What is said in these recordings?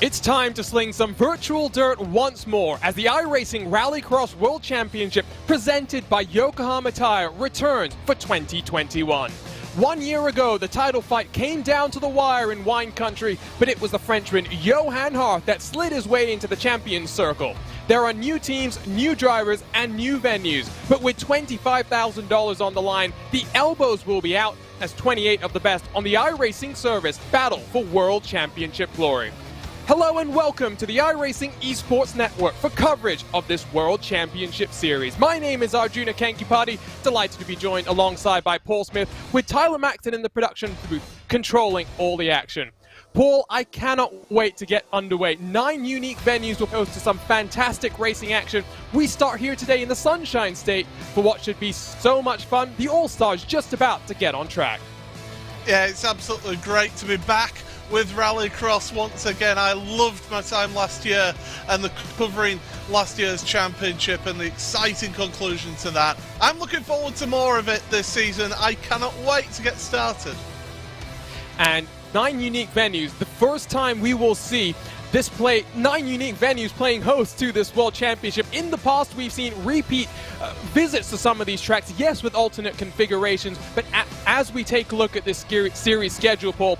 It's time to sling some virtual dirt once more as the iRacing Rallycross World Championship presented by Yokohama Tire returns for 2021. 1 year ago, the title fight came down to the wire in wine country, but it was the Frenchman Johan Hart that slid his way into the champions circle. There are new teams, new drivers, and new venues, but with $25,000 on the line, the elbows will be out as 28 of the best on the iRacing service battle for World Championship glory. Hello and welcome to the iRacing Esports Network for coverage of this World Championship Series. My name is Arjuna Kankipati, delighted to be joined alongside by Paul Smith, with Tyler Maxton in the production booth, controlling all the action. Paul, I cannot wait to get underway. 9 unique venues will host to some fantastic racing action. We start here today in the Sunshine State for what should be so much fun. The All-Stars just about to get on track. Yeah, it's absolutely great to be back with Rallycross once again. I loved my time last year and the covering last year's championship and the exciting conclusion to that. I'm looking forward to more of it this season. I cannot wait to get started. And 9 unique venues, the first time we will see 9 unique venues playing host to this World Championship. In the past, we've seen repeat visits to some of these tracks, yes, with alternate configurations, but as we take a look at this series schedule, Paul,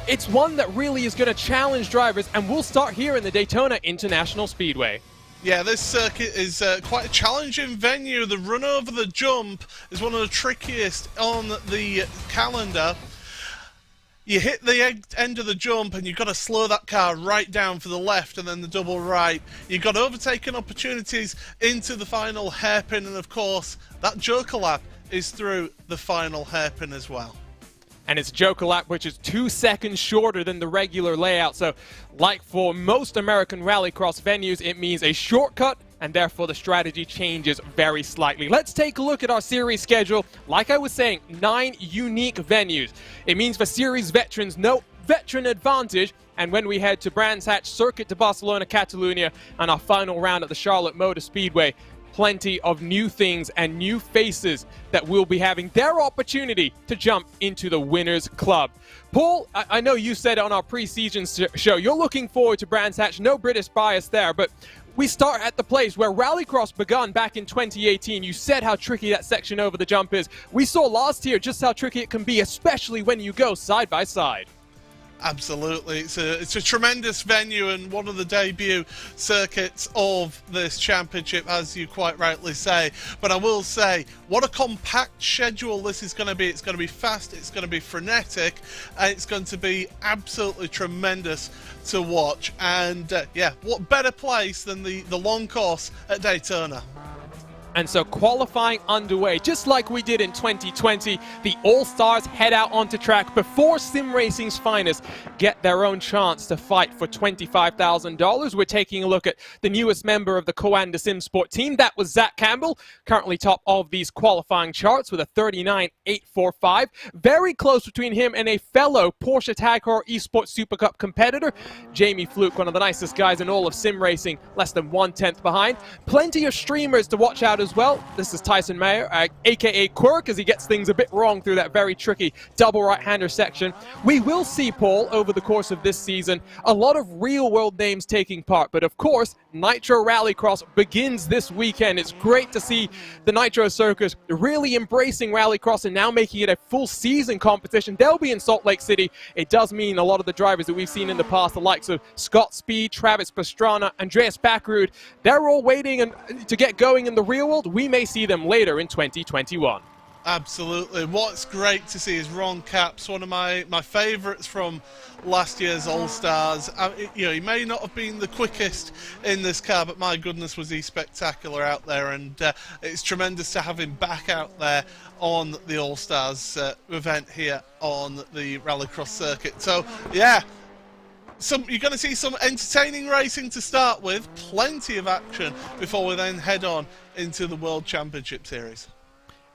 it's one that really is going to challenge drivers, and we'll start here in the Daytona International Speedway. Yeah, this circuit is quite a challenging venue. The run over the jump is one of the trickiest on the calendar. You hit the end of the jump and you've got to slow that car right down for the left and then the double right. You've got overtaking opportunities into the final hairpin, and of course that Joker lap is through the final hairpin as well. And it's Joker lap, which is 2 seconds shorter than the regular layout. So, like for most American Rallycross venues, it means a shortcut, and therefore the strategy changes very slightly. Let's take a look at our series schedule. Like I was saying, 9 unique venues. It means for series veterans, no veteran advantage. And when we head to Brands Hatch Circuit to Barcelona, Catalunya, and our final round at the Charlotte Motor Speedway, plenty of new things and new faces that will be having their opportunity to jump into the Winners Club. Paul, I know you said on our pre-season show, you're looking forward to Brands Hatch. No British bias there, but we start at the place where Rallycross begun back in 2018. You said how tricky that section over the jump is. We saw last year just how tricky it can be, especially when you go side by side. Absolutely, it's a tremendous venue and one of the debut circuits of this championship, as you quite rightly say. But I will say, what a compact schedule this is going to be. It's going to be fast, it's going to be frenetic, and it's going to be absolutely tremendous to watch. And yeah, what better place than the long course at Daytona? And so qualifying underway, just like we did in 2020, the All-Stars head out onto track before sim racing's finest get their own chance to fight for $25,000. We're taking a look at the newest member of the Coanda Sim Sport team. That was Zach Campbell, currently top of these qualifying charts with a 39.845. Very close between him and a fellow Porsche Tag Heuer Esports Super Cup competitor, Jamie Fluke, one of the nicest guys in all of sim racing, less than 1/10 behind. Plenty of streamers to watch out as well. This is Tyson Mayer, aka Quirk, as he gets things a bit wrong through that very tricky double right-hander section. We will see, Paul, over the course of this season, a lot of real-world names taking part, but of course, Nitro Rallycross begins this weekend. It's great to see the Nitro Circus really embracing Rallycross and now making it a full season competition. They'll be in Salt Lake City. It does mean a lot of the drivers that we've seen in the past, the likes of Scott Speed, Travis Pastrana, Andreas Backrud, they're all waiting to get going in the real world. We may see them later in 2021. Absolutely. What's great to see is Ron Capps, one of my favourites from last year's All-Stars. You know, he may not have been the quickest in this car, but my goodness was he spectacular out there, and it's tremendous to have him back out there on the All-Stars event here on the Rallycross circuit. So, yeah, you're going to see some entertaining racing to start with, plenty of action before we then head on into the World Championship Series.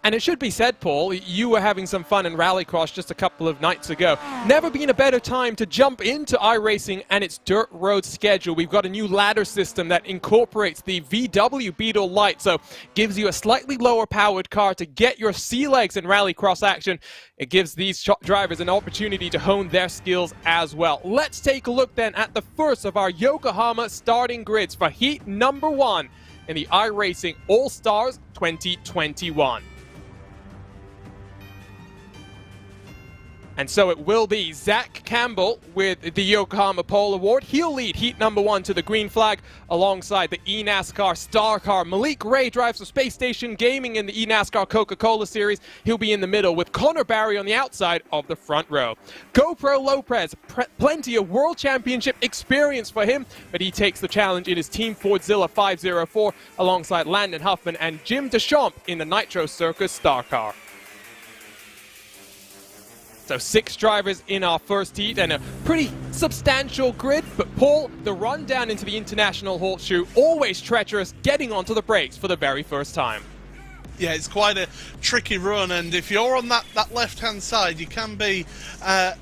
And it should be said, Paul, you were having some fun in Rallycross just a couple of nights ago. Never been a better time to jump into iRacing and its dirt road schedule. We've got a new ladder system that incorporates the VW Beetle Light, so gives you a slightly lower powered car to get your sea legs in Rallycross action. It gives these drivers an opportunity to hone their skills as well. Let's take a look then at the first of our Yokohama starting grids for heat number 1 in the iRacing All-Stars 2021. And so it will be Zach Campbell with the Yokohama Pole Award. He'll lead heat number 1 to the green flag alongside the eNASCAR Star Car. Malik Ray drives the Space Station Gaming in the eNASCAR Coca-Cola Series. He'll be in the middle with Connor Barry on the outside of the front row. GoPro Lopez, plenty of World Championship experience for him, but he takes the challenge in his Team Fordzilla 504 alongside Landon Huffman and Jim Deschamps in the Nitro Circus Star Car. So 6 drivers in our first heat and a pretty substantial grid. But Paul, the run down into the International Horseshoe, always treacherous, getting onto the brakes for the very first time. Yeah, it's quite a tricky run, and if you're on that left-hand side, you can be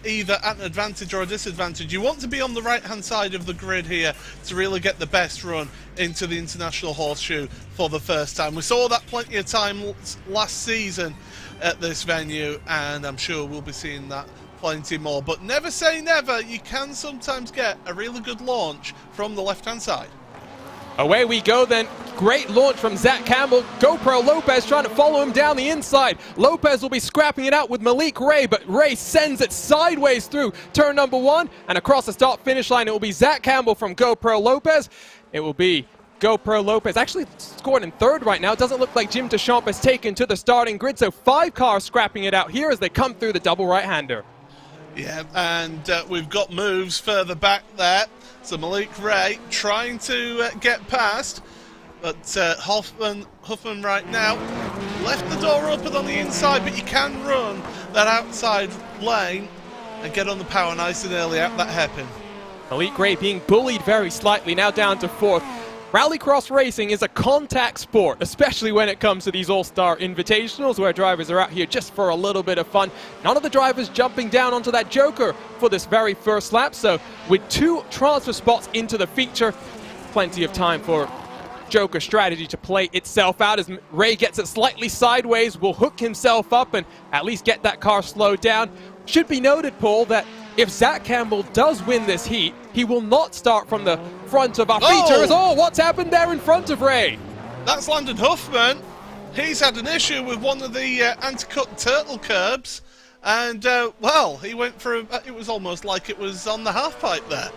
either at an advantage or a disadvantage. You want to be on the right-hand side of the grid here to really get the best run into the International Horseshoe for the first time. We saw that plenty of time last season at this venue, and I'm sure we'll be seeing that plenty more. But never say never, you can sometimes get a really good launch from the left-hand side. Away we go then. Great launch from Zach Campbell. GoPro Lopez trying to follow him down the inside. Lopez will be scrapping it out with Malik Ray, but Ray sends it sideways through turn number 1. And across the start-finish line, it will be Zach Campbell from GoPro Lopez. It will be GoPro Lopez actually scored in 3rd right now. It doesn't look like Jim Deschamps has taken to the starting grid, so 5 cars scrapping it out here as they come through the double right-hander. Yeah, and we've got moves further back there. So Malik Ray trying to get past, but Huffman right now left the door open on the inside, but you can run that outside lane and get on the power nice and early out that hairpin. Malik Ray being bullied very slightly, now down to 4th. Rallycross racing is a contact sport, especially when it comes to these All-Star Invitationals where drivers are out here just for a little bit of fun. None of the drivers jumping down onto that Joker for this very first lap, so with 2 transfer spots into the feature, plenty of time for Joker strategy to play itself out as Ray gets it slightly sideways, will hook himself up and at least get that car slowed down. Should be noted, Paul, that if Zach Campbell does win this heat, he will not start from the front of our features. Oh, what's happened there in front of Ray? That's Landon Huffman. He's had an issue with one of the anti-cut turtle curbs. And, well, he went for it was almost like it was on the half-pipe there.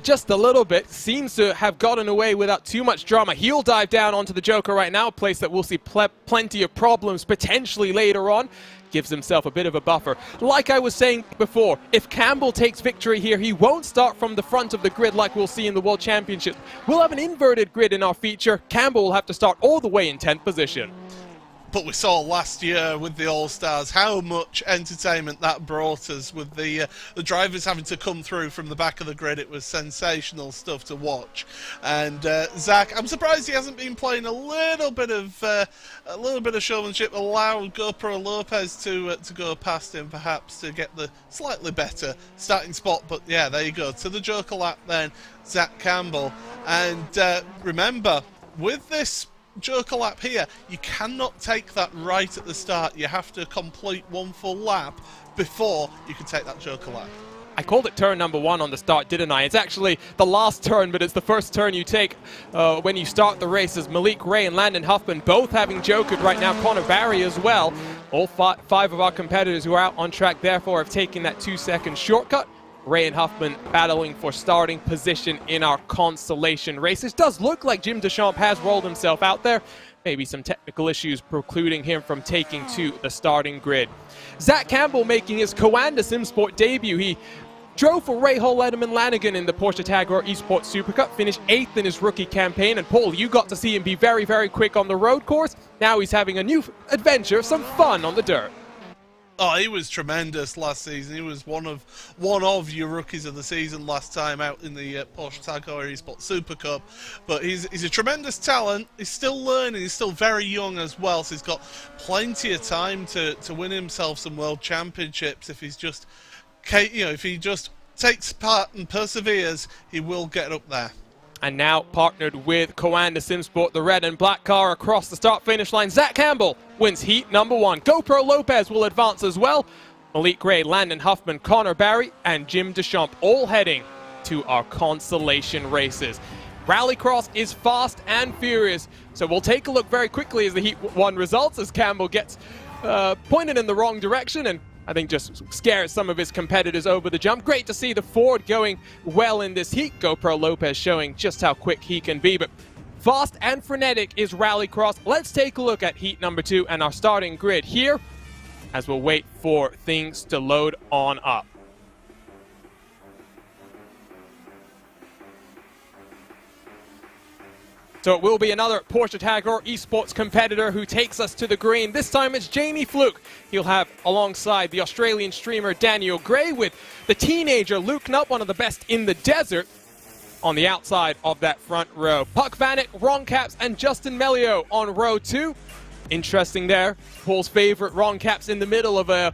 Just a little bit. Seems to have gotten away without too much drama. He'll dive down onto the Joker right now, a place that we'll see plenty of problems potentially later on. Gives himself a bit of a buffer. Like I was saying before, if Campbell takes victory here, he won't start from the front of the grid like we'll see in the World Championship. We'll have an inverted grid in our feature. Campbell will have to start all the way in 10th position. But we saw last year with the All-Stars how much entertainment that brought us with the drivers having to come through from the back of the grid. It was sensational stuff to watch. And Zach, I'm surprised he hasn't been playing a little bit of showmanship, allowed GoPro Lopez to go past him perhaps to get the slightly better starting spot. But yeah, there you go. To the Joker lap then, Zach Campbell. And remember, with this Joker lap here, you cannot take that right at the start. You have to complete 1 full lap before you can take that Joker lap. I called it turn number 1 on the start, didn't I? It's actually the last turn, but it's the first turn you take when you start the race. As Malik Ray and Landon Huffman both having jokered right now, Connor Barry as well. All 5 of our competitors who are out on track therefore have taken that 2-second shortcut. Ray and Huffman battling for starting position in our Consolation race. It does look like Jim Deschamps has rolled himself out there. Maybe some technical issues precluding him from taking to the starting grid. Zach Campbell making his Coanda SimSport debut. He drove for Ray Hall, Letterman Lanigan in the Porsche Tagore Esports Super Cup, finished 8th in his rookie campaign. And Paul, you got to see him be very, very quick on the road course. Now he's having a new adventure, some fun on the dirt. Oh, he was tremendous last season. He was one of your rookies of the season last time out in the Porsche Tag Heuer Esports Super Cup. But he's a tremendous talent. He's still learning. He's still very young as well. So he's got plenty of time to win himself some world championships. If he's just, if he just takes part and perseveres, he will get up there. And now partnered with Coanda Simsport, the red and black car across the start-finish line. Zach Campbell wins heat number 1. GoPro Lopez will advance as well. Malik Gray, Landon Huffman, Connor Barry, and Jim Deschamps all heading to our consolation races. Rallycross is fast and furious, so we'll take a look very quickly as the Heat 1 results, as Campbell gets pointed in the wrong direction and I think just scares some of his competitors over the jump. Great to see the Ford going well in this heat. GoPro Lopez showing just how quick he can be. But fast and frenetic is Rallycross. Let's take a look at heat number 2 and our starting grid here as we'll wait for things to load on up. So it will be another Porsche Tag Heuer Esports competitor who takes us to the green. This time it's Jamie Fluke. He'll have alongside the Australian streamer Daniel Gray with the teenager Luke Nutt, one of the best in the desert, on the outside of that front row. Puck Vanek, Ron Capps, and Justin Melio on row 2. Interesting there. Paul's favorite, Ron Capps, in the middle of a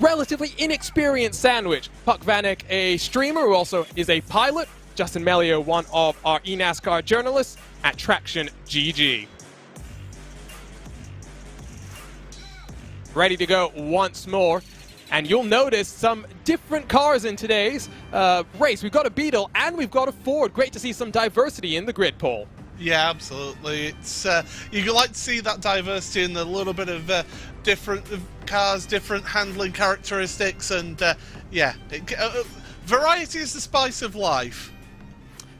relatively inexperienced sandwich. Puck Vanek, a streamer who also is a pilot. Justin Melio, one of our eNASCAR journalists at Traction GG. Ready to go once more. And you'll notice some different cars in today's race. We've got a Beetle and we've got a Ford. Great to see some diversity in the grid, Paul. Yeah, absolutely. It's you like to see that diversity and a little bit of different cars, different handling characteristics, and variety is the spice of life.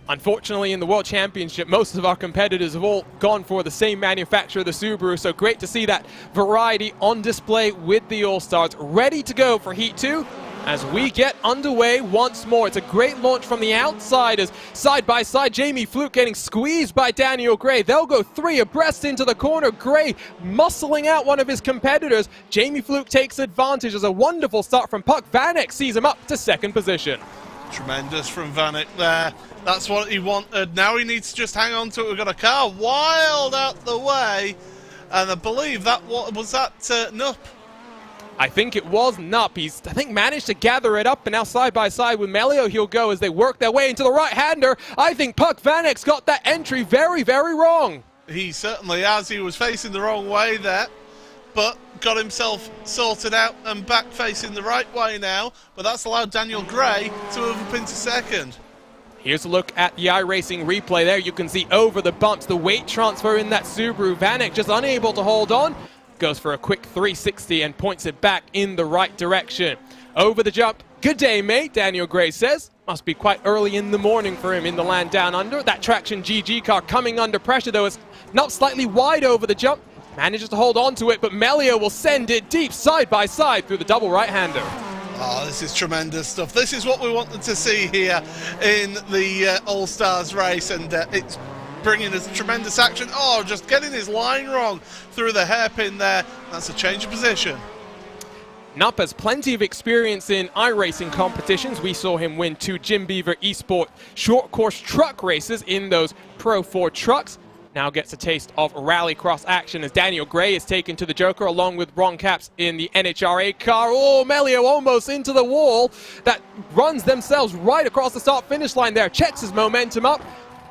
Unfortunately, in the World Championship, most of our competitors have all gone for the same manufacturer, the Subaru, so great to see that variety on display with the All-Stars. Ready to go for Heat 2 as we get underway once more. It's a great launch from the outside as side-by-side, Jamie Fluke getting squeezed by Daniel Gray. They'll go 3 abreast into the corner. Gray muscling out one of his competitors. Jamie Fluke takes advantage as a wonderful start from Puck. Vanek sees him up to 2nd position. Tremendous from Vanek there. That's what he wanted. Now he needs to just hang on to it. We've got a car wild out the way. And I believe that was that Nup. I think it was Nup. He's, I think, managed to gather it up, and now side by side with Melio he'll go as they work their way into the right-hander. I think Puck Vanek's got that entry very, very wrong. He certainly has. He was facing the wrong way there, but got himself sorted out and back facing the right way now. But that's allowed Daniel Gray to move up into 2nd. Here's a look at the iRacing replay there. You can see over the bumps, the weight transfer in that Subaru. Vanek just unable to hold on. Goes for a quick 360 and points it back in the right direction. Over the jump. Good day, mate, Daniel Gray says. Must be quite early in the morning for him in the land down under. That Traction GG car coming under pressure, though. It's not slightly wide over the jump. Manages to hold on to it, but Melio will send it deep side by side through the double right-hander. Oh, this is tremendous stuff. This is what we wanted to see here in the All-Stars race, and it's bringing us tremendous action. Oh, just getting his line wrong through the hairpin there. That's a change of position. Nup has plenty of experience in iRacing competitions. We saw him win 2 Jim Beaver Esport short course truck races in those Pro 4 trucks. Now gets a taste of Rallycross action as Daniel Gray is taken to the Joker along with Ron Capps in the NHRA car. Oh, Melio almost into the wall. That runs themselves right across the start-finish line there. Checks his momentum up,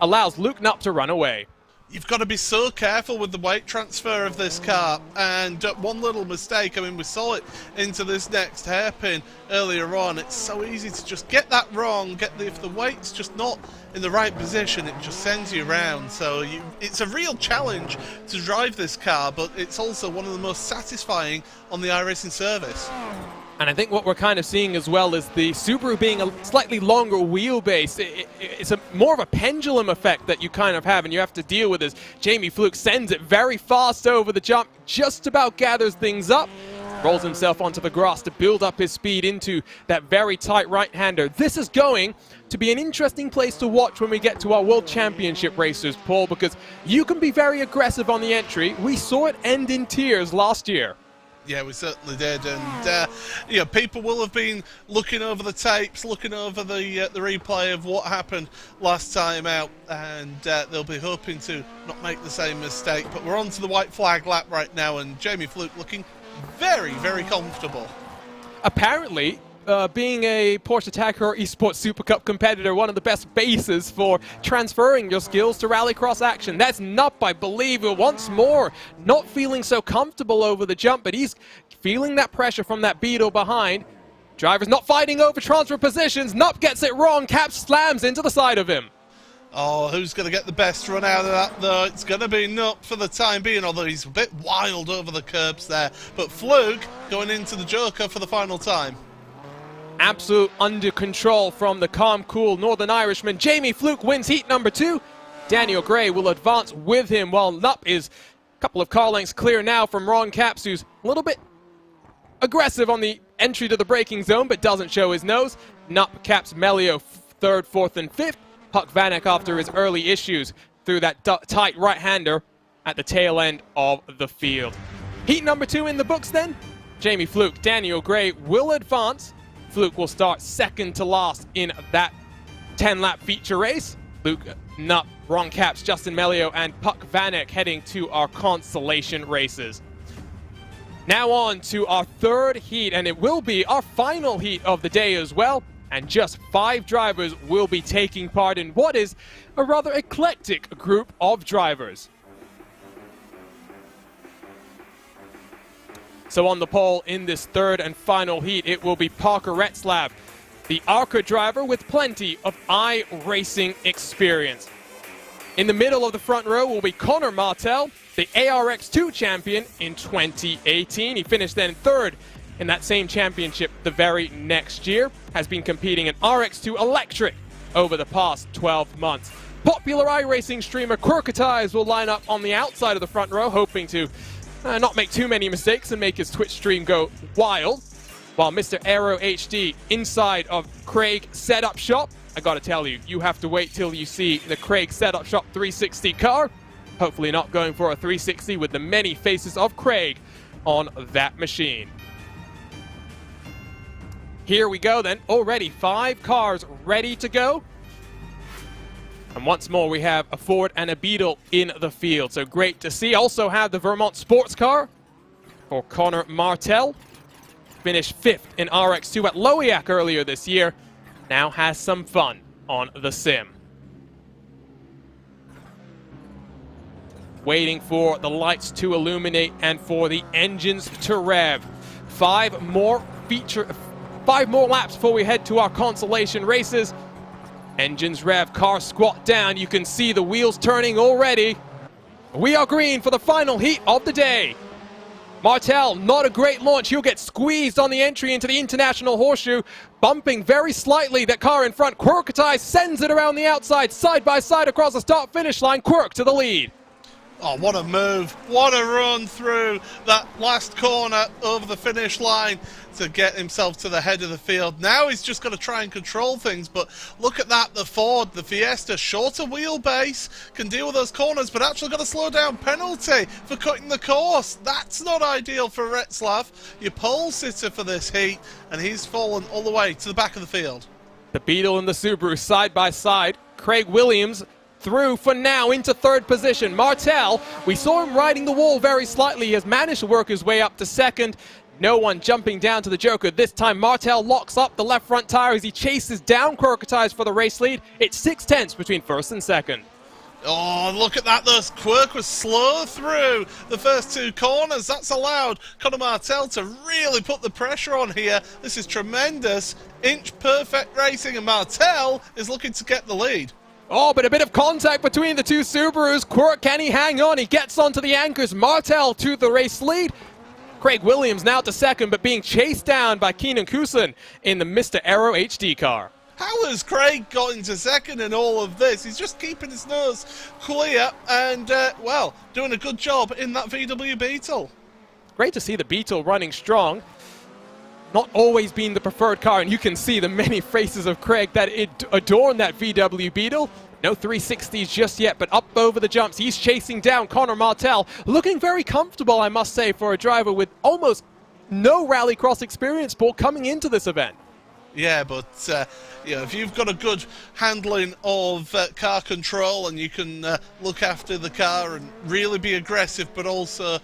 allows Luke Nutt to run away. You've got to be so careful with the weight transfer of this car, and one little mistake, I mean, we saw it into this next hairpin earlier on. It's so easy to just get that wrong, if the weight's just not in the right position, it just sends you around. So it's a real challenge to drive this car, but it's also one of the most satisfying on the iRacing service. And I think what we're kind of seeing as well is the Subaru being a slightly longer wheelbase. It's more of a pendulum effect that you kind of have, and you have to deal with as Jamie Fluke sends it very fast over the jump, just about gathers things up, rolls himself onto the grass to build up his speed into that very tight right-hander. This is going to be an interesting place to watch when we get to our World Championship racers, Paul, because you can be very aggressive on the entry. We saw it end in tears last year. Yeah, we certainly did, and you know, people will have been looking over the tapes, looking over the replay of what happened last time out, and they'll be hoping to not make the same mistake. But we're on to the white flag lap right now, and Jamie Fluke looking very, very comfortable. Apparently, being a Porsche Tacross Esports Super Cup competitor, one of the best bases for transferring your skills to Rallycross action. That's Nup, I believe, once more not feeling so comfortable over the jump, but he's feeling that pressure from that Beetle behind. Driver's not fighting over transfer positions. Nup gets it wrong. Cap slams into the side of him. Oh, who's going to get the best run out of that, though? It's going to be Nup for the time being, although he's a bit wild over the curbs there. But Fluke going into the Joker for the final time. Absolute under control from the calm, cool Northern Irishman. Jamie Fluke wins heat number 2. Daniel Gray will advance with him, while Nup is a couple of car lengths clear now from Ron Capps, who's a little bit aggressive on the entry to the braking zone, but doesn't show his nose. Nup, Capps, Melio, 3rd, 4th, and 5th. Puck Vanek after his early issues through that tight right-hander at the tail end of the field. Heat number 2 in the books then. Jamie Fluke, Daniel Gray will advance. Fluke will start second to last in that 10-lap feature race. Luke, Nup, Ron Capps, Justin Melio, and Puck Vanek heading to our Consolation races. Now on to our 3rd heat, and it will be our final heat of the day as well. And just 5 drivers will be taking part in what is a rather eclectic group of drivers. So on the pole in this 3rd and final heat, it will be Parker Retzlaff, the ARCA driver with plenty of iRacing experience. In the middle of the front row will be Connor Martel, the ARX2 champion in 2018. He finished then 3rd in that same championship the very next year. Has been competing in RX2 Electric over the past 12 months. Popular iRacing streamer Quirketize will line up on the outside of the front row, hoping to not make too many mistakes and make his Twitch stream go wild. While Mr. Aero HD inside of Craig Setup Shop. I gotta tell you, you have to wait till you see the Craig Setup Shop 360 car. Hopefully not going for a 360 with the many faces of Craig on that machine. Here we go then, already 5 cars ready to go. And once more, we have a Ford and a Beetle in the field. So great to see. Also have the Vermont sports car for Connor Martel. Finished 5th in RX2 at Lowiak earlier this year. Now has some fun on the sim. Waiting for the lights to illuminate and for the engines to rev. 5 more laps before we head to our Consolation races. Engines rev, car squat down. You can see the wheels turning already. We are green for the final heat of the day. Martel, not a great launch. He'll get squeezed on the entry into the International Horseshoe, bumping very slightly that car in front. Quirketize sends it around the outside, side by side across the start-finish line. Quirk to the lead. Oh, what a move. What a run through that last corner over the finish line to get himself to the head of the field. Now he's just got to try and control things, but look at that, the Ford, the Fiesta, shorter wheelbase, can deal with those corners, but actually got a slow down penalty for cutting the course. That's not ideal for Retzlaff, your pole sitter for this heat, and he's fallen all the way to the back of the field. The Beetle and the Subaru side by side. Craig Williams through for now into 3rd position. Martel, we saw him riding the wall very slightly. He has managed to work his way up to 2nd. No one jumping down to the Joker. This time Martel locks up the left front tire as he chases down Quirketize for the race lead. It's 6/10 between 1st and 2nd. Oh, look at that. Those Quirk was slow through the first 2 corners. That's allowed Conor Martel to really put the pressure on here. This is tremendous. Inch perfect racing, and Martel is looking to get the lead. Oh, but a bit of contact between the 2 Subarus. Quirk, can he hang on? He gets onto the anchors. Martel to the race lead. Craig Williams now to 2nd, but being chased down by Keenan Kusin in the Mr. Aero HD car. How has Craig got into 2nd in all of this? He's just keeping his nose clear and, well, doing a good job in that VW Beetle. Great to see the Beetle running strong. Not always been the preferred car, and you can see the many faces of Craig that adorn that VW Beetle. No 360s just yet, but up over the jumps. He's chasing down Conor Martel, looking very comfortable, I must say, for a driver with almost no Rallycross experience, Paul, coming into this event. Yeah, but if you've got a good handling of car control and you can look after the car and really be aggressive, but also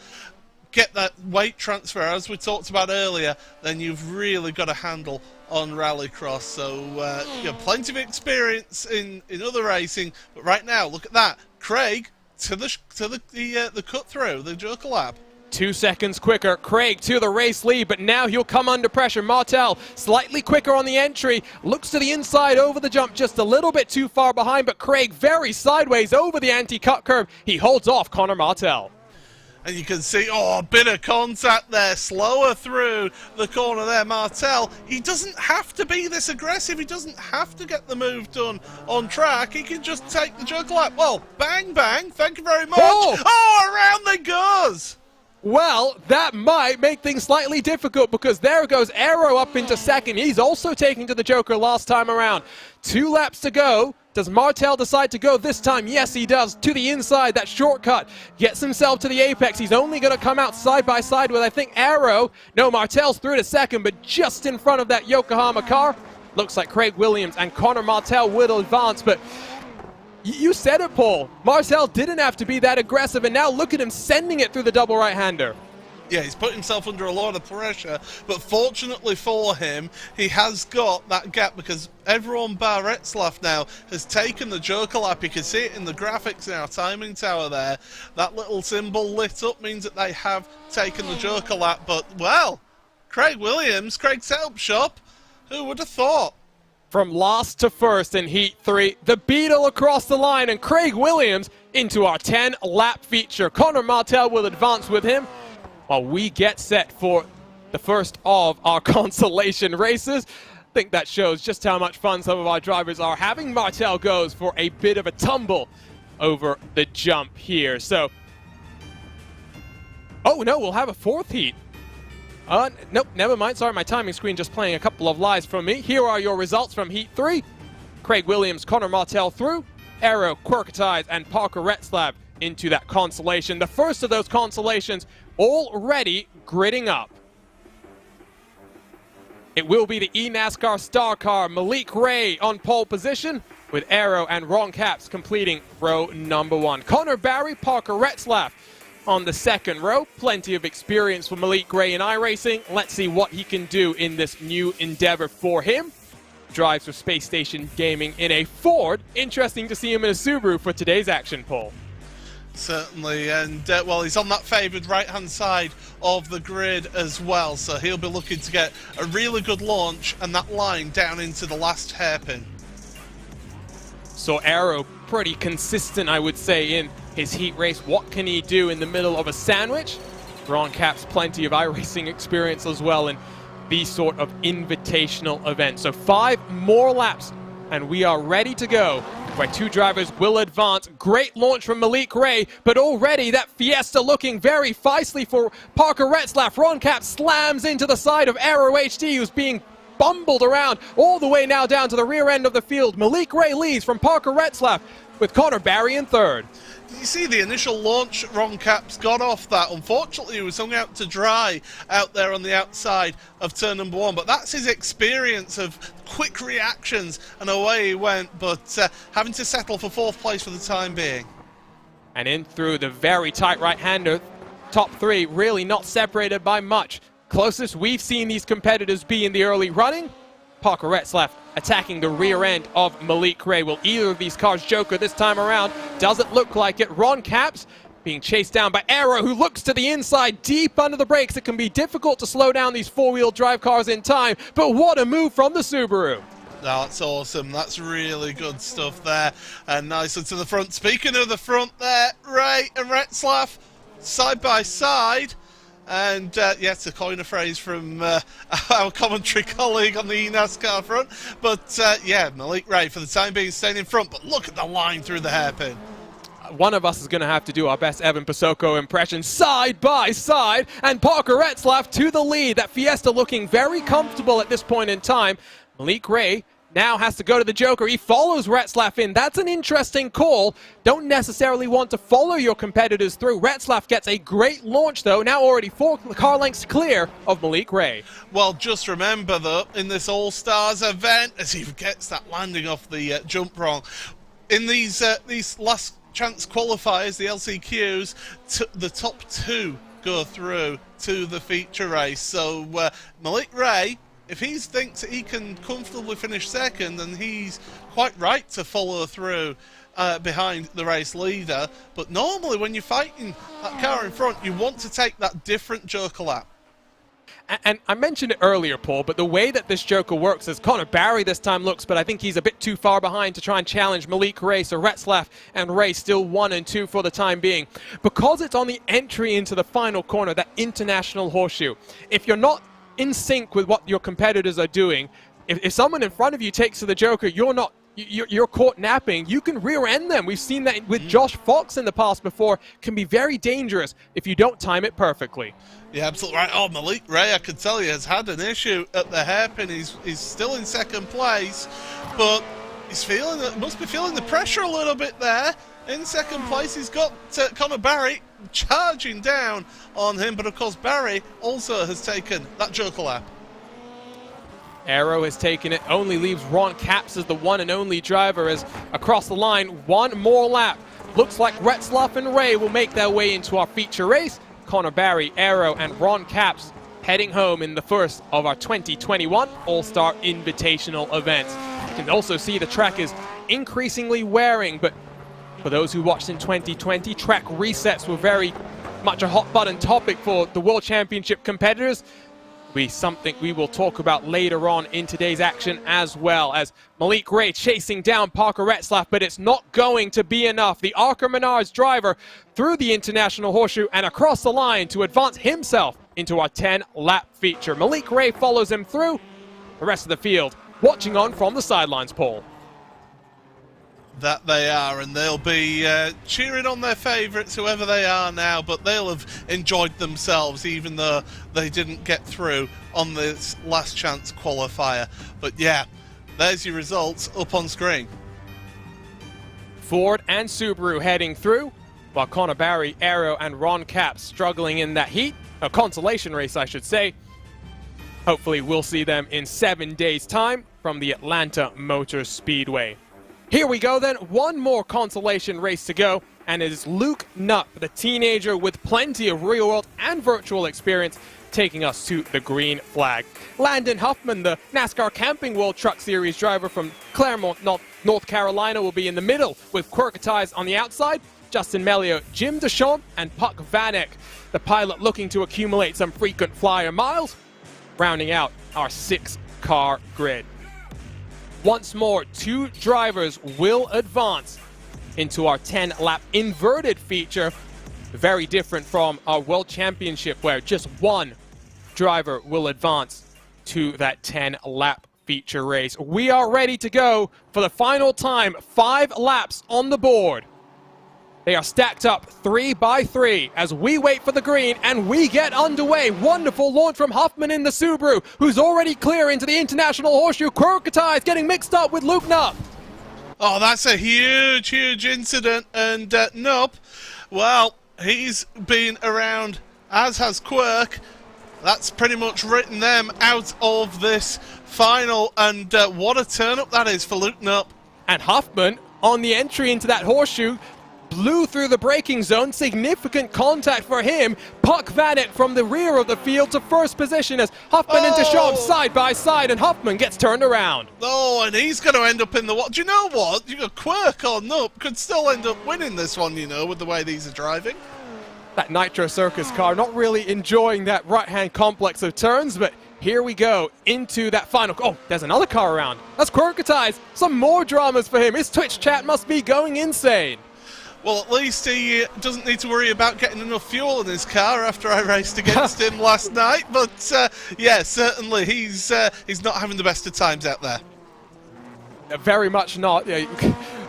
get that weight transfer, as we talked about earlier, then you've really got a handle on Rallycross. So plenty of experience in other racing, but right now, look at that, Craig to the cut through the Joker lap. 2 seconds quicker, Craig to the race lead, but now he'll come under pressure. Martel slightly quicker on the entry, looks to the inside over the jump, just a little bit too far behind, but Craig very sideways over the anti-cut curve. He holds off Connor Martel. And you can see, a bit of contact there, slower through the corner there. Martel, he doesn't have to be this aggressive. He doesn't have to get the move done on track. He can just take the Joker lap. Well, bang, bang, thank you very much. Around they goes. Well, that might make things slightly difficult because there goes Aero up into second. He's also taking to the Joker last time around. 2 laps to go. Does Martel decide to go this time? Yes, he does. To the inside, that shortcut. Gets himself to the apex. He's only going to come out side by side with, I think, Aero. No, Martel's through to second, but just in front of that Yokohama car. Looks like Craig Williams and Connor Martel will advance, but you said it, Paul. Martel didn't have to be that aggressive, and now look at him sending it through the double right-hander. Yeah, he's put himself under a lot of pressure, but fortunately for him, he has got that gap because everyone bar Retzlaff now has taken the Joker lap. You can see it in the graphics now, timing tower there. That little symbol lit up means that they have taken the Joker lap, but, well, Craig Williams, Craig Setup Shop, who would have thought? From last to first in Heat 3, the Beetle across the line, and Craig Williams into our 10-lap feature. Connor Martel will advance with him while we get set for the first of our Consolation races. I think that shows just how much fun some of our drivers are having. Martel goes for a bit of a tumble over the jump here. So, oh no, we'll have a 4th heat. Nope, never mind. Sorry, my timing screen just playing a couple of lies from me. Here are your results from Heat 3. Craig Williams, Connor Martel through. Aero, Quirketize, and Parker Retzlaff into that Consolation. The first of those Consolations already gridding up. It will be the eNASCAR star car, Malik Ray on pole position, with Aero and Ron Capps completing row number 1. Connor Barry, Parker Retzlaff on the second row. Plenty of experience for Malik Gray in iRacing. Let's see what he can do in this new endeavor for him. Drives for Space Station Gaming in a Ford. Interesting to see him in a Subaru for today's action, Paul. Certainly, and well, he's on that favoured right-hand side of the grid as well, so he'll be looking to get a really good launch and that line down into the last hairpin. So Aero pretty consistent, I would say, in his heat race. What can he do in the middle of a sandwich? Ron Capps plenty of iRacing experience as well in these sort of invitational events. So 5 more laps and we are ready to go, where 2 drivers will advance. Great launch from Malik Ray, but already that Fiesta looking very feisty for Parker Retzlaff. Ron Capps slams into the side of Aero HD, who's being bumbled around all the way now down to the rear end of the field. Malik Ray leads from Parker Retzlaff, with Connor Barry in 3rd. Did you see the initial launch Ron Capps got off that? Unfortunately, he was hung out to dry out there on the outside of turn number 1, but that's his experience of quick reactions, and away he went, but having to settle for 4th place for the time being. And in through the very tight right-hander, top 3 really not separated by much. Closest we've seen these competitors be in the early running. Parker Retzlaff attacking the rear end of Malik Ray. Will either of these cars Joker this time around? Doesn't look like it. Ron Capps being chased down by Aero, who looks to the inside, deep under the brakes. It can be difficult to slow down these 4-wheel drive cars in time, but what a move from the Subaru. That's awesome. That's really good stuff there. And nice to the front. Speaking of the front there, Ray and Retzlaff side by side. And yeah, to coin a phrase from our commentary colleague on the eNASCAR front. But yeah, Malik Ray for the time being staying in front. But look at the line through the hairpin. One of us is going to have to do our best Evan Pasoko impression side by side. And Parker Retzlaff to the lead. That Fiesta looking very comfortable at this point in time. Malik Ray now has to go to the Joker. He follows Retzlaff in. That's an interesting call. Don't necessarily want to follow your competitors through. Retzlaff gets a great launch, though. Now already 4 car lengths clear of Malik Ray. Well, just remember, though, in this All-Stars event, as he gets that landing off the jump wrong, in these last chance qualifiers, the LCQs, the top 2 go through to the feature race. So Malik Ray, if he thinks that he can comfortably finish second, then he's quite right to follow through behind the race leader. But normally when you're fighting that car in front, you want to take that different Joker lap. And I mentioned it earlier, Paul, but the way that this Joker works is Connor Barry this time looks, but I think he's a bit too far behind to try and challenge Malik Ray. So Retzlaff and Ray still 1 and 2 for the time being. Because it's on the entry into the final corner, that international horseshoe, if you're not in sync with what your competitors are doing, if someone in front of you takes to the Joker, you're caught napping, you can rear-end them. We've seen that with Josh Fox in the past before. Can be very dangerous if you don't time it perfectly. Yeah, absolutely right. Oh, Malik Ray, I can tell you, has had an issue at the hairpin. He's still in second place, but he's must be feeling the pressure a little bit there. In second place, he's got Connor Barry charging down on him, but of course Barry also has taken that Joker lap. Arrow has taken it, only leaves Ron Capps as the one and only driver, as across the line, 1 more lap. Looks like Retzlaff and Ray will make their way into our feature race. Connor Barry, Arrow, and Ron Capps heading home in the first of our 2021 All-Star Invitational events. You can also see the track is increasingly wearing, but for those who watched in 2020, track resets were very much a hot-button topic for the World Championship competitors. Be something we will talk about later on in today's action as well, as Malik Ray chasing down Parker Retzlaff, but it's not going to be enough. The Arca Menards driver through the International Horseshoe and across the line to advance himself into our 10-lap feature. Malik Ray follows him through. The rest of the field watching on from the sidelines, Paul. That they are, and they'll be cheering on their favourites, whoever they are now, but they'll have enjoyed themselves even though they didn't get through on this last chance qualifier. But yeah, there's your results up on screen. Ford and Subaru heading through, while Connor Barry, Arrow, and Ron Capps struggling in that heat, a consolation race I should say. Hopefully we'll see them in 7 days' time from the Atlanta Motor Speedway. Here we go then, 1 more consolation race to go, and it is Luke Knupp, the teenager with plenty of real-world and virtual experience, taking us to the green flag. Landon Huffman, the NASCAR Camping World Truck Series driver from Claremont, North Carolina, will be in the middle, with Quirketize on the outside, Justin Melio, Jim Deschamps, and Puck Vanek, the pilot looking to accumulate some frequent flyer miles, rounding out our 6-car grid. Once more, 2 drivers will advance into our 10-lap inverted feature. Very different from our World Championship, where just 1 driver will advance to that 10-lap feature race. We are ready to go for the final time. 5 laps on the board. They are stacked up 3 by 3 as we wait for the green and we get underway. Wonderful launch from Huffman in the Subaru, who's already clear into the International Horseshoe. Quirketize getting mixed up with Luke Knupp. Oh, that's a huge, huge incident. And Knupp, well, he's been around, as has Quirk. That's pretty much written them out of this final. And what a turn-up that is for Luke Knupp. And Huffman, on the entry into that horseshoe, blew through the braking zone. Significant contact for him. Puck Vanek from the rear of the field to first position as Huffman and Deschamps side by side, and Huffman gets turned around. Oh, and he's going to end up in the what? Do you know what? You got Quirk or Knupp could still end up winning this one, you know, with the way these are driving. That Nitro Circus car not really enjoying that right-hand complex of turns, but here we go into that final. Oh, there's another car around. That's Quirketize. Some more dramas for him. His Twitch chat must be going insane. Well, at least he doesn't need to worry about getting enough fuel in his car after I raced against him last night. But, yeah, certainly he's not having the best of times out there. Very much not. Yeah,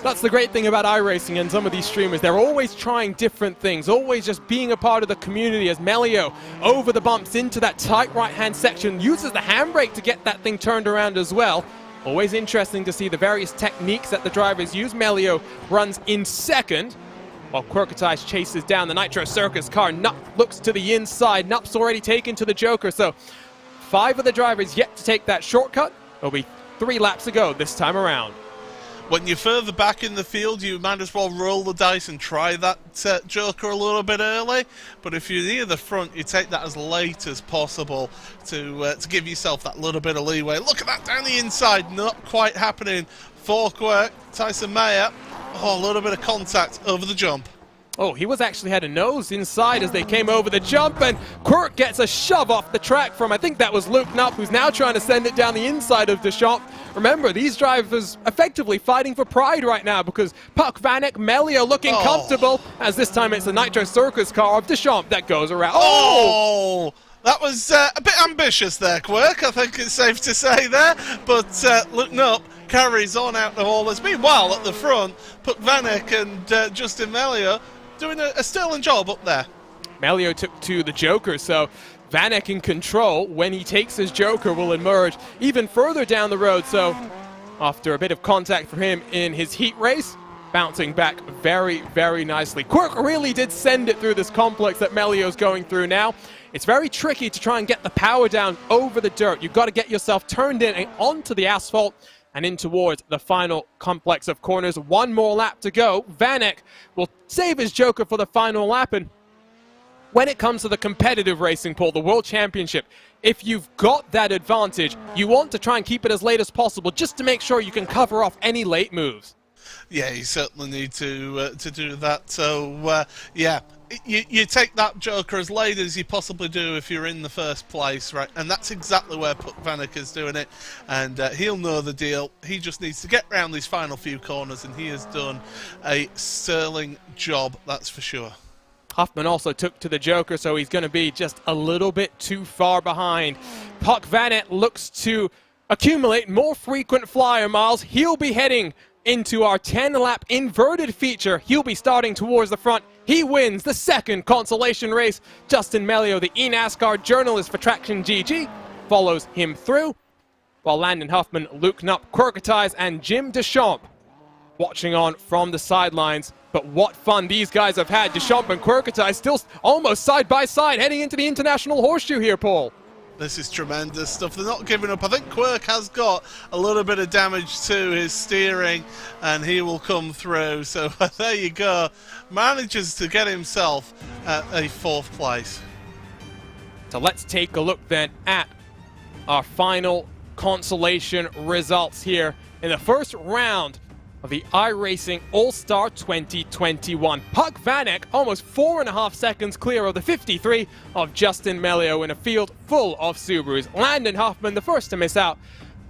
that's the great thing about iRacing and some of these streamers. They're always trying different things, always just being a part of the community, as Melio over the bumps into that tight right-hand section, uses the handbrake to get that thing turned around as well. Always interesting to see the various techniques that the drivers use. Melio runs in second, while Quirketize chases down the Nitro Circus car. Nup looks to the inside. Nup's already taken to the Joker, so 5 of the drivers yet to take that shortcut. It'll be 3 laps to go this time around. When you're further back in the field, you might as well roll the dice and try that Joker a little bit early. But if you're near the front, you take that as late as possible to give yourself that little bit of leeway. Look at that down the inside, not quite happening for Quirk. Tyson Mayer, a little bit of contact over the jump. Oh, he was actually had a nose inside as they came over the jump, and Quirk gets a shove off the track from, I think that was Luke Nupp, who's now trying to send it down the inside of Deschamps. Remember, these drivers effectively fighting for pride right now because Puck Vanek, Melio looking comfortable, as this time it's the Nitro Circus car of Deschamps that goes around. Oh! That was a bit ambitious there, Quirk, I think it's safe to say there, but Luke Nupp carries on out the haulers. Meanwhile, at the front, Puck Vanek and Justin Melio doing a sterling job up there. Melio took to the Joker, so Vanek in control. When he takes his Joker, will emerge even further down the road. So after a bit of contact for him in his heat race, bouncing back very, very nicely. Quirk really did send it through this complex that Melio's going through now. It's very tricky to try and get the power down over the dirt. You've got to get yourself turned in and onto the asphalt and in towards the final complex of corners. 1 more lap to go. Vanek will save his Joker for the final lap. And when it comes to the competitive racing, Paul, the World Championship, if you've got that advantage, you want to try and keep it as late as possible just to make sure you can cover off any late moves. Yeah, you certainly need to do that. So, yeah, you take that Joker as late as you possibly do if you're in the first place, right? And that's exactly where Puck Vanek is doing it, and he'll know the deal. He just needs to get around these final few corners, and he has done a sterling job, that's for sure. Huffman also took to the Joker, so he's going to be just a little bit too far behind. Puck Vanek looks to accumulate more frequent flyer miles. He'll be heading into our 10-lap inverted feature. He'll be starting towards the front. He wins the second consolation race. Justin Melio, the eNASCAR journalist for Traction GG, follows him through, while Landon Huffman, Luke Nupp, Quirketize, and Jim Deschamps watching on from the sidelines. But what fun these guys have had. Deschamps and Quirketize still almost side by side heading into the International Horseshoe here, Paul. This is tremendous stuff. They're not giving up. I think Quirk has got a little bit of damage to his steering, and he will come through. So there you go. Manages to get himself a 4th place. So let's take a look then at our final consolation results here in the first round of the iRacing All-Star 2021. Puck Vanek almost 4.5 seconds clear of the 53 of Justin Melio in a field full of Subarus. Landon Huffman, the first to miss out,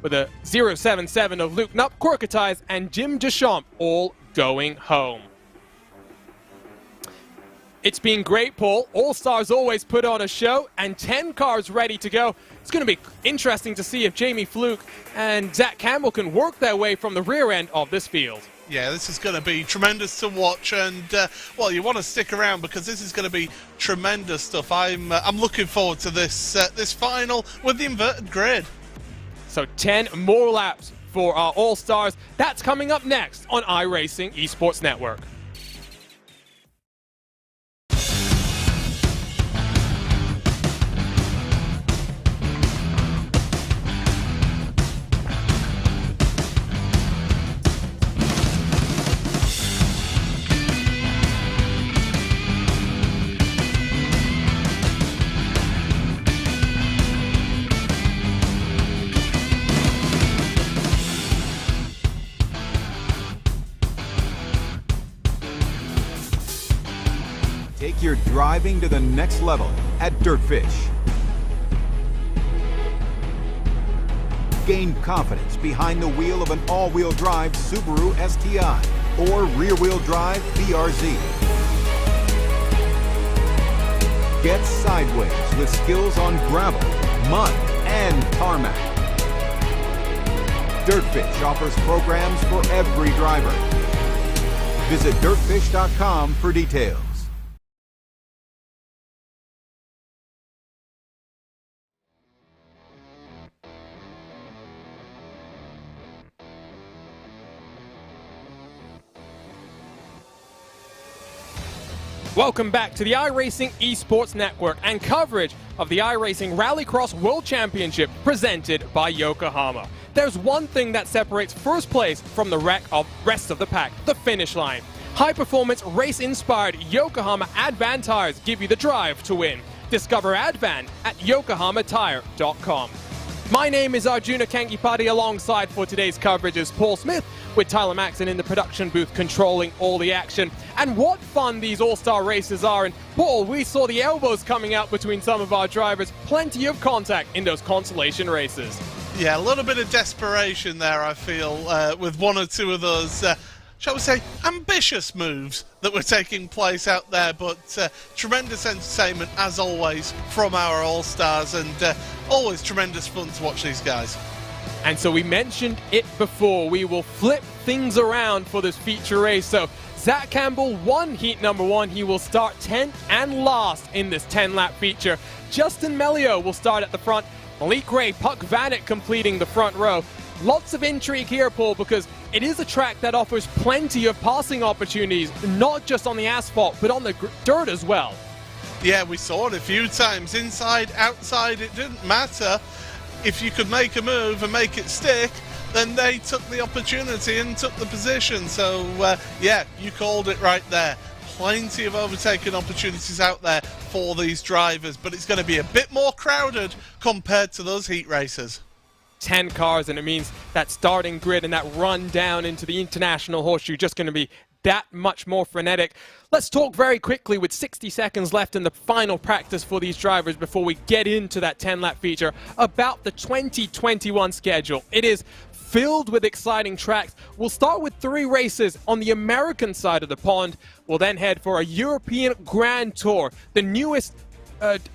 with a 0.77 of Luke Nupp, Quirketize, and Jim Deschamps all going home. It's been great, Paul. All-Stars always put on a show, and 10 cars ready to go. It's going to be interesting to see if Jamie Fluke and Zach Campbell can work their way from the rear end of this field. Yeah, this is going to be tremendous to watch, and well, you want to stick around because this is going to be tremendous stuff. I'm looking forward to this this final with the inverted grid. So 10 more laps for our All-Stars. That's coming up next on iRacing Esports Network. Take your driving to the next level at Dirtfish. Gain confidence behind the wheel of an all-wheel drive Subaru STI or rear-wheel drive BRZ. Get sideways with skills on gravel, mud, and tarmac. Dirtfish offers programs for every driver. Visit dirtfish.com for details. Welcome back to the iRacing Esports Network and coverage of the iRacing Rallycross World Championship presented by Yokohama. There's one thing that separates first place from the rest of the pack, the finish line. High-performance, race-inspired Yokohama Advan tires give you the drive to win. Discover Advan at yokohamatire.com. My name is Arjuna Kankipati. Alongside for today's coverage is Paul Smith, with Tyler Maxon in the production booth controlling all the action. And what fun these all-star races are. And Paul, we saw the elbows coming out between some of our drivers. Plenty of contact in those consolation races. Yeah, a little bit of desperation there, I feel, with one or two of those, shall we say, ambitious moves that were taking place out there. But tremendous entertainment, as always, from our all-stars, and always tremendous fun to watch these guys. And so we mentioned it before, we will flip things around for this feature race. So Zach Campbell won heat number 1. He will start 10th and last in this 10-lap feature. Justin Melio will start at the front. Malik Gray, Puck Vanek completing the front row. Lots of intrigue here, Paul, because it is a track that offers plenty of passing opportunities, not just on the asphalt, but on the dirt as well. Yeah, we saw it a few times. Inside, outside, it didn't matter. If you could make a move and make it stick, then they took the opportunity and took the position. So, yeah, you called it right there. Plenty of overtaking opportunities out there for these drivers, but it's going to be a bit more crowded compared to those heat races. 10 cars, and it means that starting grid and that run down into the International Horseshoe just going to be that much more frenetic. Let's talk very quickly, with 60 seconds left in the final practice for these drivers before we get into that 10-lap feature, about the 2021 schedule. It is filled with exciting tracks. We'll start with 3 races on the American side of the pond. We'll then head for a European Grand Tour, the newest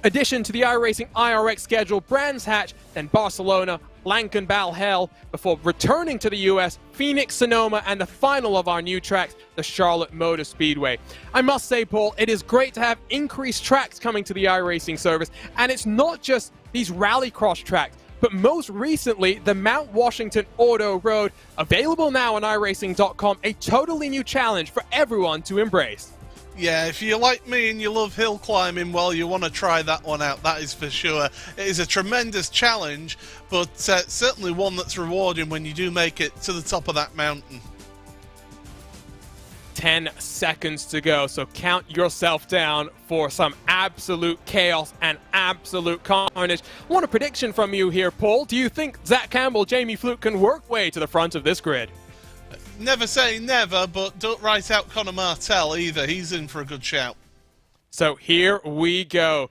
addition to the iRacing IRX schedule, Brands Hatch, then Barcelona, Lankenbal-Hell, before returning to the US, Phoenix, Sonoma, and the final of our new tracks, the Charlotte Motor Speedway. I must say, Paul, it is great to have increased tracks coming to the iRacing service, and it's not just these rallycross tracks, but most recently, the Mount Washington Auto Road, available now on iRacing.com, a totally new challenge for everyone to embrace. Yeah, if you're like me and you love hill climbing, well, you want to try that one out, that is for sure. It is a tremendous challenge, but certainly one that's rewarding when you do make it to the top of that mountain. 10 seconds to go, so count yourself down for some absolute chaos and absolute carnage. I want a prediction from you here, Paul. Do you think Zach Campbell, Jamie Fluke can work way to the front of this grid? Never say never, but don't write out Conor Martell either. He's in for a good shout. So here we go.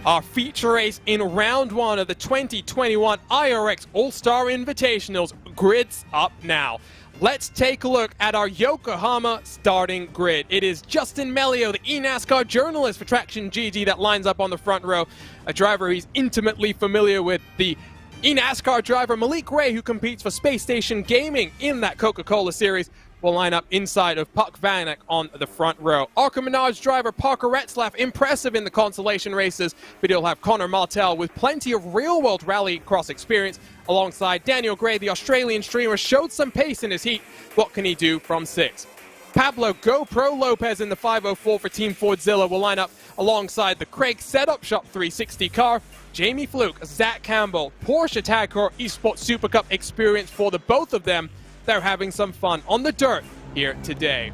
Our feature race in round 1 of the 2021 IRX All-Star Invitationals. Grids up now. Let's take a look at our Yokohama starting grid. It is Justin Melio, the eNASCAR journalist for Traction GG, that lines up on the front row. A driver he's intimately familiar with. The eNASCAR driver Malik Gray, who competes for Space Station Gaming in that Coca-Cola series, will line up inside of Puck Vanek on the front row. Arca Menard's driver Parker Retzlaff, impressive in the consolation races, but he'll have Conor Martell with plenty of real-world rallycross experience, alongside Daniel Gray, the Australian streamer, showed some pace in his heat. What can he do from 6? Pablo GoPro Lopez in the 504 for Team Fordzilla will line up alongside the Craig Setup Shop 360 car. Jamie Fluke, Zach Campbell, Porsche Tagcore Esports Super Cup experience for the both of them. They're having some fun on the dirt here today.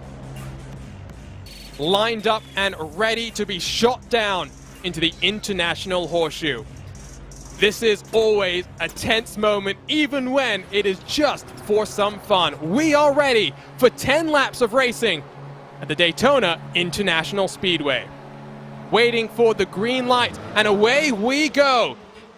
Lined up and ready to be shot down into the International Horseshoe. This is always a tense moment, even when it is just for some fun. We are ready for 10 laps of racing at the Daytona International Speedway. Waiting for the green light, and away we go.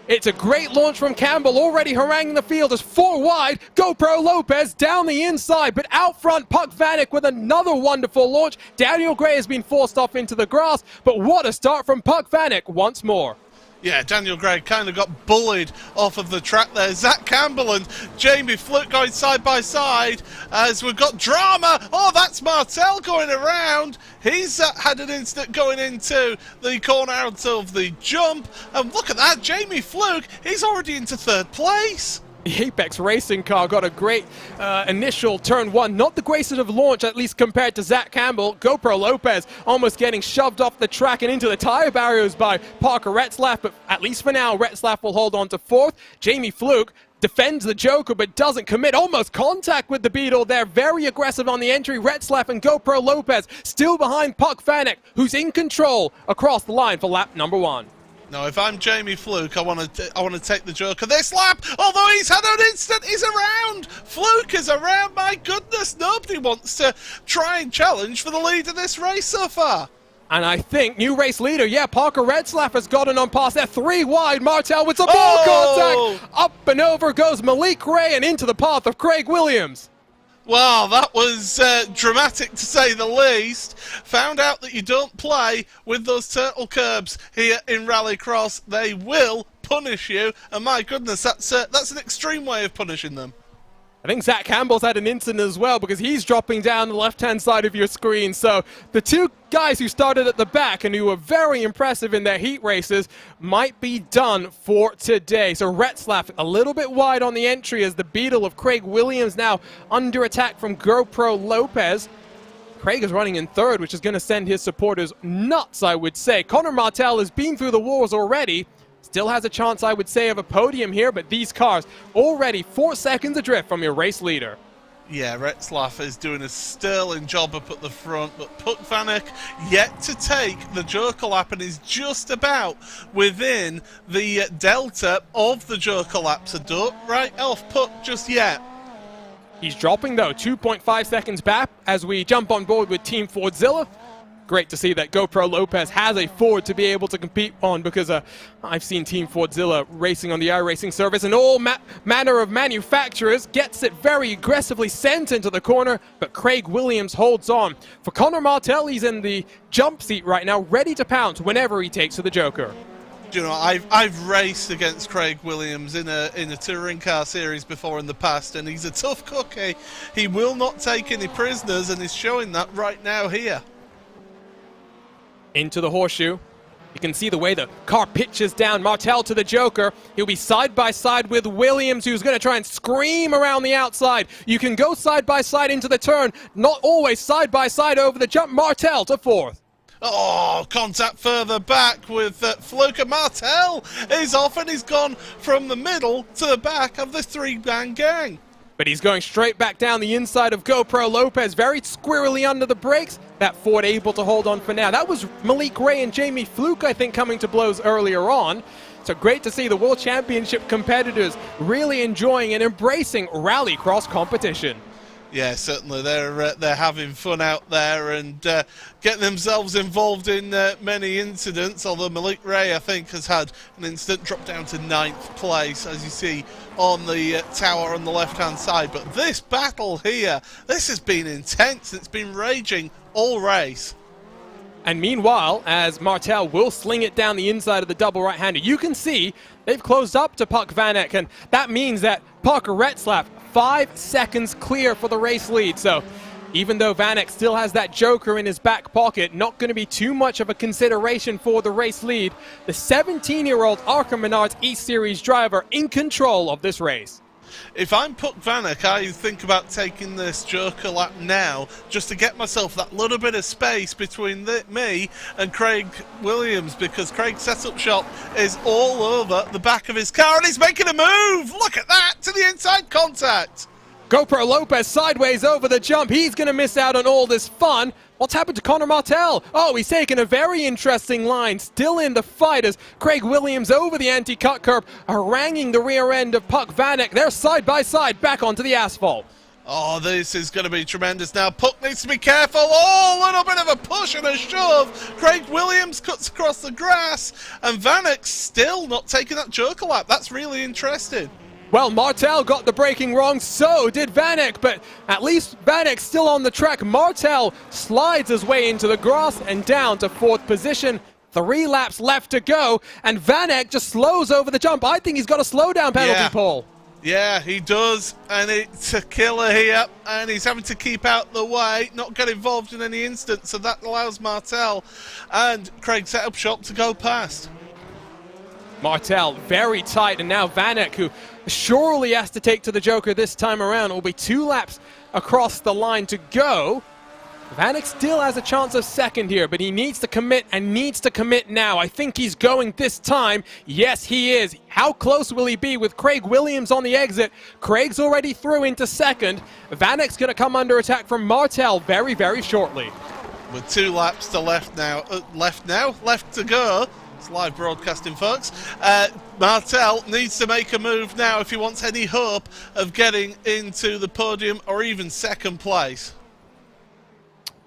It's a great launch from Campbell, already haranguing the field as 4 wide. GoPro Lopez down the inside, but out front, Puck Vanek with another wonderful launch. Daniel Gray has been forced off into the grass, but what a start from Puck Vanek once more. Yeah, Daniel Gray kind of got bullied off of the track there. Zach Campbell and Jamie Fluke going side by side as we've got drama. Oh, that's Martell going around. He's had an instant going into the corner out of the jump. And look at that, Jamie Fluke, he's already into 3rd place. The Apex racing car got a great initial turn one, not the greatest of launch, at least compared to Zach Campbell. GoPro Lopez almost getting shoved off the track and into the tire barriers by Parker Retzlaff, but at least for now, Retzlaff will hold on to fourth. Jamie Fluke defends the Joker but doesn't commit. Almost contact with the Beetle there. Very aggressive on the entry. Retzlaff and GoPro Lopez still behind Puck Vanek, who's in control across the line for lap number one. Now, if I'm Jamie Fluke, I want to take the Joker this lap. Although he's had an instant, he's around. Fluke is around. My goodness, nobody wants to try and challenge for the lead of this race so far. And I think new race leader, yeah, Parker Retzlaff has gotten on past there. 3 wide. Martel with some ball contact. Up and over goes Malik Ray and into the path of Craig Williams. Wow, that was dramatic to say the least. Found out that you don't play with those turtle curbs here in Rallycross. They will punish you, and my goodness, that's an extreme way of punishing them. I think Zach Campbell's had an incident as well because he's dropping down the left-hand side of your screen. So the two guys who started at the back and who were very impressive in their heat races might be done for today. So Retzlaff a little bit wide on the entry as the Beetle of Craig Williams now under attack from GoPro Lopez. Craig is running in third, which is going to send his supporters nuts, I would say. Connor Martel has been through the wars already. Still has a chance, I would say, of a podium here, but these cars already 4 seconds adrift from your race leader. Yeah, Retzlaff is doing a sterling job up at the front, but Puck Vanek yet to take the Joker lap and is just about within the delta of the Joker lap, so don't write off Puck just yet. He's dropping, though, 2.5 seconds back as we jump on board with Team Fordzilla. Great to see that GoPro Lopez has a Ford to be able to compete on because I've seen Team Fordzilla racing on the iRacing service and all manner of manufacturers. Gets it very aggressively sent into the corner, but Craig Williams holds on. For Connor Martel, he's in the jump seat right now, ready to pounce whenever he takes to the Joker. You know, I've raced against Craig Williams in a touring car series before in the past, and he's a tough cookie. He will not take any prisoners, and he's showing that right now here. Into the horseshoe. You can see the way the car pitches down. Martel to the Joker. He'll be side by side with Williams, who's going to try and scream around the outside. You can go side by side into the turn, not always side by side over the jump. Martel to fourth. Oh, contact further back with Fluke. Martel is off and he's gone from the middle to the back of the three-man gang. But he's going straight back down the inside of GoPro Lopez, very squirrely under the brakes. That Ford able to hold on for now. That was Malik Ray and Jamie Fluke, I think, coming to blows earlier on. So great to see the World Championship competitors really enjoying and embracing Rallycross competition. Yeah, certainly they're having fun out there and getting themselves involved in many incidents, although Malik Ray, I think, has had an incident, dropped down to 9th place, as you see on the tower on the left-hand side. But this battle here, this has been intense. It's been raging all race. And meanwhile, as Martel will sling it down the inside of the double right-hander, you can see they've closed up to Puck Vanek, and that means that Parker Retzlaff 5 seconds clear for the race lead. So even though Vanek still has that Joker in his back pocket, not going to be too much of a consideration for the race lead. The 17-year-old Arkham Menards E-Series driver in control of this race. If I'm Puck Vanek, I think about taking this Joker lap now just to get myself that little bit of space between me and Craig Williams, because Craig's setup shop is all over the back of his car and he's making a move. Look at that, to the inside contact. GoPro Lopez sideways over the jump. He's going to miss out on all this fun. What's happened to Connor Martel? Oh, he's taken a very interesting line. Still in the fight as Craig Williams over the anti-cut curb, haranguing the rear end of Puck Vanek. They're side by side back onto the asphalt. Oh, this is going to be tremendous now. Puck needs to be careful. Oh, a little bit of a push and a shove. Craig Williams cuts across the grass, and Vanek's still not taking that Joker lap. That's really interesting. Well, Martel got the braking wrong, so did Vanek, but at least Vanek's still on the track. Martel slides his way into the grass and down to 4th position. 3 laps left to go, and Vanek just slows over the jump. I think he's got a slowdown penalty, Paul. Yeah, he does, and it's a killer here, and he's having to keep out the way, not get involved in any instance, so that allows Martel and Craig's setup shop to go past. Martel very tight, and now Vanek, who surely has to take to the Joker this time around. It will be 2 laps across the line to go. Vanek still has a chance of second here, but he needs to commit and needs to commit now. I think he's going this time. Yes, he is. How close will he be with Craig Williams on the exit? Craig's already through into second. Vanek's going to come under attack from Martel very, very shortly. With 2 laps to left to go. It's live broadcasting, folks. Martel needs to make a move now if he wants any hope of getting into the podium or even second place.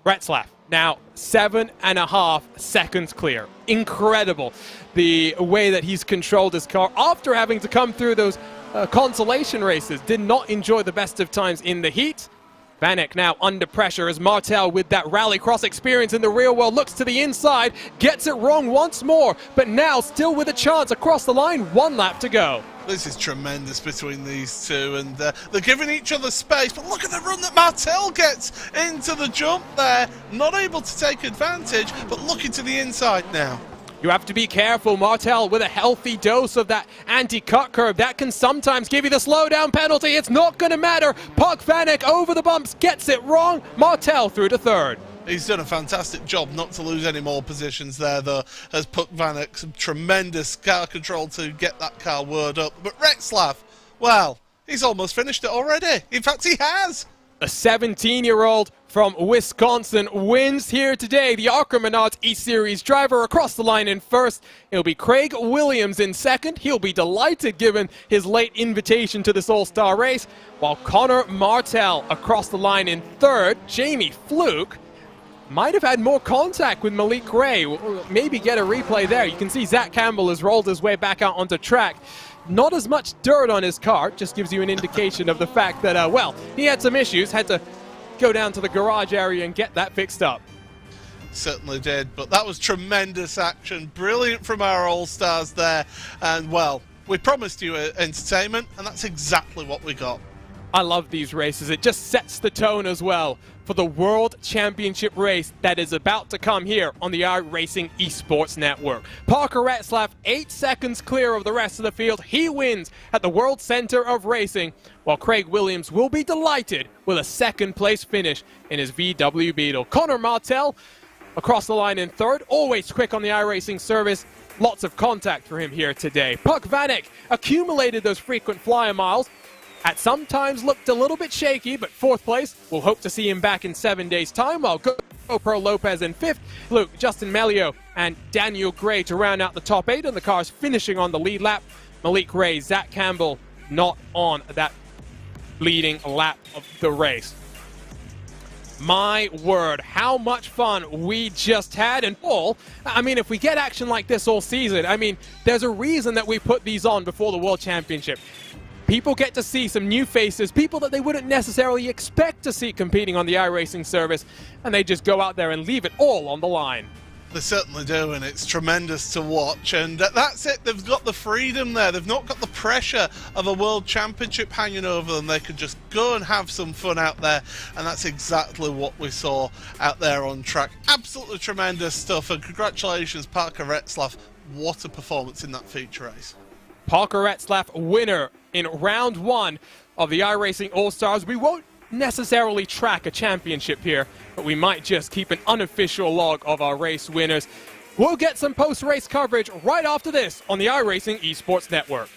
Retzlaff now 7.5 seconds clear. Incredible the way that he's controlled his car after having to come through those consolation races. Did not enjoy the best of times in the heat. Vanek now under pressure as Martel, with that Rallycross experience in the real world, looks to the inside, gets it wrong once more, but now still with a chance across the line, 1 lap to go. This is tremendous between these two, and they're giving each other space, but look at the run that Martel gets into the jump there. Not able to take advantage, but looking to the inside now. You have to be careful. Martel with a healthy dose of that anti-cut curve. That can sometimes give you the slowdown penalty. It's not going to matter. Puck Vanek over the bumps, gets it wrong. Martel through to third. He's done a fantastic job not to lose any more positions there, though, has put Vanek some tremendous car control to get that car whirred up. But Retzlaff, well, he's almost finished it already. In fact, he has. A 17-year-old from Wisconsin wins here today. The Archer Menards E-Series driver across the line in first. It'll be Craig Williams in second. He'll be delighted given his late invitation to this All-Star race. While Connor Martel across the line in third. Jamie Fluke might have had more contact with Malik Ray. We'll maybe get a replay there. You can see Zach Campbell has rolled his way back out onto track. Not as much dirt on his car, just gives you an indication of the fact that, well, he had some issues, had to go down to the garage area and get that fixed up. Certainly did, but that was tremendous action. Brilliant from our All-Stars there. And, well, we promised you entertainment, and that's exactly what we got. I love these races. It just sets the tone as well for the World Championship race that is about to come here on the iRacing Esports Network. Parker Retzlaff 8 seconds clear of the rest of the field. He wins at the World Center of Racing, while Craig Williams will be delighted with a second place finish in his VW Beetle. Connor Martel across the line in third, always quick on the iRacing service. Lots of contact for him here today. Puck Vanek accumulated those frequent flyer miles. At sometimes looked a little bit shaky, but 4th place. We'll hope to see him back in 7 days' time, while GoPro Lopez in 5th. Luke, Justin Melio, and Daniel Gray to round out the top 8, and the cars finishing on the lead lap. Malik Ray, Zach Campbell not on that leading lap of the race. My word, how much fun we just had. And Paul, I mean, if we get action like this all season, I mean, there's a reason that we put these on before the World Championship. People get to see some new faces, people that they wouldn't necessarily expect to see competing on the iRacing service, and they just go out there and leave it all on the line. They certainly do, and it's tremendous to watch, and that's it. They've got the freedom there. They've not got the pressure of a World Championship hanging over them. They can just go and have some fun out there, and that's exactly what we saw out there on track. Absolutely tremendous stuff, and congratulations, Parker Retzlaff. What a performance in that feature race. Parker Retzlaff, winner in round 1 of the iRacing All-Stars. We won't necessarily track a championship here, but we might just keep an unofficial log of our race winners. We'll get some post-race coverage right after this on the iRacing Esports Network.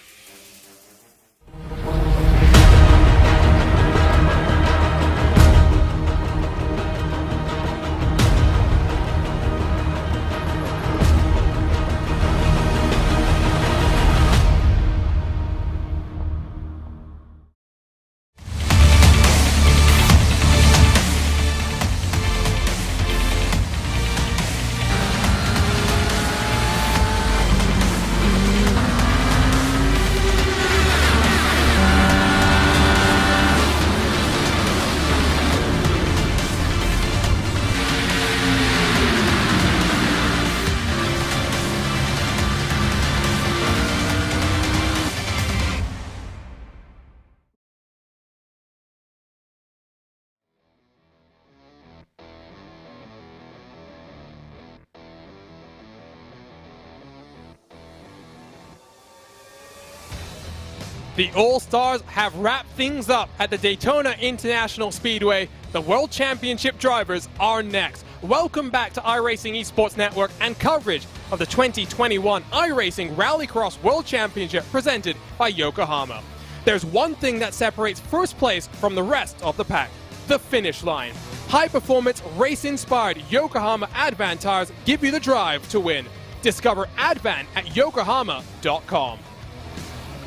The All-Stars have wrapped things up at the Daytona International Speedway. The World Championship drivers are next. Welcome back to iRacing Esports Network and coverage of the 2021 iRacing Rallycross World Championship presented by Yokohama. There's one thing that separates first place from the rest of the pack: the finish line. High-performance, race-inspired Yokohama Advan tires give you the drive to win. Discover Advan at yokohama.com.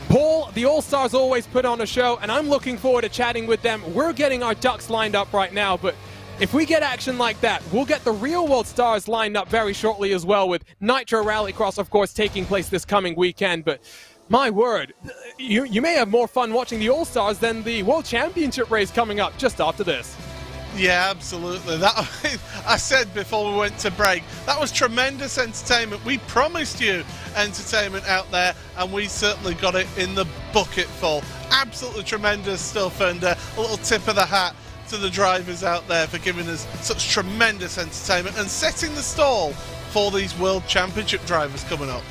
Paul, the All-Stars always put on a show, and I'm looking forward to chatting with them. We're getting our ducks lined up right now, but if we get action like that, we'll get the real-world stars lined up very shortly as well, with Nitro Rallycross, of course, taking place this coming weekend. But my word, you may have more fun watching the All-Stars than the World Championship race coming up just after this. Yeah, absolutely. That I said before we went to break, that was tremendous entertainment. We promised you entertainment out there, and we certainly got it in the bucket full. Absolutely tremendous stuff, and a little tip of the hat to the drivers out there for giving us such tremendous entertainment and setting the stall for these World Championship drivers coming up.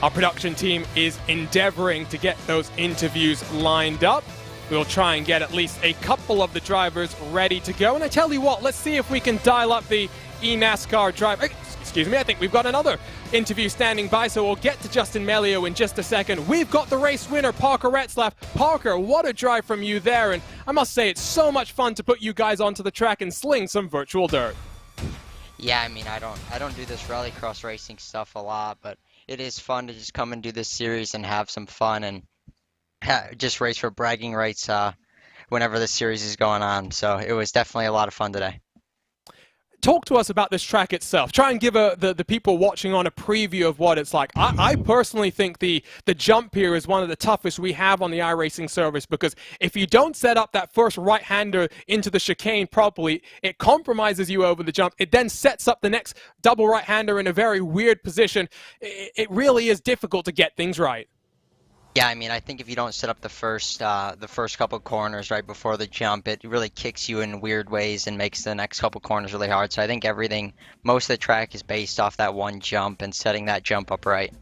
Our production team is endeavoring to get those interviews lined up. We'll try and get at least a couple of the drivers ready to go. And I tell you what, let's see if we can dial up the eNASCAR driver. Excuse me, I think we've got another interview standing by, so we'll get to Justin Melio in just a second. We've got the race winner, Parker Retzlaff. Parker, what a drive from you there. And I must say, it's so much fun to put you guys onto the track and sling some virtual dirt. Yeah, I mean, I don't do this rallycross racing stuff a lot, but it is fun to just come and do this series and have some fun and just race for bragging rights whenever the series is going on. So it was definitely a lot of fun today. Talk to us about this track itself. Try and give the people watching on a preview of what it's like. I personally think the jump here is one of the toughest we have on the iRacing service, because if you don't set up that first right-hander into the chicane properly, it compromises you over the jump. It then sets up the next double right-hander in a very weird position. It really is difficult to get things right. Yeah, I mean, I think if you don't set up the first couple corners right before the jump, it really kicks you in weird ways and makes the next couple corners really hard. So I think most of the track is based off that one jump and setting that jump up right.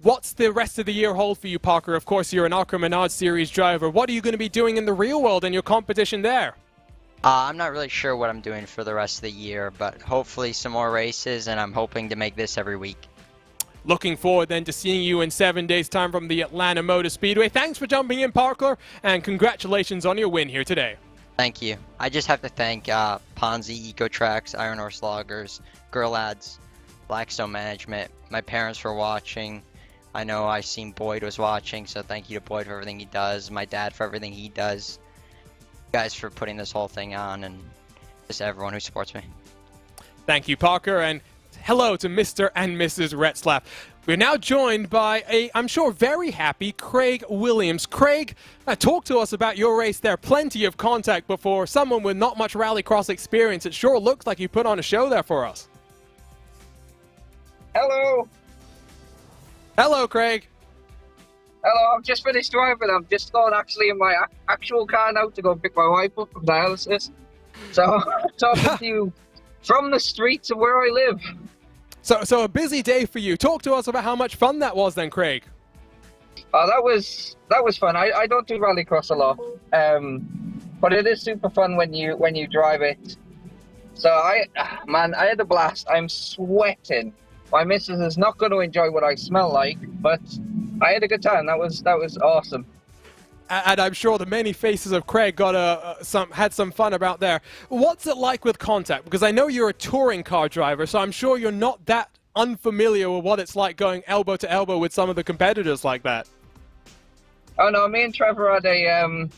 What's the rest of the year hold for you, Parker? Of course, you're an Akra Menard Series driver. What are you going to be doing in the real world and your competition there? I'm not really sure what I'm doing for the rest of the year, but hopefully some more races, and I'm hoping to make this every week. Looking forward then to seeing you in 7 days' time from the Atlanta Motor Speedway. Thanks for jumping in, Parker, and congratulations on your win here today. Thank you. I just have to thank Ponzi, EcoTrax, Iron Horse Loggers, Girl Lads, Blackstone Management, my parents for watching. I know I seen Boyd was watching, so thank you to Boyd for everything he does, my dad for everything he does, you guys for putting this whole thing on, and just everyone who supports me. Thank you, Parker, and hello to Mr. and Mrs. Retzlaff. We're now joined by I'm sure, very happy Craig Williams. Craig, talk to us about your race there. Plenty of contact before. Someone with not much rallycross experience. It sure looks like you put on a show there for us. Hello. Hello, Craig. Hello, I've just finished driving. I'm just going actually in my actual car now to go pick my wife up from dialysis. So I'm talking to you from the streets of where I live. So a busy day for you. Talk to us about how much fun that was then, Craig. Oh, that was fun. I don't do rallycross a lot, but it is super fun when you drive it. So I had a blast. I'm sweating. My missus is not going to enjoy what I smell like, but I had a good time. That was awesome. And I'm sure the many faces of Craig got had some fun about there. What's it like with contact? Because I know you're a touring car driver, so I'm sure you're not that unfamiliar with what it's like going elbow to elbow with some of the competitors like that. Oh no, me and Trevor had an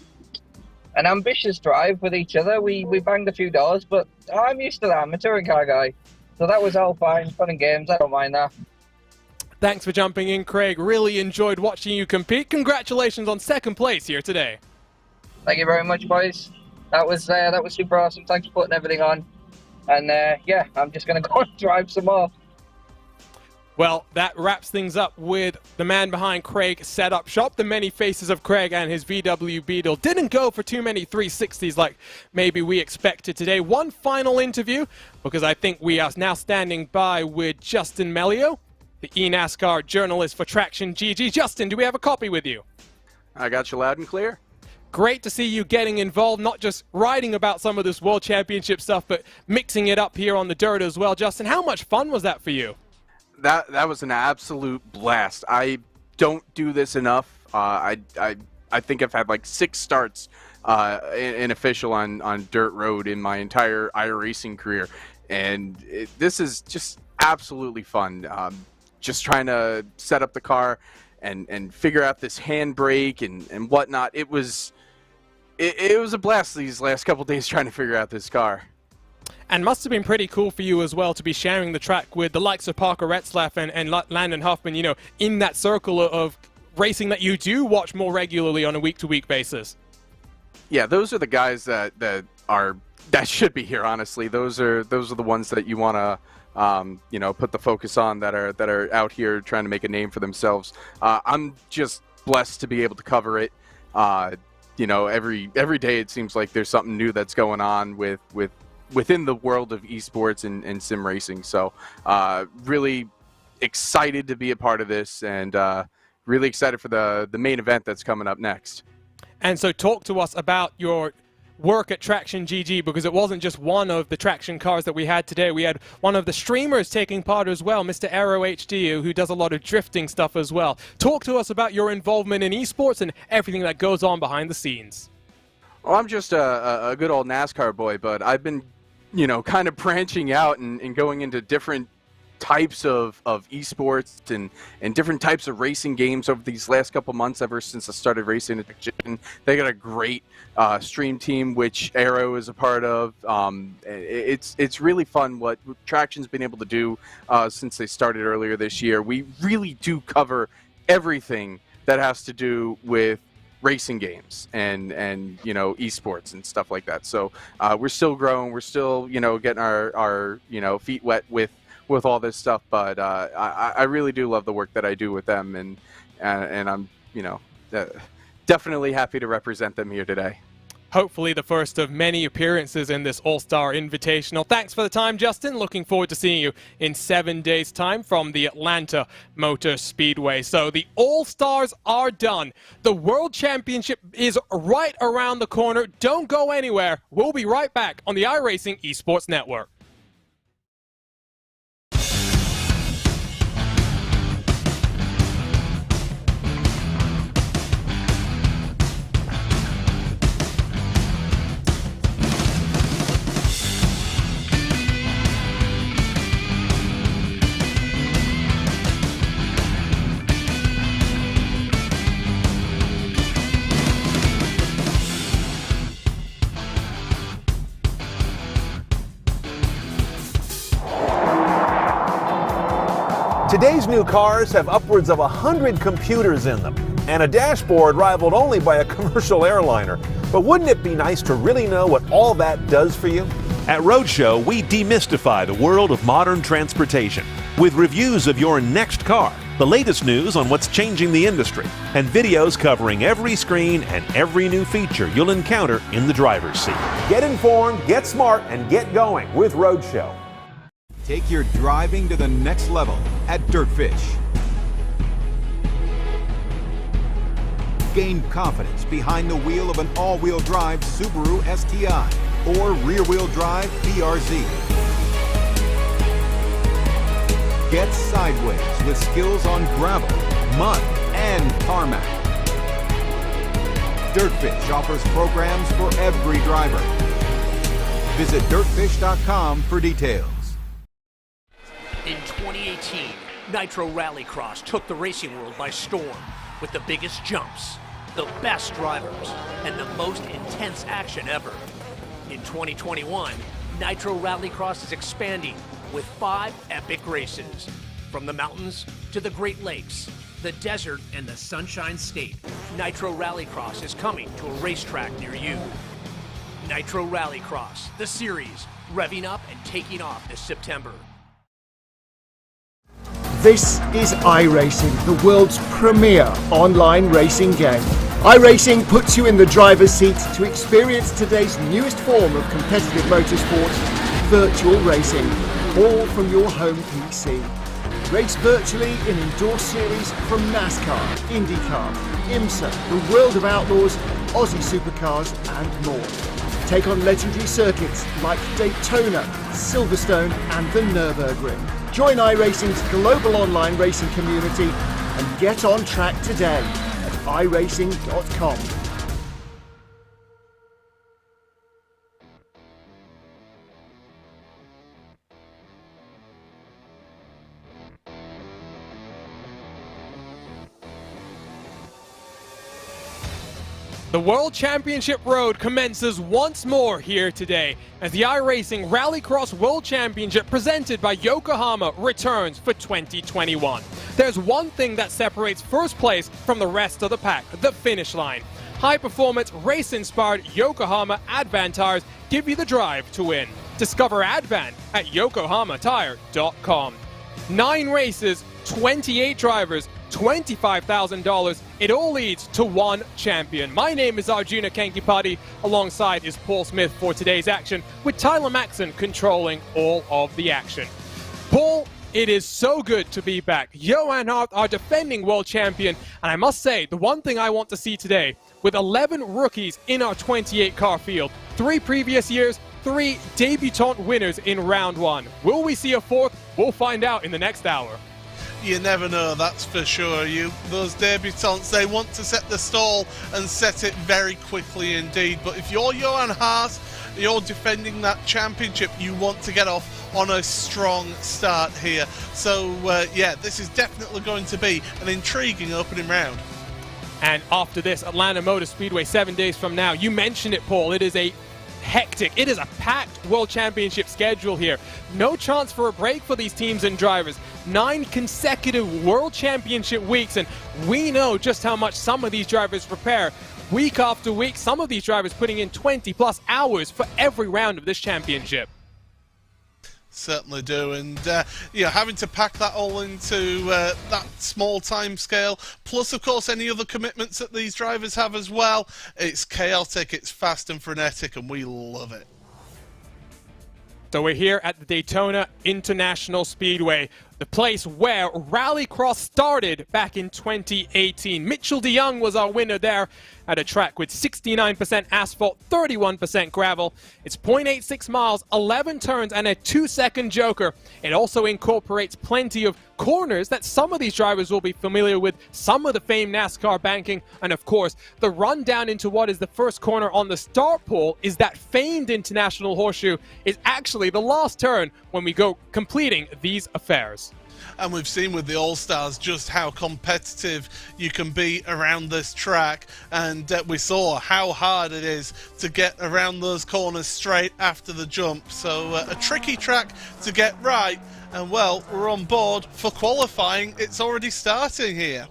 ambitious drive with each other. We banged a few doors, but I'm used to that. I'm a touring car guy, so that was all fine, fun and games. I don't mind that. Thanks for jumping in, Craig. Really enjoyed watching you compete. Congratulations on second place here today. Thank you very much, boys. That was super awesome. Thanks for putting everything on. And yeah, I'm just going to go and drive some more. Well, that wraps things up with the man behind Craig Setup Shop. The many faces of Craig and his VW Beetle didn't go for too many 360s like maybe we expected today. One final interview, because I think we are now standing by with Justin Melio. the eNASCAR journalist for Traction GG. Justin, do we have a copy with you? I got you loud and clear. Great to see you getting involved, not just writing about some of this World Championship stuff, but mixing it up here on the dirt as well. Justin, how much fun was that for you? That was an absolute blast. I don't do this enough. I think I've had like 6 starts in official on dirt road in my entire iRacing career, and this is just absolutely fun. Just trying to set up the car and figure out this handbrake and whatnot. It was a blast these last couple days trying to figure out this car. And must have been pretty cool for you as well to be sharing the track with the likes of Parker Retzlaff and Landon Huffman, you know, in that circle of racing that you do watch more regularly on a week-to-week basis. Yeah, those are the guys that should be here, honestly. Those are the ones that you want to you know, put the focus on, that are out here trying to make a name for themselves. I'm just blessed to be able to cover it. You know, every day it seems like there's something new that's going on within the world of esports and sim racing. So really excited to be a part of this, and really excited for the main event that's coming up next. And so talk to us about your work at Traction GG, because it wasn't just one of the Traction cars that we had today. We had one of the streamers taking part as well, Mr. Aero HD, who does a lot of drifting stuff as well. Talk to us about your involvement in esports and everything that goes on behind the scenes. Well, I'm just a good old NASCAR boy, but I've been, you know, kind of branching out and going into different types of esports and different types of racing games over these last couple months, ever since I started racing addiction. They got a great stream team, which Aero is a part of. It's really fun what Traction's been able to do since they started earlier this year. We really do cover everything that has to do with racing games and you know, esports and stuff like that. So we're still growing, we're still, you know, getting our you know, feet wet with all this stuff, but I really do love the work that I do with them, and I'm, you know, definitely happy to represent them here today. Hopefully the first of many appearances in this All-Star Invitational. Thanks for the time, Justin. Looking forward to seeing you in 7 days' time from the Atlanta Motor Speedway. So the All-Stars are done. The World Championship is right around the corner. Don't go anywhere. We'll be right back on the iRacing Esports Network. Today's new cars have upwards of 100 computers in them, and a dashboard rivaled only by a commercial airliner. But wouldn't it be nice to really know what all that does for you? At Roadshow, we demystify the world of modern transportation with reviews of your next car, the latest news on what's changing the industry, and videos covering every screen and every new feature you'll encounter in the driver's seat. Get informed, get smart, and get going with Roadshow. Take your driving to the next level at Dirtfish. Gain confidence behind the wheel of an all-wheel drive Subaru STI or rear-wheel drive BRZ. Get sideways with skills on gravel, mud, and tarmac. Dirtfish offers programs for every driver. Visit dirtfish.com for details. In 2018, Nitro Rallycross took the racing world by storm with the biggest jumps, the best drivers, and the most intense action ever. In 2021, Nitro Rallycross is expanding with 5 epic races. From the mountains to the Great Lakes, the desert, and the Sunshine State, Nitro Rallycross is coming to a racetrack near you. Nitro Rallycross, the series, revving up and taking off this September. This is iRacing, the world's premier online racing game. iRacing puts you in the driver's seat to experience today's newest form of competitive motorsport, virtual racing, all from your home PC. Race virtually in indoor series from NASCAR, IndyCar, IMSA, the World of Outlaws, Aussie Supercars and more. Take on legendary circuits like Daytona, Silverstone and the Nürburgring. Join iRacing's global online racing community and get on track today at iRacing.com. The World Championship Road commences once more here today as the iRacing Rallycross World Championship presented by Yokohama returns for 2021. There's one thing that separates first place from the rest of the pack, the finish line. High-performance, race-inspired Yokohama Advan tires give you the drive to win. Discover Advan at yokohamatire.com. 9 races, 28 drivers, $25,000. It all leads to one champion. My name is Arjuna Kankipati. Alongside is Paul Smith for today's action, with Tyler Maxson controlling all of the action. Paul, it is so good to be back. Johan Hart, our defending world champion, and I must say, the one thing I want to see today, with 11 rookies in our 28-car field, 3 previous years, 3 debutant winners in round 1. Will we see a 4th? We'll find out in the next hour. You never know, that's for sure. Those debutants, they want to set the stall and set it very quickly indeed. But if you're Johan Haas, you're defending that championship, you want to get off on a strong start here. So, yeah, this is definitely going to be an intriguing opening round. And after this, Atlanta Motor Speedway 7 days from now, you mentioned it, Paul, it is a hectic, it is a packed World Championship schedule here. No chance for a break for these teams and drivers. 9 consecutive World Championship weeks, and we know just how much some of these drivers prepare week after week. Some of these drivers putting in 20+ hours for every round of this championship. Certainly do, and having to pack that all into that small time scale, plus of course any other commitments that these drivers have as well. It's chaotic, it's fast and frenetic, and we love it. So we're here at the Daytona International Speedway, the place where Rallycross started back in 2018. Mitchell DeYoung was our winner there at a track with 69% asphalt, 31% gravel. It's 0.86 miles, 11 turns, and a 2-second joker. It also incorporates plenty of corners that some of these drivers will be familiar with, some of the famed NASCAR banking, and of course, the run down into what is the first corner on the start pole is that famed International Horseshoe is actually the last turn when we go completing these affairs. And we've seen with the All-Stars just how competitive you can be around this track, and we saw how hard it is to get around those corners straight after the jump. So a tricky track to get right, and well, we're on board for qualifying. It's already starting here.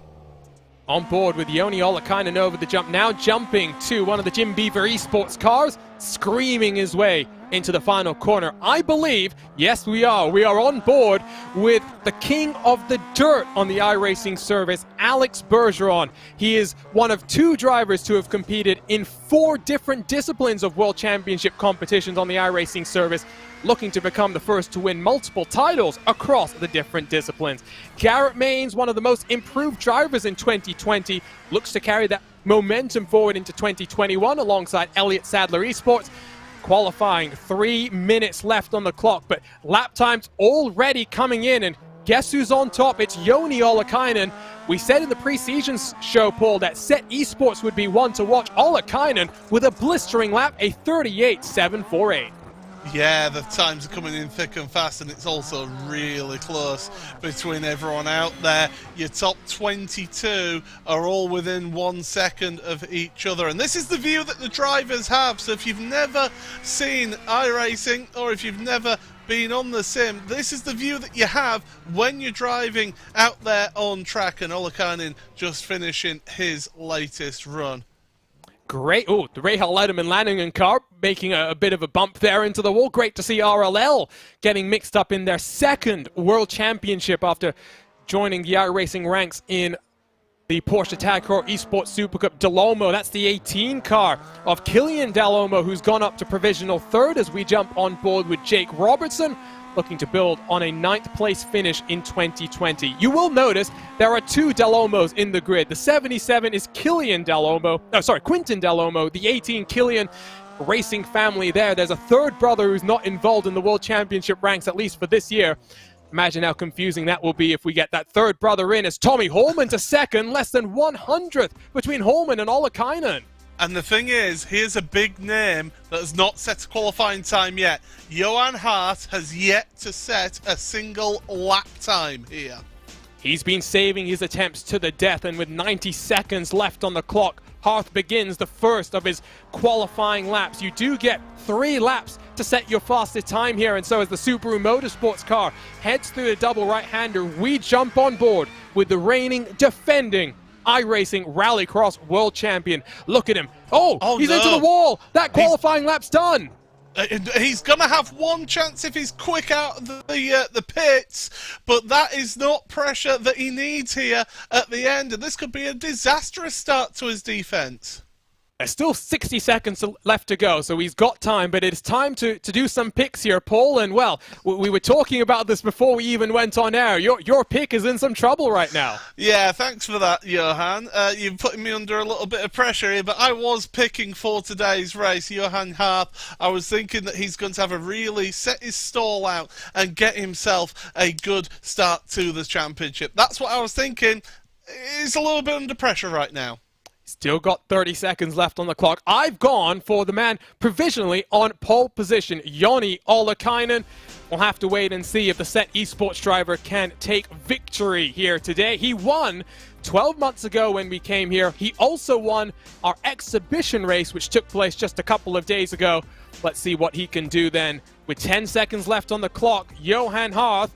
On board with Joni Ollikainen over the jump, now jumping to one of the Jim Beaver Esports cars, screaming his way into the final corner. I believe, yes we are on board with the king of the dirt on the iRacing service, Alex Bergeron. He is one of 2 drivers to have competed in 4 different disciplines of World Championship competitions on the iRacing service, looking to become the first to win multiple titles across the different disciplines. Garrett Maines, one of the most improved drivers in 2020, looks to carry that momentum forward into 2021 alongside Elliott Sadler Esports. Qualifying, 3 minutes left on the clock, but lap times already coming in, and guess who's on top? It's Joni Ollikainen. We said in the pre-season show, Paul, that Set Esports would be one to watch. Ollikainen with a blistering lap, a 38.748. Yeah, the times are coming in thick and fast, and it's also really close between everyone out there. Your top 22 are all within 1 second of each other, and this is the view that the drivers have. So if you've never seen iRacing, or if you've never been on the sim, this is the view that you have when you're driving out there on track, and Ollikainen just finishing his latest run. Great. Oh, the Rahal Letterman Lanningen car making a bit of a bump there into the wall. Great to see RLL getting mixed up in their 2nd World Championship after joining the iRacing ranks in the Porsche Tag Heuer Esports Super Cup. Delomo, that's the 18 car of Killian Delomo, who's gone up to provisional 3rd as we jump on board with Jake Robertson. looking to build on a 9th place finish in 2020. You will notice there are 2 Del Olmos in the grid. The 77 is Quintin Del Olmo, the 18 Killian Racing family there. There's a 3rd brother who's not involved in the World Championship ranks, at least for this year. Imagine how confusing that will be if we get that 3rd brother in as Tommy Holman to 2nd, less than 100th between Holman and Ollikainen. And the thing is, here's a big name that has not set a qualifying time yet. Johan Hart has yet to set a single lap time here. He's been saving his attempts to the death, and with 90 seconds left on the clock, Hart begins the first of his qualifying laps. You do get 3 laps to set your fastest time here, and so as the Subaru Motorsports car heads through the double right-hander, we jump on board with the reigning, defending iRacing Rallycross world champion. Look at him. Oh, he's into the wall. That qualifying lap's done. He's going to have one chance if he's quick out of the pits, but that is not pressure that he needs here at the end, and this could be a disastrous start to his defense. There's still 60 seconds left to go, so he's got time, but it's time to do some picks here, Paul. And, well, we were talking about this before we even went on air. Your pick is in some trouble right now. Yeah, thanks for that, Johan. You're putting me under a little bit of pressure here, but I was picking for today's race, Johan Hart. I was thinking that he's going to have a really set his stall out and get himself a good start to the championship. That's what I was thinking. He's a little bit under pressure right now. Still got 30 seconds left on the clock. I've gone for the man provisionally on pole position, Joni Ollikainen. We'll have to wait and see if the Set Esports driver can take victory here today. He won 12 months ago when we came here. He also won our exhibition race, which took place just a couple of days ago. Let's see what he can do then. With 10 seconds left on the clock, Johan Hart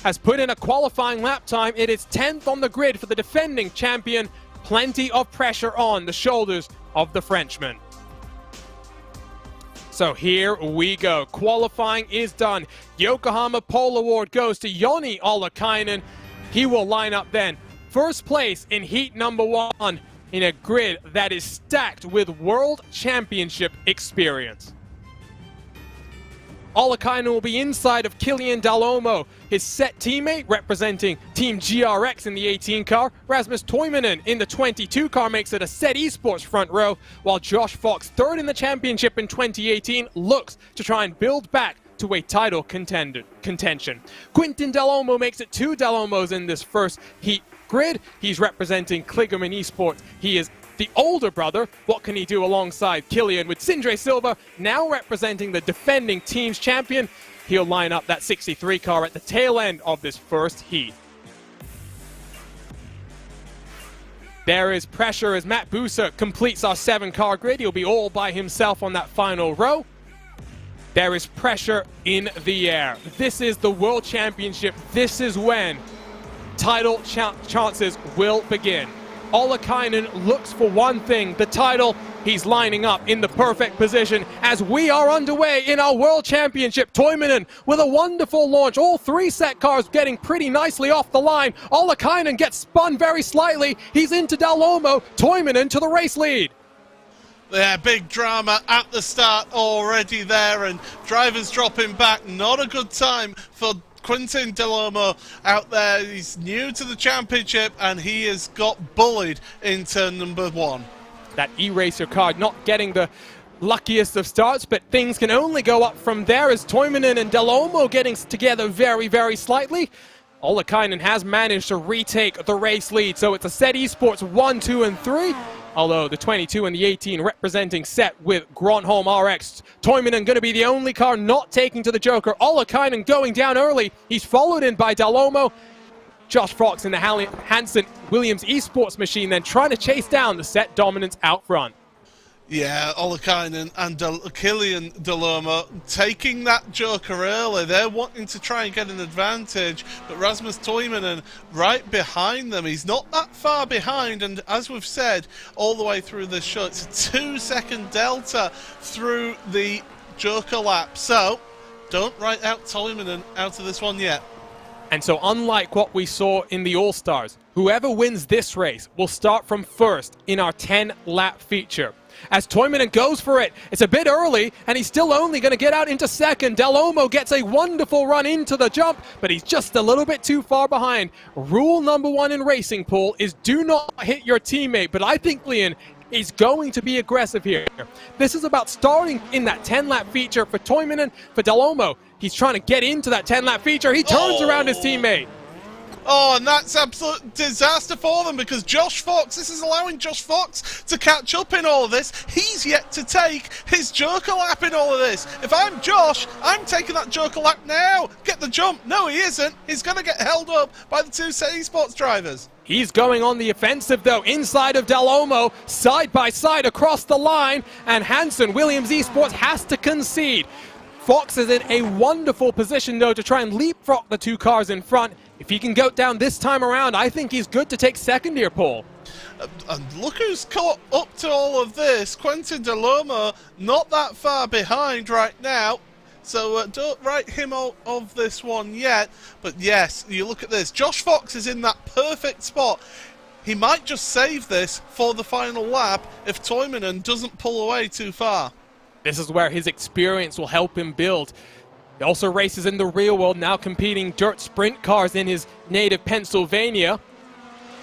has put in a qualifying lap time. It is 10th on the grid for the defending champion. Plenty of pressure on the shoulders of the Frenchman. So here we go. Qualifying is done. Yokohama pole award goes to Joni Ollikainen. He will line up then first place in heat number 1 in a grid that is stacked with World Championship experience. Ollikainen will be inside of Quintin Del Olmo, his Set teammate representing Team GRX in the 18 car. Rasmus Toivonen in the 22 car makes it a Set Esports front row, while Josh Fox, 3rd in the championship in 2018, looks to try and build back to a title contention. Quintin Del Olmo makes it 2 Del Olmos in this first heat grid. He's representing Kligerman Esports. He is the older brother. What can he do alongside Killian with Sindre Silva now representing the defending team's champion? He'll line up that 63 car at the tail end of this first heat. There is pressure as Matt Buser completes our 7-car grid. He'll be all by himself on that final row. There is pressure in the air. This is the World Championship. This is when title chances will begin. Ollikainen looks for one thing, the title. He's lining up in the perfect position as we are underway in our World Championship. Toivonen with a wonderful launch. All 3 set cars getting pretty nicely off the line. Ollikainen gets spun very slightly. He's into Del Olmo. Toivonen to the race lead. Yeah, big drama at the start already there, and drivers dropping back. Not a good time for Quintin Del Olmo out there. He's new to the championship and he has got bullied in turn number 1. That E-Racer car not getting the luckiest of starts, but things can only go up from there as Toivonen and Del Olmo getting together very, very slightly. Ollikainen has managed to retake the race lead, so it's a Set Esports 1, 2, and 3. Although the 22 and the 18 representing Set with Gronholm RX. Toivonen going to be the only car not taking to the Joker. Ollikainen going down early. He's followed in by Del Olmo. Josh Fox in the Hansen Williams Esports machine then trying to chase down the Set dominance out front. Yeah, Ollikainen and Quintin Del Olmo taking that Joker early. They're wanting to try and get an advantage, but Rasmus Toivonen right behind them. He's not that far behind, and as we've said all the way through this show, it's a 2-second delta through the Joker lap. So, don't write out Toivonen out of this one yet. And so unlike what we saw in the All-Stars, whoever wins this race will start from first in our 10-lap feature. as Toivonen goes for it. It's a bit early, and he's still only going to get out into second. Del Olmo gets a wonderful run into the jump, but he's just a little bit too far behind. Rule number 1 in racing, Paul, is do not hit your teammate. But I think, Leon, he's going to be aggressive here. This is about starting in that 10-lap feature for Toivonen. For Del Olmo, he's trying to get into that 10-lap feature. He turns around his teammate. Oh, and that's absolute disaster for them, because Josh Fox, this is allowing Josh Fox to catch up in all of this. He's yet to take his Joker lap in all of this. If I'm Josh, I'm taking that Joker lap now. Get the jump. No, he isn't. He's going to get held up by the two esports drivers. He's going on the offensive, though, inside of Del Olmo, side by side across the line, and Hansen, Williams Esports, has to concede. Fox is in a wonderful position, though, to try and leapfrog the two cars in front. If he can go down this time around, I think he's good to take second here, Paul. And look who's caught up to all of this. Quentin Del Olmo, not that far behind right now. So don't write him out of this one yet. But yes, you look at this. Josh Fox is in that perfect spot. He might just save this for the final lap if Toivonen doesn't pull away too far. This is where his experience will help him build. He also races in the real world, now competing dirt sprint cars in his native Pennsylvania.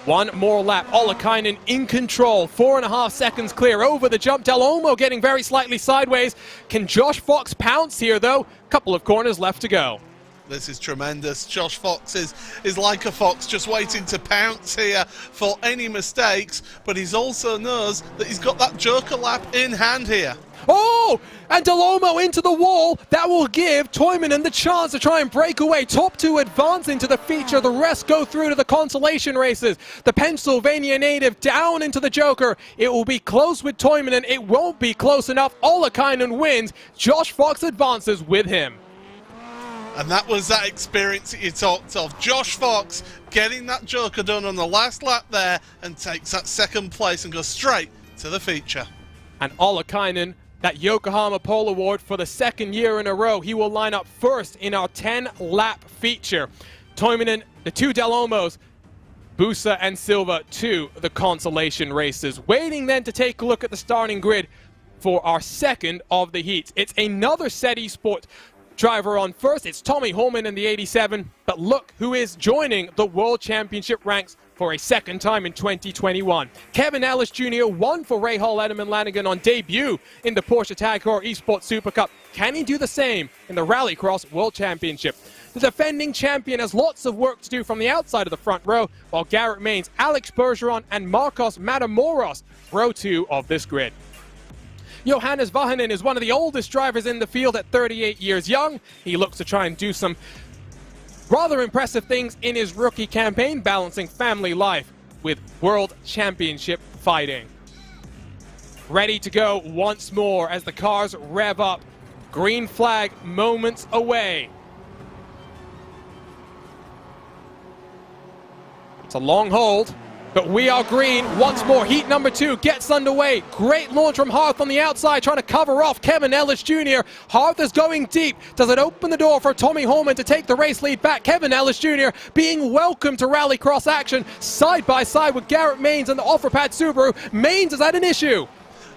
One more lap. Ollikainen in control. 4.5 seconds clear over the jump. Del Olmo getting very slightly sideways. Can Josh Fox pounce here, though? Couple of corners left to go. This is tremendous. Josh Fox is like a fox, just waiting to pounce here for any mistakes. But he also knows that he's got that Joker lap in hand here. Oh, and Del Olmo into the wall. That will give Toivonen the chance to try and break away. Top two advance into the feature. The rest go through to the consolation races. The Pennsylvania native down into the Joker. It will be close with Toivonen. It won't be close enough. Ollikainen wins. Josh Fox advances with him. And that was that experience that you talked of. Josh Fox getting that Joker done on the last lap there and takes that second place and goes straight to the feature. And Ollikainen, that Yokohama pole award for the second year in a row. He will line up first in our 10-lap feature. Toivonen, the two Del Olmos, Busa and Silva to the consolation races. Waiting then to take a look at the starting grid for our second of the heats. It's another Set Esports driver on first. It's Tommy Holman in the 87. But look who is joining the World Championship ranks for a second time in 2021. Kevin Ellis Jr. won for Ray Hall Edelman Lanigan on debut in the Porsche Tag Heuer Esports Super Cup. Can he do the same in the Rallycross World Championship? The defending champion has lots of work to do from the outside of the front row, while Garrett Maines, Alex Bergeron, and Marcos Matamoros row 2 of this grid. Johannes Vahanen is one of the oldest drivers in the field at 38 years young. He looks to try and do some rather impressive things in his rookie campaign, balancing family life with World Championship fighting. Ready to go once more as the cars rev up. Green flag moments away. It's a long hold, but we are green once more. Heat number 2 gets underway. Great launch from Harth on the outside, trying to cover off Kevin Ellis Jr. Harth is going deep. Does it open the door for Tommy Holman to take the race lead back? Kevin Ellis Jr. being welcomed to Rallycross action side by side with Garrett Maines and the Offerpad Subaru. Maines has had an issue.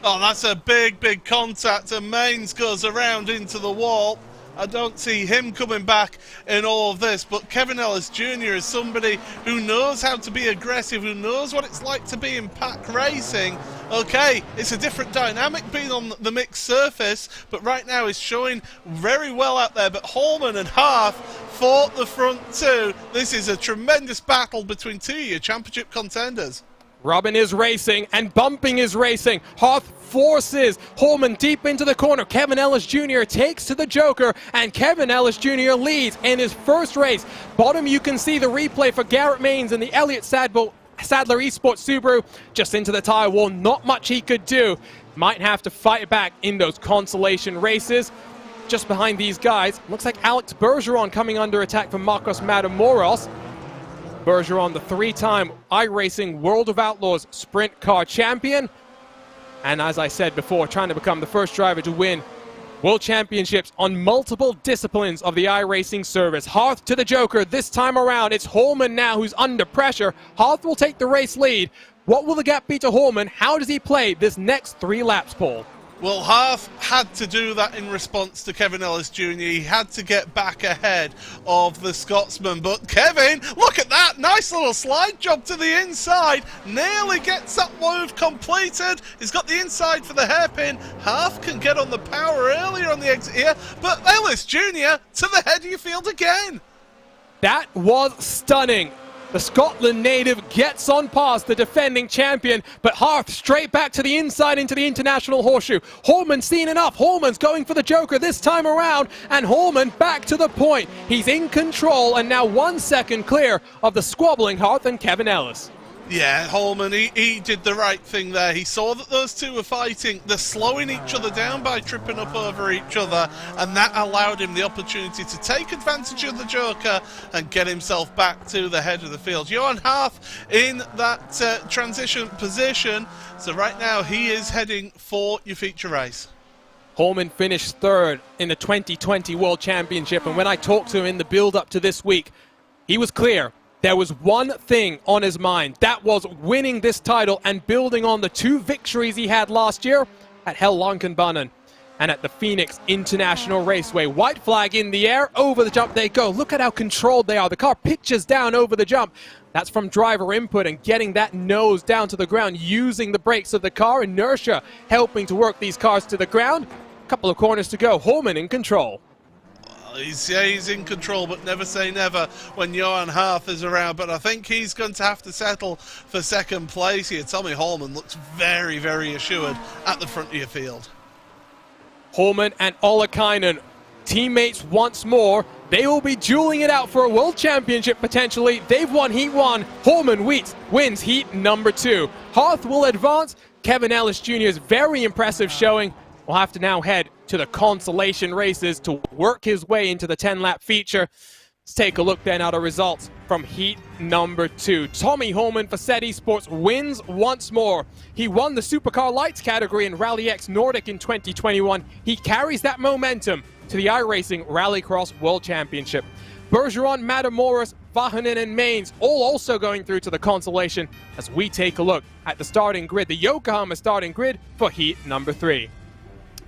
Oh, that's a big contact, and Maines goes around into the wall. I don't see him coming back in all of this, but Kevin Ellis Jr. is somebody who knows how to be aggressive, who knows what it's like to be in pack racing. Okay, it's a different dynamic being on the mixed surface, but right now he's showing very well out there. But Holman and Harth fought the front two. This is a tremendous battle between two of your championship contenders. Robin is racing and bumping is racing. Harth forces Holman deep into the corner. Kevin Ellis Jr. takes to the Joker, and Kevin Ellis Jr. leads in his first race. Bottom, you can see the replay for Garrett Maines and the Elliott Sadler Esports Subaru. Just into the tire wall, not much he could do. Might have to fight back in those consolation races. Just behind these guys, looks like Alex Bergeron coming under attack from Marcos Matamoros. Bergeron, the 3-time iRacing World of Outlaws Sprint Car Champion. And as I said before, trying to become the first driver to win World Championships on multiple disciplines of the iRacing service. Harth to the Joker this time around. It's Holman now who's under pressure. Harth will take the race lead. What will the gap be to Horman? How does he play this next 3 laps, Paul? Well, Harth had to do that in response to Kevin Ellis Jr. He had to get back ahead of the Scotsman. But Kevin, look at that. Nice little slide job to the inside. Nearly gets that move completed. He's got the inside for the hairpin. Harth can get on the power earlier on the exit here. But Ellis Jr. to the head of your field again. That was stunning. The Scotland native gets on past the defending champion, but Harth straight back to the inside into the international horseshoe. Horman's seen enough. Horman's going for the joker this time around, and Horman back to the point. He's in control and now 1 second clear of the squabbling Harth and Kevin Ellis. Yeah, Horman, he did the right thing there. He saw that those two were fighting. They're slowing each other down by tripping up over each other, and that allowed him the opportunity to take advantage of the joker and get himself back to the head of the field. Johan Harth in that transition position, so right now he is heading for your feature race. Horman finished 3rd in the 2020 World Championship, and when I talked to him in the build-up to this week, he was clear. There was one thing on his mind. That was winning this title and building on the 2 victories he had last year at Hell-Lankenbanen and at the Phoenix International Raceway. White flag in the air. Over the jump they go. Look at how controlled they are. The car pitches down over the jump. That's from driver input and getting that nose down to the ground, using the brakes of the car. Inertia helping to work these cars to the ground. A couple of corners to go. Horman in control. He's in control, but never say never when Johan Harth is around. But I think he's going to have to settle for 2nd place here. Tommy Horman looks very, very assured at the front of your field. Horman and Ollikainen, teammates once more. They will be dueling it out for a world championship potentially. They've won Heat 1. Horman wins Heat number 2. Harth will advance. Kevin Ellis Jr.'s very impressive showing will have to now head to the Consolation races to work his way into the 10-lap feature. Let's take a look then at our results from Heat number 2. Tommy Horman for SET Esports wins once more. He won the Supercar Lights category in Rally X Nordic in 2021. He carries that momentum to the iRacing Rallycross World Championship. Bergeron, Matamoros, Vahanen and Maines all also going through to the Consolation as we take a look at the starting grid, the Yokohama starting grid for Heat number 3.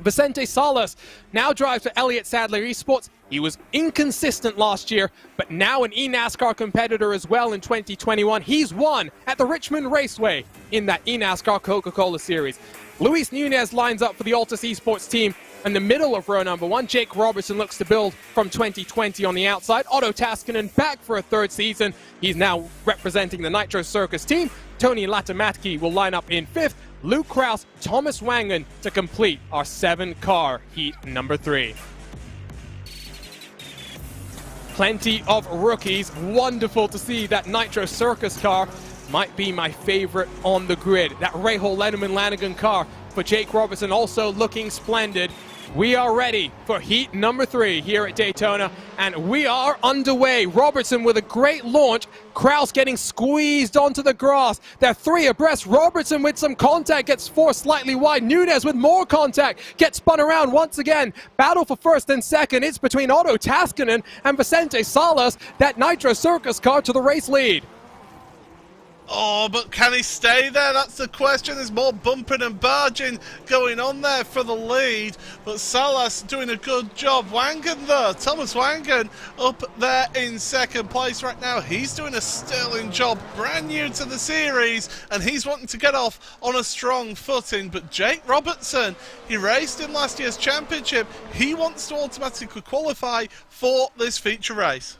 Vicente Salas now drives for Elliott Sadler Esports. He was inconsistent last year, but now an eNASCAR competitor as well in 2021. He's won at the Richmond Raceway in that eNASCAR Coca-Cola Series. Luis Nunez lines up for the Altus Esports team in the middle of row number 1. Jake Robertson looks to build from 2020 on the outside. Otto Taskinen back for a 3rd season. He's now representing the Nitro Circus team. Tony Latamatki will line up in 5th. Luke Kraus, Thomas Wangen to complete our 7-car Heat number 3. Plenty of rookies. Wonderful to see that Nitro Circus car. Might be my favorite on the grid. That Rahal Lenneman Lanigan car for Jake Robertson also looking splendid. We are ready for Heat number 3 here at Daytona, and we are underway. Robertson with a great launch. Kraus getting squeezed onto the grass. They're 3 abreast. Robertson with some contact, gets forced slightly wide. Nunez with more contact, gets spun around once again. Battle for 1st and 2nd. It's between Otto Taskinen and Vicente Salas. That Nitro Circus car to the race lead. Oh, but can he stay there? That's the question. There's more bumping and barging going on there for the lead. But Salas doing a good job. Wangen, though, Thomas Wangen up there in 2nd place right now. He's doing a sterling job. Brand new to the series. And he's wanting to get off on a strong footing. But Jake Robertson, he raced in last year's championship. He wants to automatically qualify for this feature race.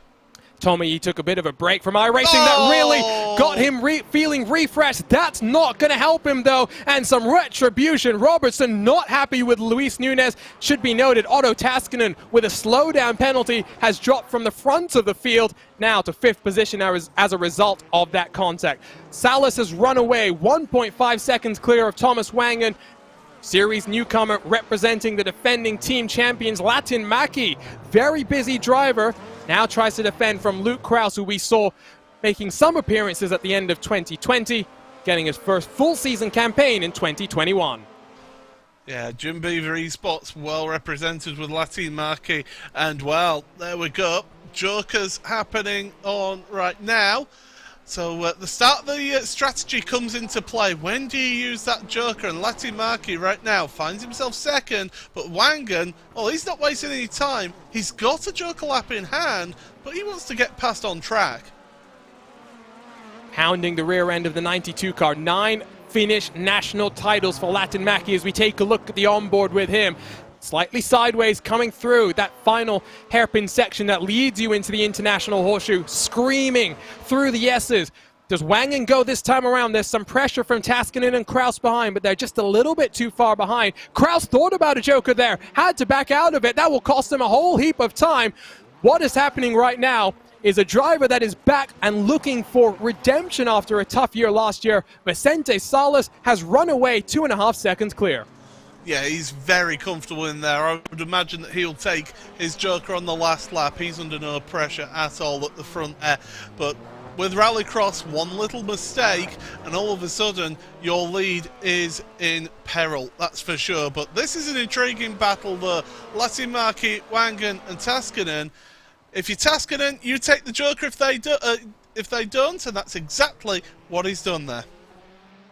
Tommy, he took a bit of a break from iRacing. That really got him feeling refreshed. That's not going to help him, though. And some retribution. Robertson not happy with Luis Nunez. Should be noted, Otto Taskinen with a slowdown penalty has dropped from the front of the field now to 5th position as a result of that contact. Salas has run away 1.5 seconds clear of Thomas Wangen. Series newcomer representing the defending team champions, Latin Maki. Very busy driver. Now tries to defend from Luke Kraus, who we saw making some appearances at the end of 2020, getting his first full season campaign in 2021. Yeah, Jim Beaver Esports well represented with Latin Maki. And well, there we go. Jokers happening on right now. So the start of the strategy comes into play. When do you use that joker? And Latimaki right now finds himself second, but Wangan, well, he's not wasting any time. He's got a joker lap in hand, but he wants to get past on track. Hounding the rear end of the 92 car. 9 Finnish national titles for Latimaki as we take a look at the onboard with him. Slightly sideways coming through that final hairpin section that leads you into the International Horseshoe, screaming through the S's. Does Wangan go this time around? There's some pressure from Taskinen and Kraus behind, but they're just a little bit too far behind. Kraus thought about a joker there, had to back out of it. That will cost him a whole heap of time. What is happening right now is a driver that is back and looking for redemption after a tough year last year. Vicente Salas has run away 2.5 seconds clear. Yeah, he's very comfortable in there. I would imagine that he'll take his joker on the last lap. He's under no pressure at all at the front there. But with Rallycross, one little mistake and all of a sudden your lead is in peril, that's for sure. But this is an intriguing battle, the Latimaki, Wangan and Taskinen. If you're Taskinen, you take the joker if they don't, and that's exactly what he's done there.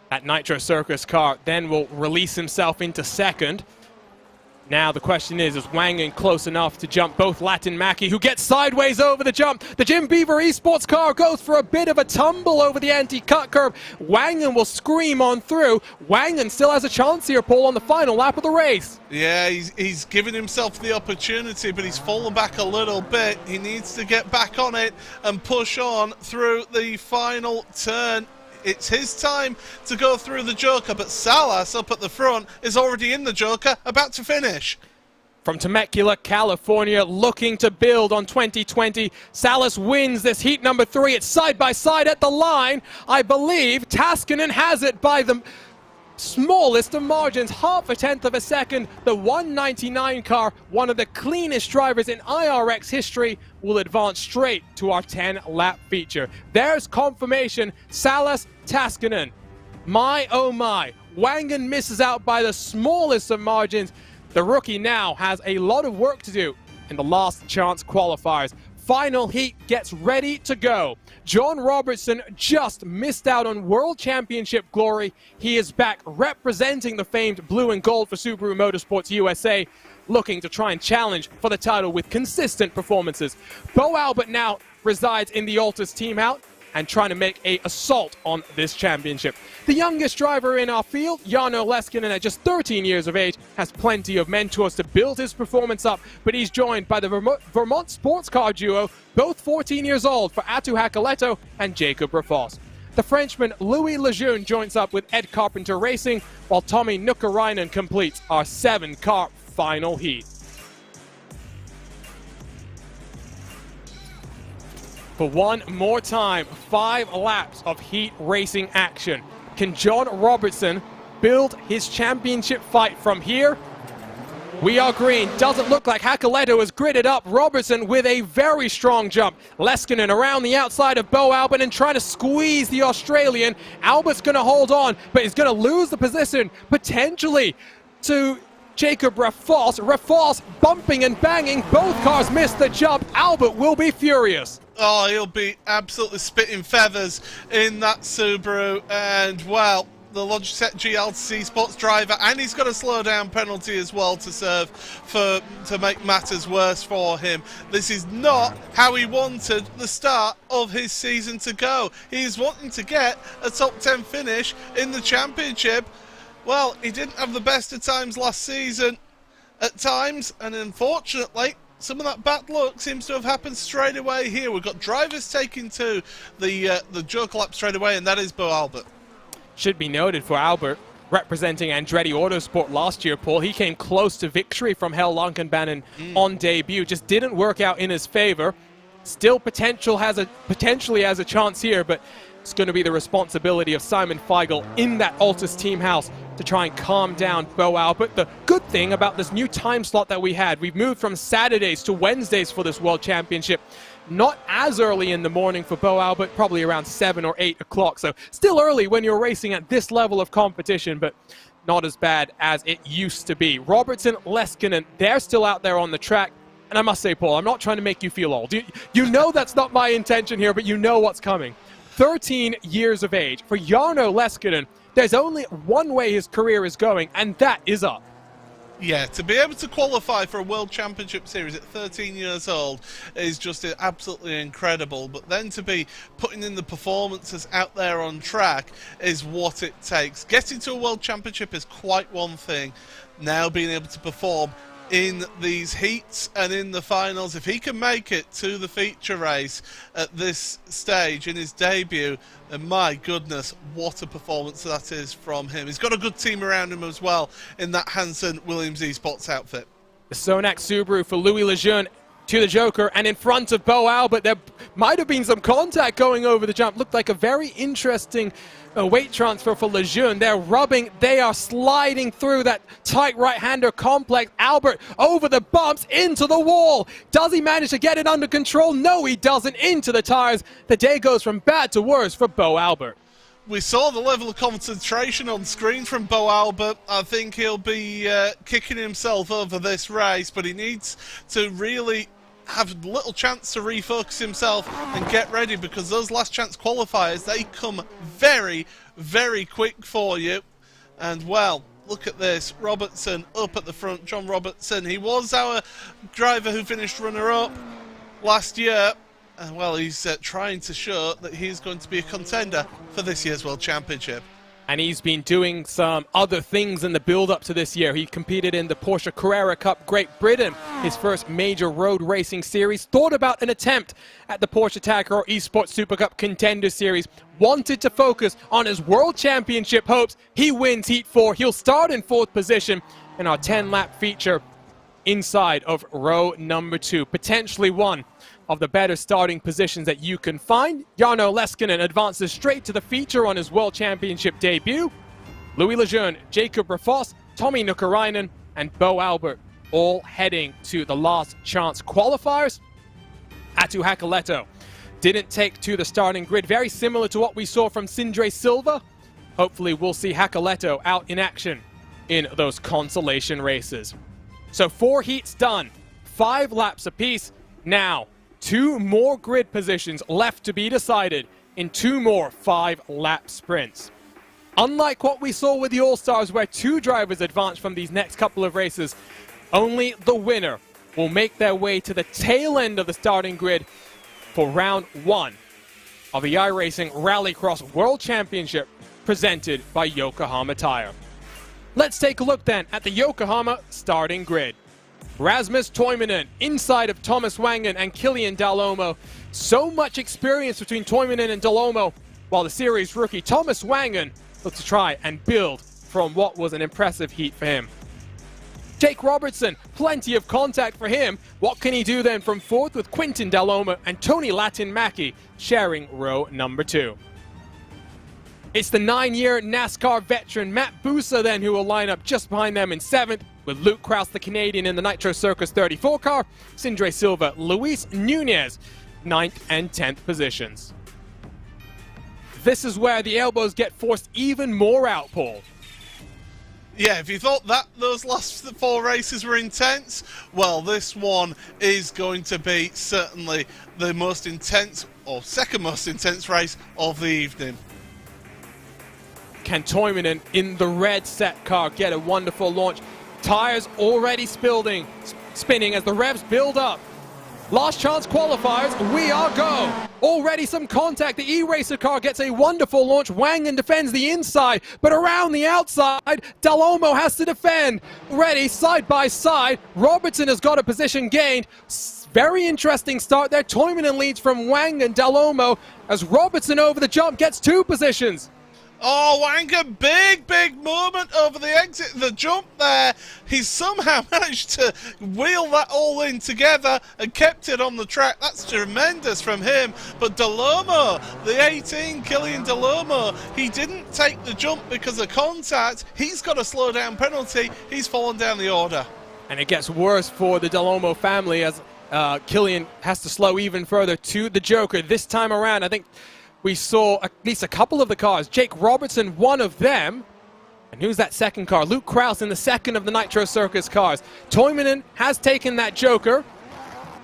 That Nitro Circus car then will release himself into second. Now the question is Wangan close enough to jump both Latimaki, who gets sideways over the jump? The Jim Beaver Esports car goes for a bit of a tumble over the anti-cut curb. Wangan will scream on through. Wangan still has a chance here, Paul, on the final lap of the race. Yeah, he's given himself the opportunity, but he's fallen back a little bit. He needs to get back on it and push on through the final turn. It's his time to go through the joker, but Salas up at the front is already in the joker, about to finish. From Temecula, California, looking to build on 2020. Salas wins this heat number 3. It's side by side at the line. I believe Taskinen has it by the smallest of margins, 0.5 of a second. The 199 car, one of the cleanest drivers in IRX history, will advance straight to our 10-lap feature. There's confirmation. Salas, Taskinen. My, oh my. Wangan misses out by the smallest of margins. The rookie now has a lot of work to do in the last chance qualifiers. Final heat gets ready to go. John Robertson just missed out on World Championship glory. He is back representing the famed blue and gold for Subaru Motorsports USA, looking to try and challenge for the title with consistent performances. Bo Albert now resides in the Altus team out and trying to make an assault on this championship. The youngest driver in our field, Jarno Leskinen, at just 13 years of age, has plenty of mentors to build his performance up, but he's joined by the Vermont sports car duo, both 14 years old, for Atu Hakoleto and Jacob Rafos. The Frenchman Louis Lejeune joins up with Ed Carpenter Racing, while Tommy Nukkarainen completes our 7-car final heat. For one more time, 5 laps of heat racing action. Can John Robertson build his championship fight from here? We are green. Doesn't look like Hakoleto has gridded up Robertson with a very strong jump. Leskinen around the outside of Bo Albert and trying to squeeze the Australian. Albert's going to hold on, but he's going to lose the position potentially to Jacob Rafos. Rafos bumping and banging. Both cars missed the jump. Albert will be furious. Oh, he'll be absolutely spitting feathers in that Subaru. And, well, the Logitech GLC Sports driver, and he's got a slow down penalty as well to serve to make matters worse for him. This is not how he wanted the start of his season to go. He's wanting to get a top 10 finish in the championship. Well, he didn't have the best of times last season at times, and unfortunately, some of that bad luck seems to have happened straight away here. We've got drivers taking to the joker lap straight away, and that is Bo Albert. Should be noted for Albert, representing Andretti Autosport last year, Paul. He came close to victory from Hell Lankenbanen on debut. Just didn't work out in his favor. Still potentially has a chance here, but it's going to be the responsibility of Simon Feigl in that Altus team house to try and calm down Bo Albert. The good thing about this new time slot that we had, we've moved from Saturdays to Wednesdays for this World Championship. Not as early in the morning for Bo Albert, probably around 7 or 8 o'clock. So still early when you're racing at this level of competition, but not as bad as it used to be. Robertson, Leskinen, they're still out there on the track. And I must say, Paul, I'm not trying to make you feel old. You know that's not my intention here, but you know what's coming. 13 years of age. For Jarno Leskinen, there's only one way his career is going, and that is up. Yeah, to be able to qualify for a World Championship Series at 13 years old is just absolutely incredible. But then to be putting in the performances out there on track is what it takes. Getting to a World Championship is quite one thing. Now being able to perform in these heats and in the finals, if he can make it to the feature race at this stage in his debut, and my goodness, what a performance that is from him. He's got a good team around him as well in that Hanson Williams eSports outfit. The Sonac Subaru for Louis Lejeune to the Joker, and in front of Bo Albert. There might have been some contact going over the jump. Looked like a very interesting weight transfer for Lejeune. They're rubbing, they are sliding through that tight right-hander complex. Albert over the bumps, into the wall. Does he manage to get it under control? No, he doesn't. Into the tires. The day goes from bad to worse for Bo Albert. We saw the level of concentration on screen from Bo Albert. I think he'll be kicking himself over this race, but he needs to really have little chance to refocus himself and get ready, because those last chance qualifiers, they come very, very quick for you. And well, look at this, Robertson up at the front. John Robertson, he was our driver who finished runner-up last year. And well, he's trying to show that he's going to be a contender for this year's World Championship. And he's been doing some other things in the build-up to this year. He competed in the Porsche Carrera Cup Great Britain, his first major road racing series. Thought about an attempt at the Porsche Tag Heuer Esports Super Cup Contender Series. Wanted to focus on his World Championship hopes. He wins Heat 4. He'll start in 4th position in our 10-lap feature inside of row number 2. Potentially one of the better starting positions that you can find. Jarno Leskinen advances straight to the feature on his World Championship debut. Louis Lejeune, Jacob Rafos, Tommy Nukarainen, and Bo Albert all heading to the last chance qualifiers. Atu Hakoleto didn't take to the starting grid, very similar to what we saw from Sindre Silva. Hopefully we'll see Hakoleto out in action in those consolation races. So 4 heats done, 5 laps apiece. Now 2 more grid positions left to be decided in 2 more 5-lap sprints. Unlike what we saw with the All-Stars, where 2 drivers advance from these next couple of races, only the winner will make their way to the tail end of the starting grid for round 1 of the iRacing Rallycross World Championship presented by Yokohama Tire. Let's take a look then at the Yokohama starting grid. Rasmus Toivonen inside of Thomas Wangen and Kilian Dalomo. So much experience between Toivonen and Dalomo, while the series rookie Thomas Wangen looked to try and build from what was an impressive heat for him. Jake Robertson, plenty of contact for him. What can he do then from 4th with Quintin Dalomo and Tony Latin-Mackie sharing row number 2. It's the 9-year NASCAR veteran Matt Busa then who will line up just behind them in 7th, with Luke Krause, the Canadian, in the Nitro Circus 34 car, Sindre Silva, Luis Nunez, 9th and 10th positions. This is where the elbows get forced even more out, Paul. Yeah, if you thought that those last 4 races were intense, well, this one is going to be certainly the most intense, or second most intense race of the evening. Can Toivonen in the red set car get a wonderful launch? Tires already spinning as the revs build up. Last chance qualifiers, we are go. Already some contact. The E-Racer car gets a wonderful launch. Wangen defends the inside, but around the outside, Dalomo has to defend. Ready, side by side. Robertson has got a position gained. Very interesting start there. Toivonen leads from Wangen, Dalomo, as Robertson over the jump gets 2 positions. Oh, Wangen, big moment over the exit, the jump there. He's somehow managed to wheel that all in together and kept it on the track. That's tremendous from him. But Dalomo, the 18, Kilian Dalomo, he didn't take the jump because of contact. He's got a slow down penalty. He's fallen down the order. And it gets worse for the Dalomo family as Kilian has to slow even further to the Joker. This time around, I think we saw at least a couple of the cars. Jake Robertson, one of them. And who's that second car? Luke Krause in the second of the Nitro Circus cars. Toivonen has taken that Joker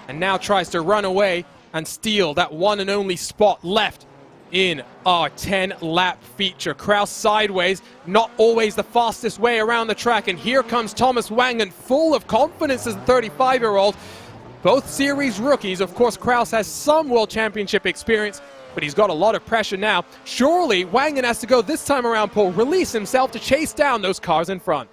and now tries to run away and steal that one and only spot left in our 10-lap feature. Kraus sideways, not always the fastest way around the track, and here comes Thomas Wangen, full of confidence as a 35-year-old. Both series rookies. Of course, Kraus has some World Championship experience, but he's got a lot of pressure now. Surely, Wangen has to go this time around, Paul, release himself to chase down those cars in front.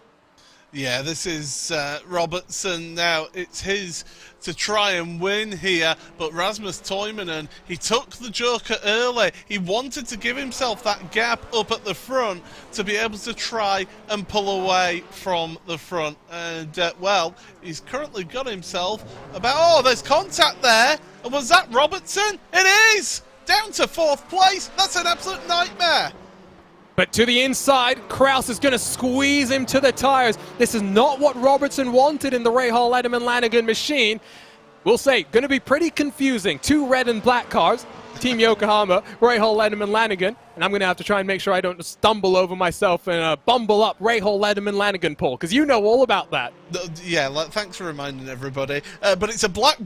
Yeah, this is Robertson now. It's his to try and win here, but Rasmus Toivonen, he took the joker early. He wanted to give himself that gap up at the front to be able to try and pull away from the front. And, well, he's currently got himself about... Oh, there's contact there. And was that Robertson? It is! Down to 4th place. That's an absolute nightmare. But to the inside, Kraus is going to squeeze him to the tires. This is not what Robertson wanted in the Rahal Letterman Lanigan machine. We'll say, going to be pretty confusing. 2 red and black cars, Team Yokohama, Rahal Letterman Lanigan. And I'm going to have to try and make sure I don't stumble over myself and bumble up Rahal Letterman Lanigan, Paul, because you know all about that. Yeah, thanks for reminding everybody. But it's a black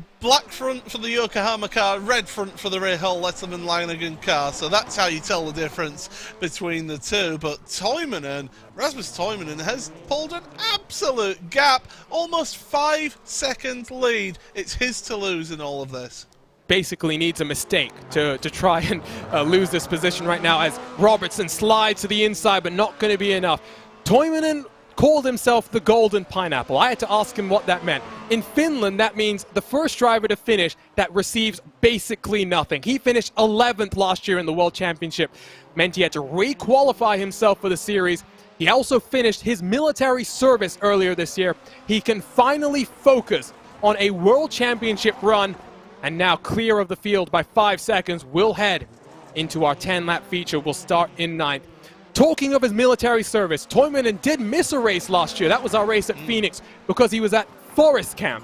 front for the Yokohama car, red front for the Rahal Letterman Lanigan car. So that's how you tell the difference between the two. But Rasmus Toivonen has pulled an absolute gap, almost 5-second lead. It's his to lose in all of this. Basically needs a mistake to try and lose this position right now as Robertson slides to the inside, but not going to be enough. Toivonen called himself the Golden Pineapple. I had to ask him what that meant. In Finland, that means the first driver to finish that receives basically nothing. He finished 11th last year in the World Championship. Meant he had to re-qualify himself for the series. He also finished his military service earlier this year. He can finally focus on a World Championship run. And now clear of the field by 5 seconds, we'll head into our 10-lap feature. We'll start in 9th. Talking of his military service, Toivonen did miss a race last year. That was our race at Phoenix because he was at Forest Camp.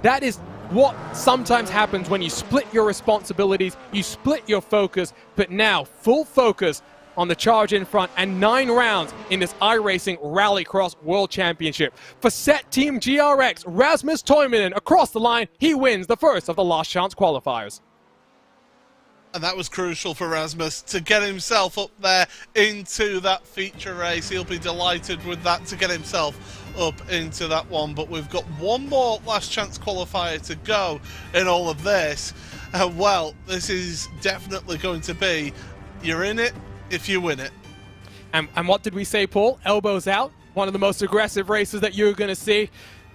That is what sometimes happens when you split your responsibilities, you split your focus, but now full focus on the charge in front and 9 rounds in this iRacing Rallycross World Championship. For set Team GRX, Rasmus Toivonen across the line, he wins the first of the last chance qualifiers. And that was crucial for Rasmus to get himself up there into that feature race. He'll be delighted with that to get himself up into that one. But we've got one more last chance qualifier to go in all of this. Well, this is definitely going to be, you're in it if you win it. And what did we say, Paul? Elbows out. One of the most aggressive races that you're going to see.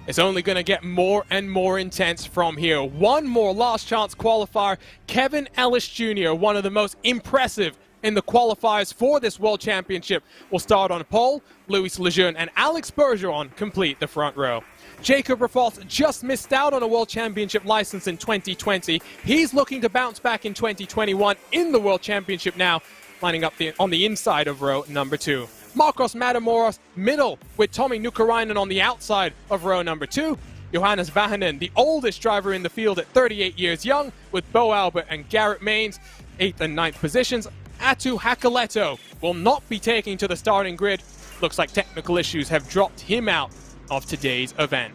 It's only going to get more and more intense from here. One more last chance qualifier. Kevin Ellis Jr., one of the most impressive in the qualifiers for this World Championship, will start on pole. Louis Lejeune and Alex Bergeron complete the front row. Jacob Rafals just missed out on a World Championship license in 2020. He's looking to bounce back in 2021 in the World Championship now, lining up on the inside of row number 2. Marcos Matamoros, middle, with Tommi Nukarainen on the outside of row number 2. Johannes Vahanen, the oldest driver in the field at 38 years young, with Bo Albert and Garrett Maines, 8th and 9th positions. Atu Hakaleto will not be taking to the starting grid. Looks like technical issues have dropped him out of today's event.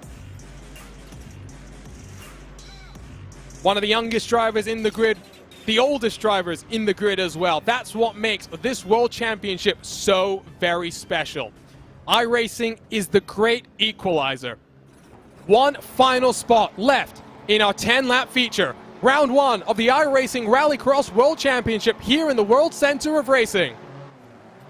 One of the youngest drivers in the grid, the oldest drivers in the grid as well. That's what makes this World Championship so very special. iRacing is the great equalizer. One final spot left in our 10-lap feature. Round 1 of the iRacing Rallycross World Championship here in the World Center of Racing.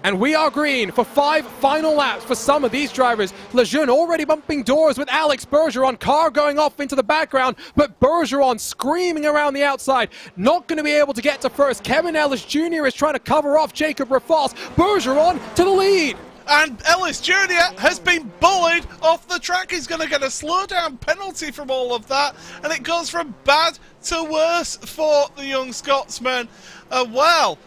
And we are green for 5 final laps for some of these drivers. Lejeune already bumping doors with Alex Bergeron. Car going off into the background, but Bergeron screaming around the outside. Not going to be able to get to first. Kevin Ellis Jr. is trying to cover off Jacob Rafals. Bergeron to the lead. And Ellis Jr. has been bullied off the track. He's going to get a slowdown penalty from all of that. And it goes from bad to worse for the young Scotsman. Well,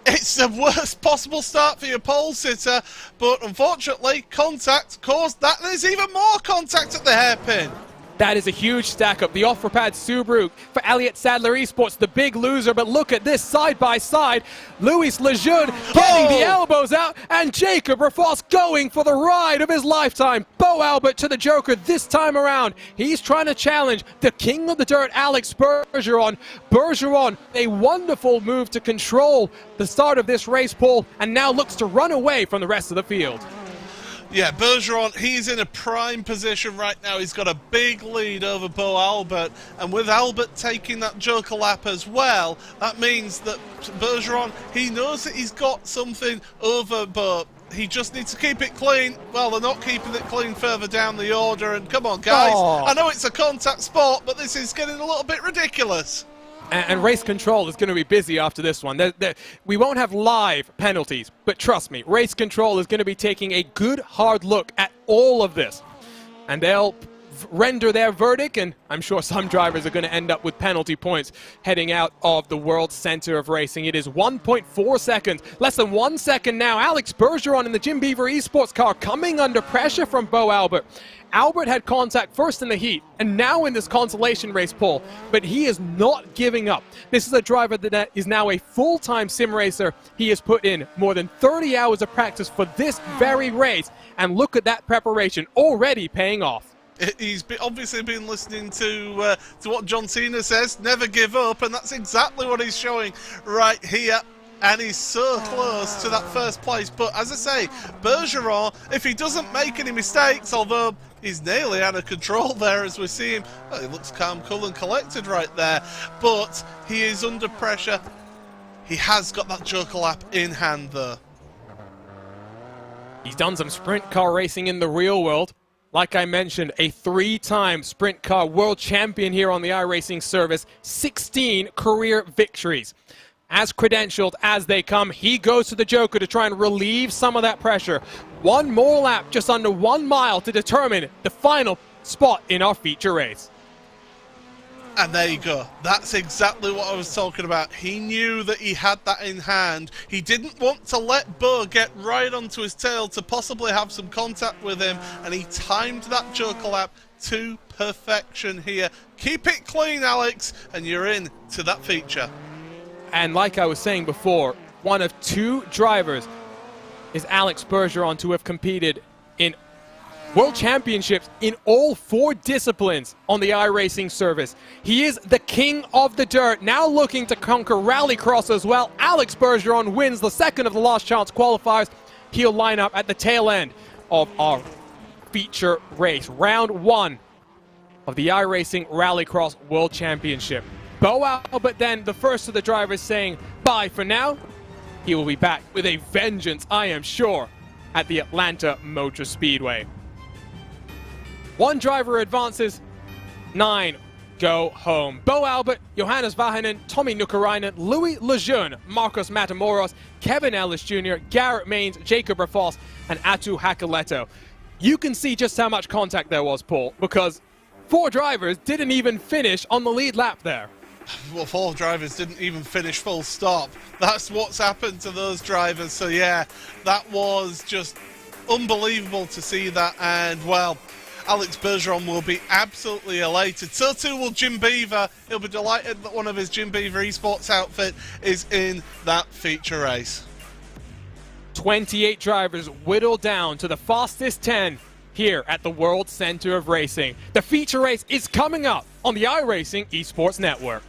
it's the worst possible start for your pole sitter, but unfortunately, contact caused that. There's even more contact at the hairpin. That is a huge stack up. The off-pad Subaru for Elliott Sadler Esports, the big loser. But look at this side by side. Luis Lejeune getting the elbows out, and Jacob Rafos going for the ride of his lifetime. Bo Albert to the Joker this time around. He's trying to challenge the king of the dirt, Alex Bergeron. Bergeron, a wonderful move to control the start of this race, Paul, and now looks to run away from the rest of the field. Yeah, Bergeron, he's in a prime position right now. He's got a big lead over Bo Albert, and with Albert taking that Joker lap as well, that means that Bergeron, he knows that he's got something over Bo. He just needs to keep it clean. Well, they're not keeping it clean further down the order, and come on, guys. I know it's a contact sport, but this is getting a little bit ridiculous. And race control is going to be busy after this one. We won't have live penalties, but trust me, race control is going to be taking a good hard look at all of this. And they'll render their verdict, and I'm sure some drivers are going to end up with penalty points heading out of the World Center of Racing. It is 1.4 seconds, less than 1 second now. Alex Bergeron in the Jim Beaver Esports car coming under pressure from Bo Albert. Albert had contact first in the heat and now in this consolation race, Paul, but he is not giving up. This is a driver that is now a full-time sim racer. He has put in more than 30 hours of practice for this very race, and look at that preparation already paying off. He's obviously been listening to what John Cena says, never give up, and that's exactly what he's showing right here. And he's so close to that first place. But as I say, Bergeron, if he doesn't make any mistakes, although he's nearly out of control there as we see him, well, he looks calm, cool and collected right there. But he is under pressure. He has got that Joker lap in hand though. He's done some sprint car racing in the real world. Like I mentioned, a 3-time sprint car world champion here on the iRacing service, 16 career victories. As credentialed as they come, he goes to the Joker to try and relieve some of that pressure. One more lap, just under 1 mile, to determine the final spot in our feature race. And there you go. That's exactly what I was talking about. He knew that he had that in hand. He didn't want to let Bo get right onto his tail to possibly have some contact with him, and he timed that Joker lap to perfection here. Keep it clean, Alex, and you're in to that feature. And like I was saying before, one of 2 drivers is Alex Bergeron to have competed in World Championships in all 4 disciplines on the iRacing service. He is the king of the dirt, now looking to conquer Rallycross as well. Alex Bergeron wins the second of the last chance qualifiers. He'll line up at the tail end of our feature race, round 1 of the iRacing Rallycross World Championship. Bo Albert then, the first of the drivers, saying bye for now. He will be back with a vengeance, I am sure, at the Atlanta Motor Speedway. 1 driver advances, 9 go home. Bo Albert, Johannes Vahanen, Tommy Nukarainen, Louis Lejeune, Marcos Matamoros, Kevin Ellis Jr., Garrett Maines, Jacob Rafos, and Atu Hakoleto. You can see just how much contact there was, Paul, because 4 drivers didn't even finish on the lead lap there. Well, 4 drivers didn't even finish full stop. That's what's happened to those drivers. So yeah, that was just unbelievable to see that. And well, Alex Bergeron will be absolutely elated. So too will Jim Beaver. He'll be delighted that one of his Jim Beaver Esports outfit is in that feature race. 28 drivers whittled down to the fastest 10 here at the World Center of Racing. The feature race is coming up on the iRacing Esports Network.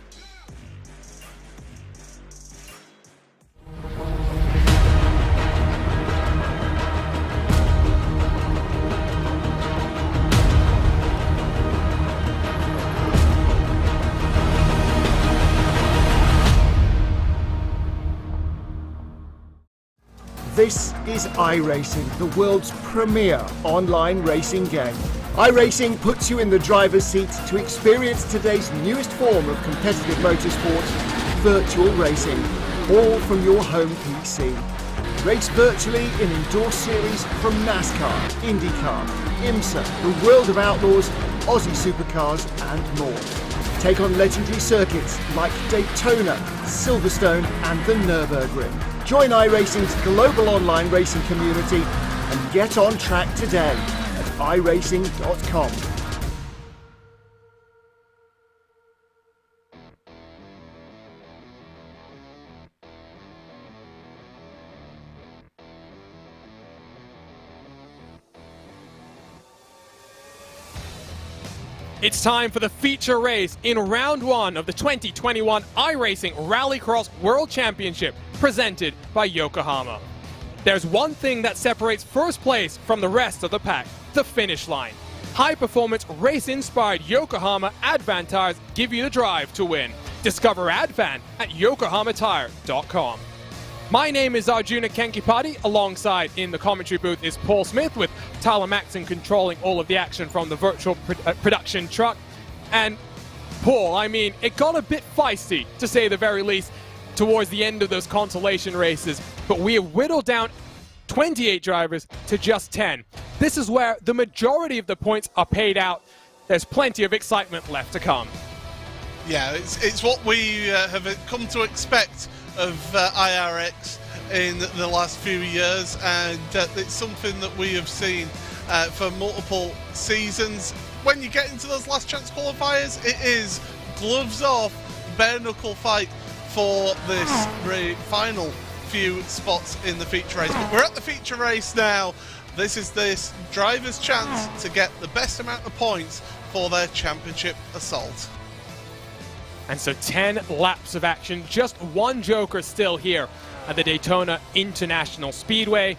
This is iRacing, the world's premier online racing game. iRacing puts you in the driver's seat to experience today's newest form of competitive motorsport, virtual racing, all from your home PC. Race virtually in endorsed series from NASCAR, IndyCar, IMSA, the World of Outlaws, Aussie Supercars and more. Take on legendary circuits like Daytona, Silverstone and the Nürburgring. Join iRacing's global online racing community and get on track today at iRacing.com. It's time for the feature race in round 1 of the 2021 iRacing Rallycross World Championship presented by Yokohama. There's one thing that separates first place from the rest of the pack, the finish line. High-performance, race-inspired Yokohama Advan tires give you the drive to win. Discover Advan at yokohamatire.com. My name is Arjuna Kenkipati. Alongside in the commentary booth is Paul Smith, with Tyler Maxon controlling all of the action from the virtual production truck. And Paul, I mean, it got a bit feisty, to say the very least, towards the end of those consolation races. But we have whittled down 28 drivers to just 10. This is where the majority of the points are paid out. There's plenty of excitement left to come. Yeah, it's what we have come to expect of IRX in the last few years, and it's something that we have seen for multiple seasons. When you get into those last chance qualifiers, it is gloves off, bare knuckle fight for this final few spots in the feature race. But we're at the feature race now. This is this driver's chance to get the best amount of points for their championship assault. And so 10 laps of action, just one joker still here at the Daytona International Speedway.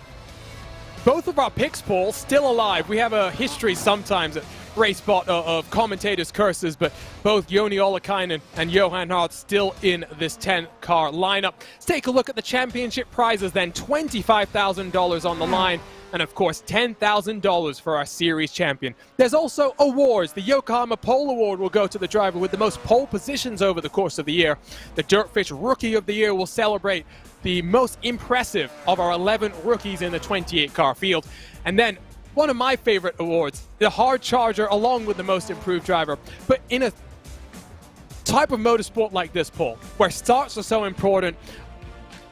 Both of our picks, Paul, still alive. We have a history sometimes at RaceBot of commentators' curses, but both Joni Ollikainen and Johan Hart still in this 10-car lineup. Let's take a look at the championship prizes then. $25,000 on the line, and of course $10,000 for our series champion. There's also awards. The Yokohama Pole Award will go to the driver with the most pole positions over the course of the year. The Dirtfish Rookie of the Year will celebrate the most impressive of our 11 rookies in the 28-car field. And then one of my favorite awards, the Hard Charger, along with the most improved driver. But in a type of motorsport like this, Paul, where starts are so important,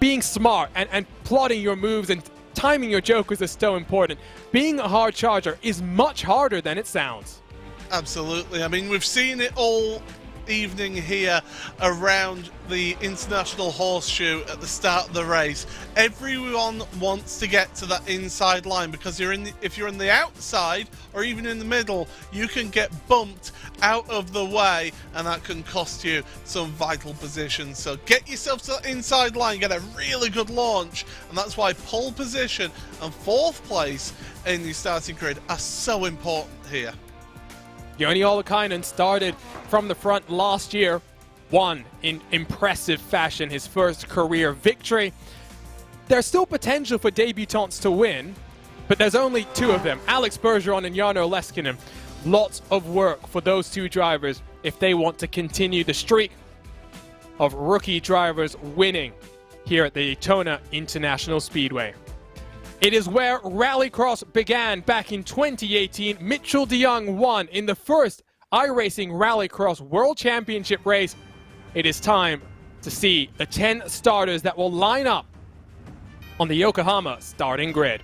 being smart and plotting your moves and timing your jokers is so important. Being a hard charger is much harder than it sounds. Absolutely. I mean, we've seen it all evening here around the International Horseshoe at the start of the race. Everyone wants to get to that inside line, because if you're in the outside or even in the middle, you can get bumped out of the way, and that can cost you some vital positions. So get yourself to that inside line, get a really good launch, and that's why pole position and 4th place in the starting grid are so important here. Joni Ollikainen started from the front last year, won in impressive fashion his first career victory. There's still potential for debutants to win, but there's only 2 of them, Alex Bergeron and Jarno Leskinen. Lots of work for those 2 drivers if they want to continue the streak of rookie drivers winning here at the Daytona International Speedway. It is where Rallycross began back in 2018. Mitchell de Jong won in the first iRacing Rallycross World Championship race. It is time to see the 10 starters that will line up on the Yokohama starting grid.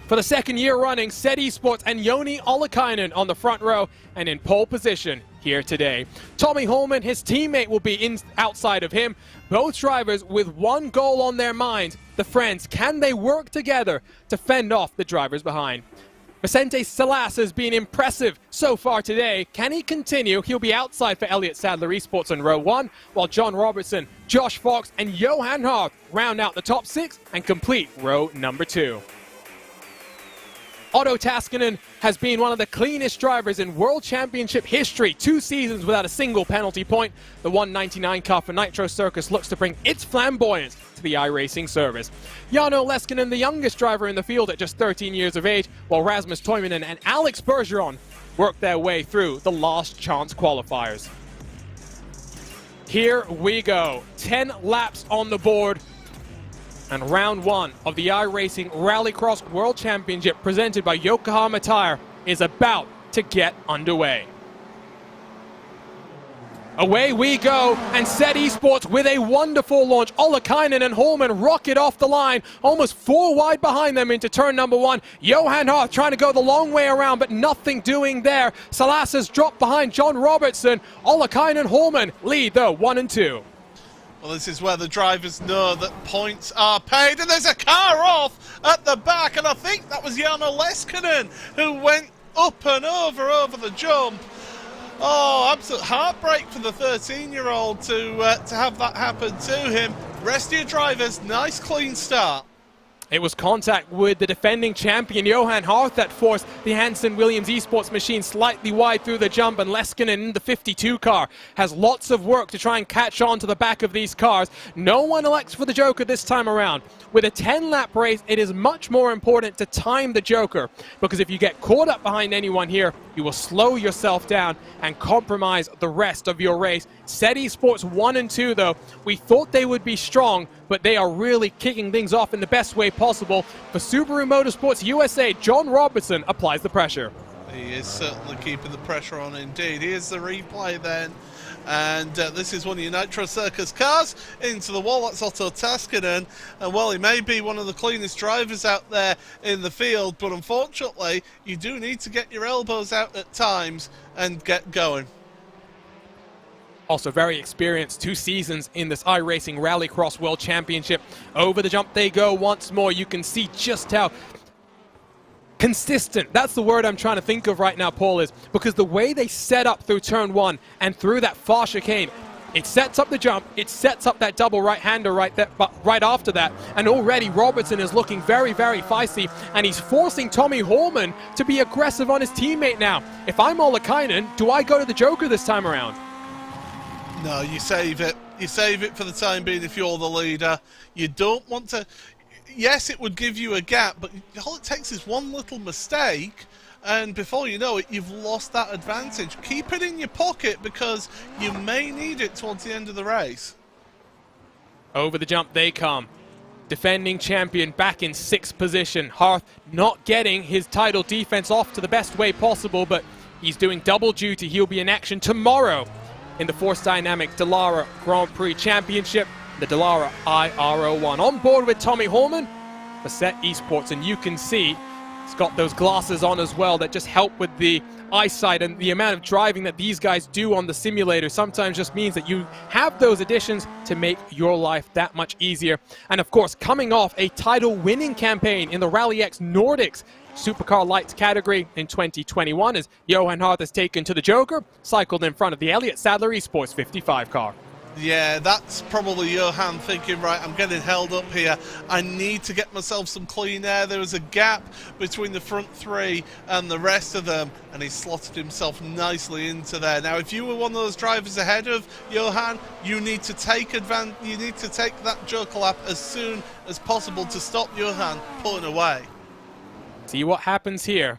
For the second year running, SET Esports and Joni Ollikainen on the front row and in pole position here today. Tommy Holman, his teammate, will be outside of him. Both drivers with one goal on their minds, the friends. Can they work together to fend off the drivers behind? Vicente Salas has been impressive so far today. Can he continue? He'll be outside for Elliott Sadler Esports in row 1, while John Robertson, Josh Fox, and Johan Hart round out the top 6 and complete row number 2. Otto Taskinen has been one of the cleanest drivers in World Championship history. 2 seasons without a single penalty point. The 199 car for Nitro Circus looks to bring its flamboyance to the iRacing service. Jarno Leskinen, the youngest driver in the field at just 13 years of age, while Rasmus Toivonen and Alex Bergeron work their way through the last chance qualifiers. Here we go. 10 laps on the board. And round 1 of the iRacing Rallycross World Championship presented by Yokohama Tire is about to get underway. Away we go, and SET Esports with a wonderful launch. Ollikainen and Holman rocket off the line, almost 4 wide behind them into turn number 1. Johan Hart trying to go the long way around, but nothing doing there. Salas has dropped behind John Robertson. Ollikainen and Holman lead though 1 and 2. Well, this is where the drivers know that points are paid, and there's a car off at the back, and I think that was Jarno Leskinen who went up and over the jump. Oh, absolute heartbreak for the 13-year-old to have that happen to him. Rest of your drivers, nice clean start. It was contact with the defending champion Johan Harth that forced the Hanson Williams Esports machine slightly wide through the jump, and Leskinen in the 52 car has lots of work to try and catch on to the back of these cars. No one elects for the Joker this time around. With a 10-lap race, it is much more important to time the Joker, because if you get caught up behind anyone here, you will slow yourself down and compromise the rest of your race. Set Esports 1 and 2, though, we thought they would be strong, but they are really kicking things off in the best way possible. For Subaru Motorsports USA, John Robertson applies the pressure. He is certainly keeping the pressure on indeed. Here's the replay then. And this is one of your Nitro Circus cars into the wall. That's Otto Taskinen. And well, he may be one of the cleanest drivers out there in the field, but unfortunately, you do need to get your elbows out at times and get going. Also very experienced, 2 seasons in this iRacing Rallycross World Championship. Over the jump they go once more. You can see just how consistent, that's the word I'm trying to think of right now, Paul, is because the way they set up through turn 1 and through that far chicane, it sets up the jump, it sets up that double right-hander right after that, and already Robertson is looking very, very feisty, and he's forcing Tommy Hallman to be aggressive on his teammate now. If I'm Ollikainen, do I go to the Joker this time around? No, you save it. You save it for the time being if you're the leader. You don't want to... Yes, it would give you a gap, but all it takes is one little mistake, and before you know it, you've lost that advantage. Keep it in your pocket because you may need it towards the end of the race. Over the jump they come. Defending champion back in 6th position. Harth not getting his title defense off to the best way possible, but he's doing double duty. He'll be in action tomorrow in the Force Dynamic Dallara Grand Prix Championship, the Dallara IRO1. On board with Tommy Hallman for Set Esports, and you can see he's got those glasses on as well that just help with the eyesight, and the amount of driving that these guys do on the simulator sometimes just means that you have those additions to make your life that much easier. And of course, coming off a title-winning campaign in the Rally X Nordics Supercar Lights category in 2021, as Johan Harth has taken to the Joker, cycled in front of the Elliott Sadler Esports 55 car. Yeah, that's probably Johan thinking, right, I'm getting held up here. I need to get myself some clean air. There was a gap between the front 3 and the rest of them, and he slotted himself nicely into there. Now, if you were one of those drivers ahead of Johan, you need to take advantage. You need to take that Joker lap as soon as possible to stop Johan pulling away. See what happens here.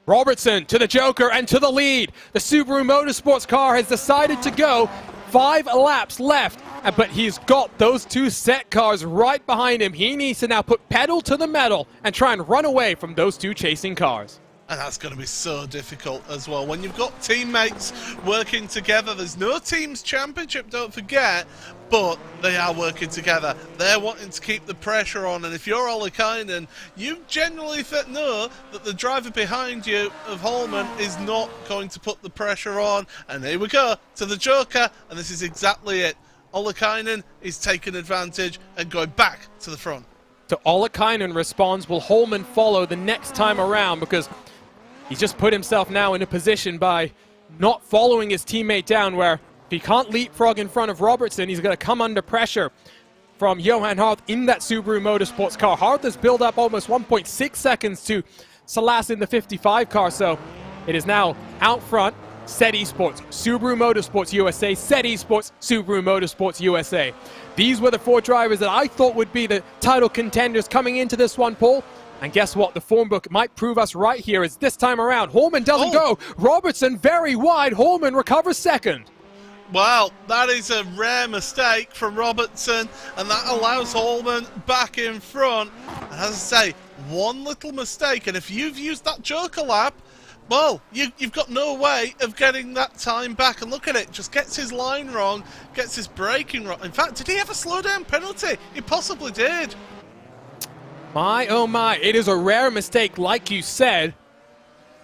Robertson to the Joker and to the lead. The Subaru Motorsports car has decided to go. 5 laps left, but he's got those 2 set cars right behind him. He needs to now put pedal to the metal and try and run away from those 2 chasing cars. And that's going to be so difficult as well. When you've got teammates working together, there's no teams championship, don't forget, but they are working together. They're wanting to keep the pressure on, and if you're Ollikainen, you generally know that the driver behind you of Hallman is not going to put the pressure on. And here we go to the Joker, and this is exactly it. Ollikainen is taking advantage and going back to the front. So Ollikainen responds, will Hallman follow the next time around? Because he's just put himself now in a position by not following his teammate down, where if he can't leapfrog in front of Robertson, he's going to come under pressure from Johan Harth in that Subaru Motorsports car. Harth has built up almost 1.6 seconds to Salas in the 55 car, so it is now out front. Set Esports, Subaru Motorsports USA, Set Esports, Subaru Motorsports USA. These were the 4 drivers that I thought would be the title contenders coming into this one, Paul. And guess what? The form book might prove us right here, as this time around, Hallman doesn't go. Robertson very wide. Hallman recovers second. Well, that is a rare mistake from Robertson, and that allows Hallman back in front. And as I say, one little mistake, and if you've used that Joker lap, well, you've got no way of getting that time back. And look at it, just gets his line wrong, gets his braking wrong. In fact, did he have a slowdown penalty? He possibly did. My, oh my, it is a rare mistake, like you said.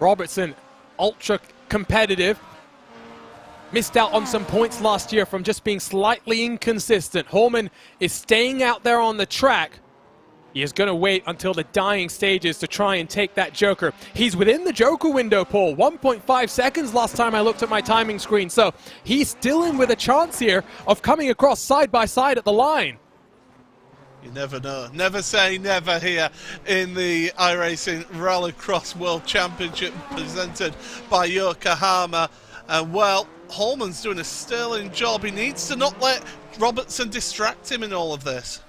Robertson, ultra competitive. Missed out on some points last year from just being slightly inconsistent. Hallman is staying out there on the track. He is going to wait until the dying stages to try and take that Joker. He's within the Joker window, Paul. 1.5 seconds last time I looked at my timing screen. So he's still in with a chance here of coming across side by side at the line. You never know. Never say never here in the iRacing Rallycross World Championship presented by Yokohama. And well, Holman's doing a sterling job. He needs to not let Robertson distract him in all of this.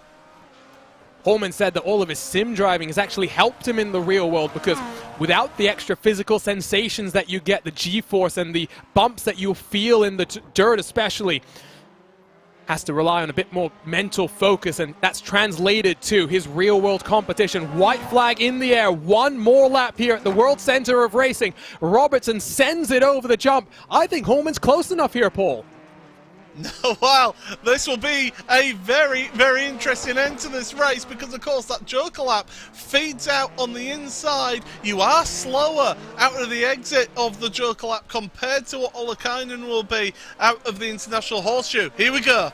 Holman said that all of his sim driving has actually helped him in the real world, because without the extra physical sensations that you get, the G-force and the bumps that you feel in the dirt especially, has to rely on a bit more mental focus, and that's translated to his real world competition. White flag in the air, one more lap here at the World Center of Racing. Robertson sends it over the jump. I think Holman's close enough here, Paul. Wow, this will be a very, very interesting end to this race, because of course that Joker lap feeds out on the inside. You are slower out of the exit of the Joker lap compared to what Ollikainen will be out of the International Horseshoe. Here we go.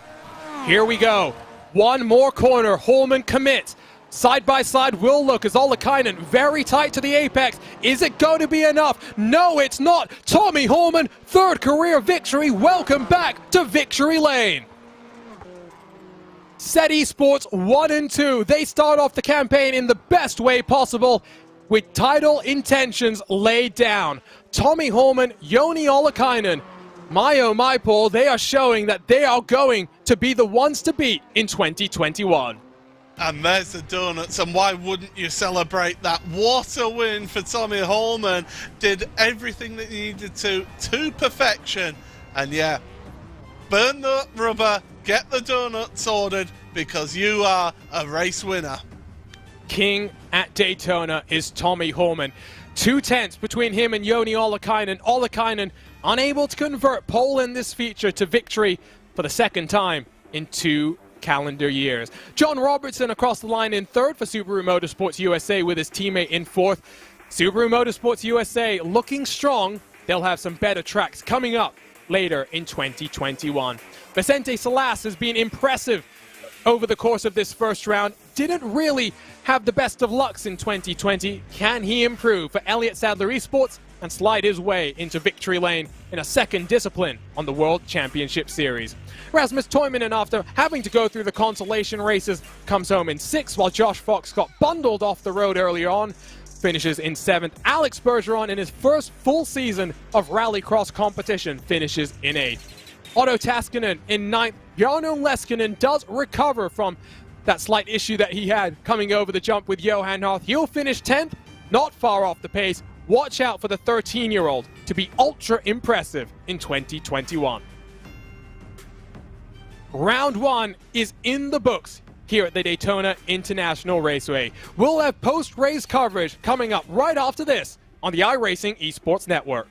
Here we go. One more corner. Holman commits. Side by side will look as Ollikainen very tight to the apex. Is it going to be enough? No, it's not. Tommy Holman, third career victory. Welcome back to Victory Lane. Set Esports 1 and 2. They start off the campaign in the best way possible, with title intentions laid down. Tommy Holman, Joni Ollikainen. My oh my, Paul, they are showing that they are going to be the ones to beat in 2021. And there's the donuts, and why wouldn't you celebrate that? What a win for Tommy Holman. Did everything that he needed to perfection. And yeah, burn the rubber, get the donuts ordered, because you are a race winner. King at Daytona is Tommy Holman. 2/10 between him and Joni Ollikainen. Ollikainen unable to convert pole in this feature to victory for the second time in 2 calendar years. John Robertson across the line in third for Subaru Motorsports USA, with his teammate in fourth. Subaru Motorsports USA looking strong. They'll have some better tracks coming up later in 2021. Vicente Salas has been impressive over the course of this first round. Didn't really have the best of lucks in 2020. Can he improve for Elliott Sadler Esports and slide his way into victory lane in a second discipline on the World Championship Series? Rasmus Toivonen, after having to go through the consolation races, comes home in 6th, while Josh Fox got bundled off the road earlier on, finishes in 7th. Alex Bergeron, in his first full season of Rallycross competition, finishes in 8th. Otto Taskinen in 9th. Jarno Leskinen does recover from that slight issue that he had coming over the jump with Johan Hoth. He'll finish 10th, not far off the pace. Watch out for the 13-year-old to be ultra impressive in 2021. Round 1 is in the books here at the Daytona International Raceway. We'll have post-race coverage coming up right after this on the iRacing Esports Network.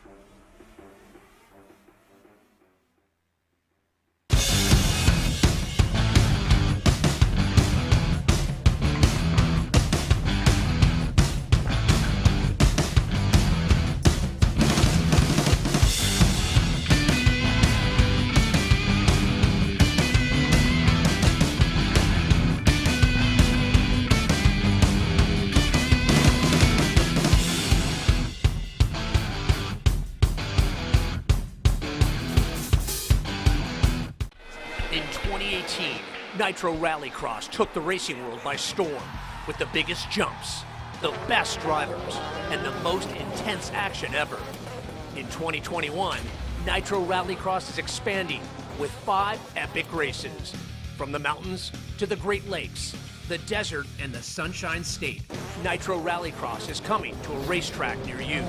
In 2018, Nitro Rallycross took the racing world by storm with the biggest jumps, the best drivers, and the most intense action ever. In 2021, Nitro Rallycross is expanding with 5 epic races. From the mountains to the Great Lakes, the desert, and the Sunshine State, Nitro Rallycross is coming to a racetrack near you.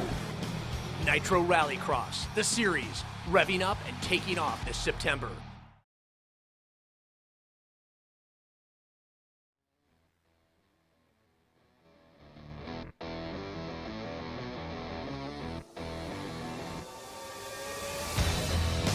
Nitro Rallycross, the series, revving up and taking off this September.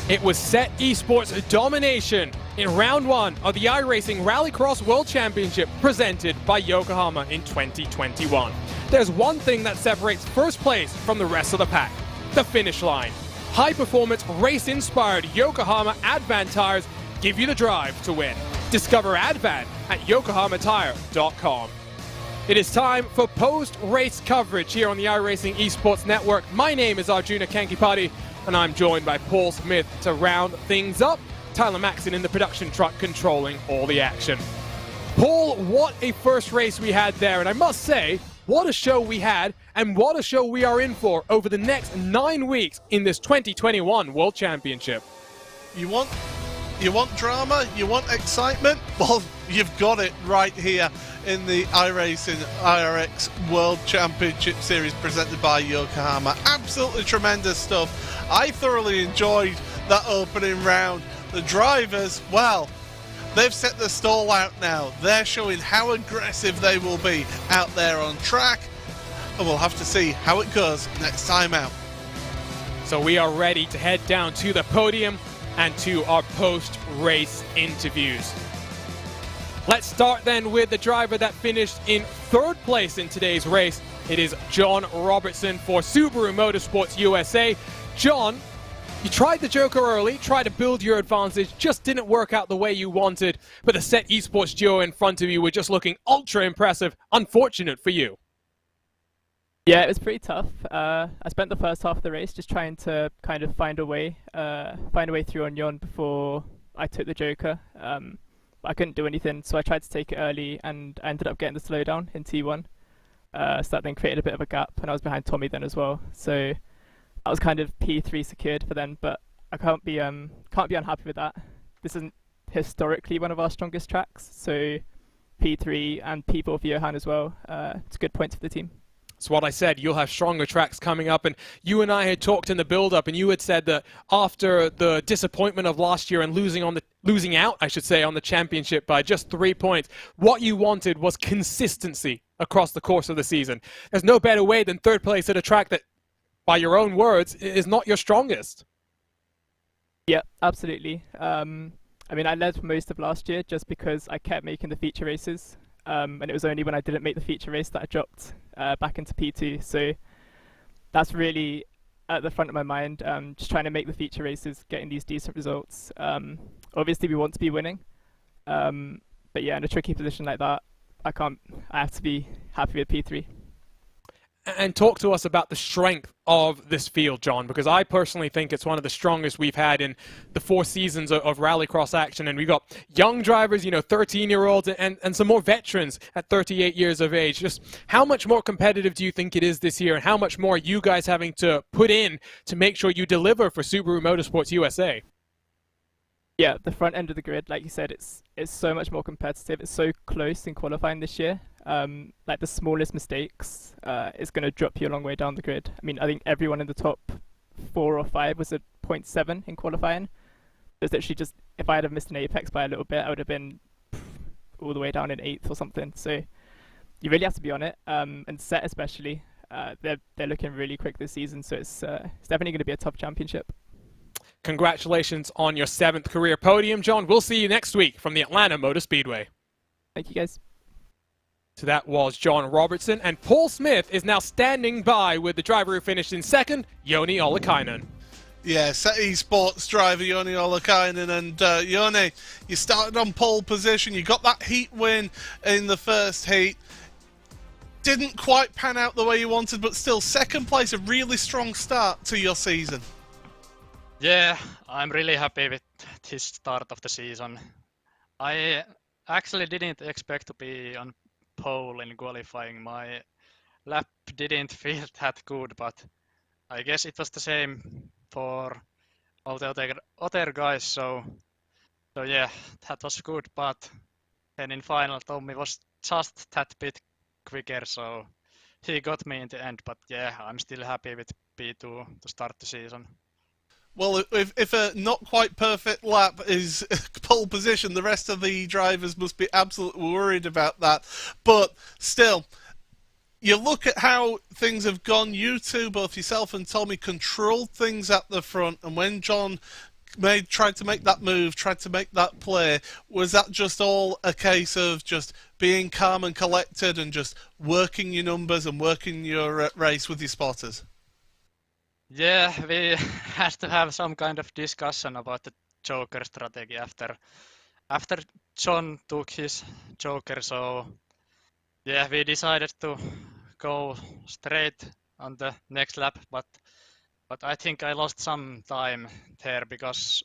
It was Set Esports domination in round 1 of the iRacing Rallycross World Championship presented by Yokohama in 2021. There's one thing that separates first place from the rest of the pack: the finish line. High-performance, race-inspired Yokohama Advan tires give you the drive to win. Discover Advan at yokohamatire.com. It is time for post-race coverage here on the iRacing Esports Network. My name is Arjuna Kankipati, and I'm joined by Paul Smith to round things up. Tyler Maxon in the production truck controlling all the action. Paul, what a first race we had there, and I must say, what a show we had, and what a show we are in for over the next 9 weeks in this 2021 World Championship. You want drama? You want excitement? Well, you've got it right here in the iRacing IRX World Championship Series presented by Yokohama. Absolutely tremendous stuff. I thoroughly enjoyed that opening round. The drivers, well, they've set the stall out now. They're showing how aggressive they will be out there on track, and we'll have to see how it goes next time out. So we are ready to head down to the podium and to our post-race interviews. Let's start then with the driver that finished in third place in today's race. It is John Robertson for Subaru Motorsports USA. John, you tried the Joker early, tried to build your advantage, just didn't work out the way you wanted, but the set esports duo in front of you were just looking ultra impressive. Unfortunate for you. Yeah, it was pretty tough. I spent the first half of the race just trying to kind of find a way through on Yon before I took the Joker. I couldn't do anything, so I tried to take it early, and I ended up getting the slowdown in T1. So that then created a bit of a gap, and I was behind Tommy then as well. So I was kind of P3 secured for then, but I can't be unhappy with that. This isn't historically one of our strongest tracks, so P3 and P4 for Johan as well. It's good points for the team. It's what I said, you'll have stronger tracks coming up, and you and I had talked in the build-up, and you had said that after the disappointment of last year and losing out, on the championship by just 3 points, what you wanted was consistency across the course of the season. There's no better way than third place at a track that, by your own words, is not your strongest. Yeah, absolutely. I mean, I led for most of last year just because I kept making the feature races. And it was only when I didn't make the feature race that I dropped back into P2. So that's really at the front of my mind, just trying to make the feature races, getting these decent results. Obviously, we want to be winning. But yeah, in a tricky position like that, I have to be happy with P3. And talk to us about the strength of this field, John, because I personally think it's one of the strongest we've had in the 4 seasons of Rallycross action. And we've got young drivers, 13-year-olds, and some more veterans at 38 years of age. Just how much more competitive do you think it is this year, and how much more are you guys having to put in to make sure you deliver for Subaru Motorsports USA? Yeah, the front end of the grid, like you said, it's so much more competitive. It's so close in qualifying this year. Like the smallest mistakes is going to drop you a long way down the grid. I mean, I think everyone in the top 4 or 5 was at 0.7 in qualifying. It's literally just, if I had missed an apex by a little bit, I would have been all the way down in 8th or something. So you really have to be on it, and set especially. They're looking really quick this season, so it's definitely going to be a tough championship. Congratulations on your 7th career podium, John. We'll see you next week from the Atlanta Motor Speedway. Thank you, guys. So that was John Robertson, and Paul Smith is now standing by with the driver who finished in 2nd, Joni Ollikainen. Yeah, set esports driver Joni Ollikainen, and Joni, you started on pole position, you got that heat win in the first heat. Didn't quite pan out the way you wanted, but still 2nd place, a really strong start to your season. Yeah, I'm really happy with this start of the season. I actually didn't expect to be on pole in qualifying. My lap didn't feel that good, but I guess it was the same for all the other guys. So yeah, that was good. But then in final, Tommy was just that bit quicker, so he got me in the end. But yeah, I'm still happy with P2 to start the season. Well, if a not quite perfect lap is pole position, the rest of the drivers must be absolutely worried about that. But still, you look at how things have gone. You two, both yourself and Tommy, controlled things at the front. And when John tried to make that move, tried to make that play, was that just all a case of just being calm and collected and just working your numbers and working your race with your spotters? Yeah, we had to have some kind of discussion about the Joker strategy after John took his Joker, so yeah, we decided to go straight on the next lap, but I think I lost some time there because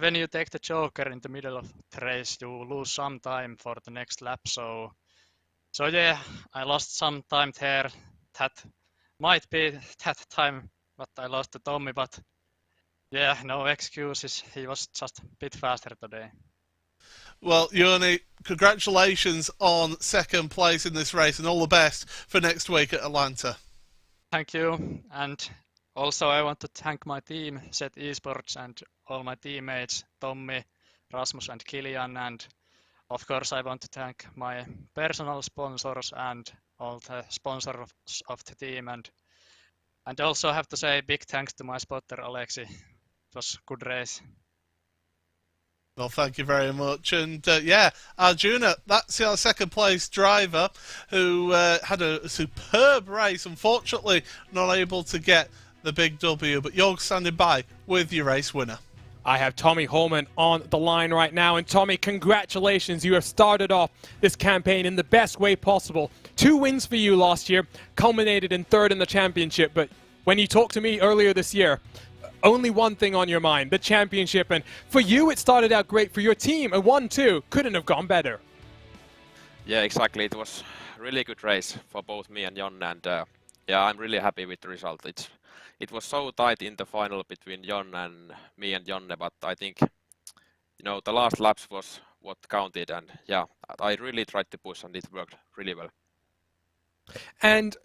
when you take the joker in the middle of the race, you lose some time for the next lap. So yeah, I lost some time there. That might be that time what I lost to Tommy, but yeah, no excuses. He was just a bit faster today. Well, Joni, congratulations on second place in this race and all the best for next week at Atlanta. Thank you. And also I want to thank my team, Set Esports, and all my teammates, Tommy, Rasmus and Kilian. And of course I want to thank my personal sponsors and all the sponsors of the team. And also have to say big thanks to my spotter, Alexi. It was a good race. Well, thank you very much. And yeah, Arjuna, that's our second place driver who had a superb race. Unfortunately, not able to get the big W, but you're standing by with your race winner. I have Tommy Holman on the line right now. And Tommy, congratulations. You have started off this campaign in the best way possible. 2 wins for you last year, culminated in 3rd in the championship. But when you talked to me earlier this year, only one thing on your mind, the championship. And for you, it started out great. For your team, a 1-2 couldn't have gone better. Yeah, exactly. It was a really good race for both me and Jonne. And yeah, I'm really happy with the result. It was so tight in the final between Jonne and me and Jonne, but I think, you know, the last laps was what counted. And yeah, I really tried to push and it worked really well. And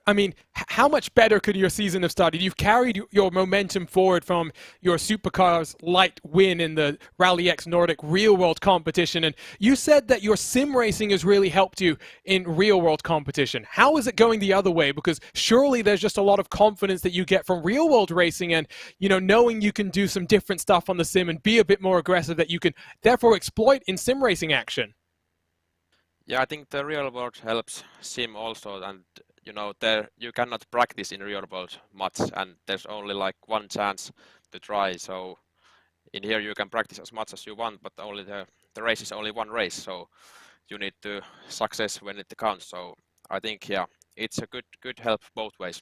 I mean, how much better could your season have started? You've carried your momentum forward from your Supercars light win in the Rally X Nordic real world competition. And you said that your sim racing has really helped you in real world competition. How is it going the other way? Because surely there's just a lot of confidence that you get from real world racing and, you know, knowing you can do some different stuff on the sim and be a bit more aggressive that you can therefore exploit in sim racing action. Yeah, I think the real world helps sim also. And you know, there you cannot practice in real world much, and there's only like one chance to try. So in here you can practice as much as you want, but only the race is only one race. So you need to success when it counts. So I think, yeah, it's a good help both ways.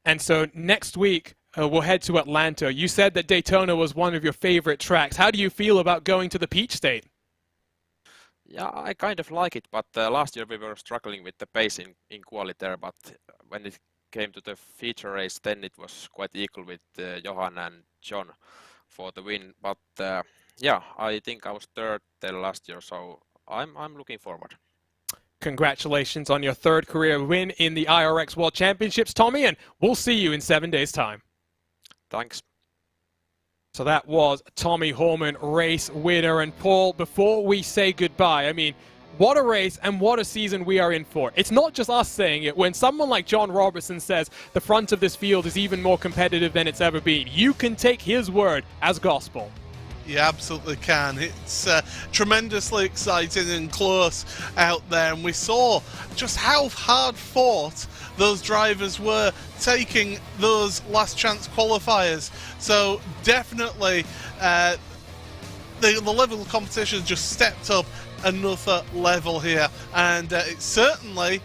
And so next week we'll head to Atlanta. You said that Daytona was one of your favorite tracks. How do you feel about going to the Peach State? Yeah, I kind of like it, but last year we were struggling with the pace in quality there, but when it came to the feature race, then it was quite equal with Johan and John for the win. But yeah, I think I was 3rd there last year, so I'm looking forward. Congratulations on your 3rd career win in the IRX World Championships, Tommy, and we'll see you in 7 days' time. Thanks. So that was Tommy Holman, race winner. And Paul, before we say goodbye, I mean, what a race and what a season we are in for. It's not just us saying it. When someone like John Robertson says the front of this field is even more competitive than it's ever been, you can take his word as gospel. You absolutely can. It's tremendously exciting and close out there, and we saw just how hard fought those drivers were taking those last chance qualifiers. So definitely the level of competition just stepped up another level here, and it certainly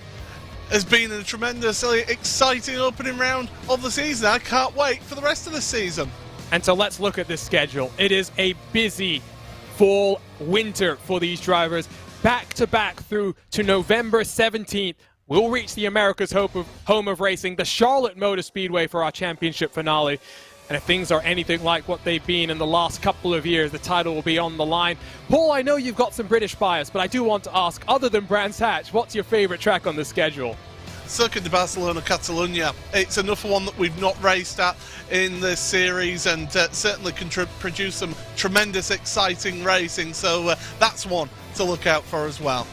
has been a tremendously exciting opening round of the season. I can't wait for the rest of the season. And so let's look at this schedule. It is a busy fall, winter for these drivers. Back to back through to November 17th. We'll reach the America's home of racing, the Charlotte Motor Speedway, for our championship finale. And if things are anything like what they've been in the last couple of years, the title will be on the line. Paul, I know you've got some British bias, but I do want to ask, other than Brands Hatch, what's your favorite track on the schedule? Circuit de Barcelona Catalunya. It's another one that we've not raced at in this series, and certainly can produce some tremendous exciting racing, so that's one to look out for as well.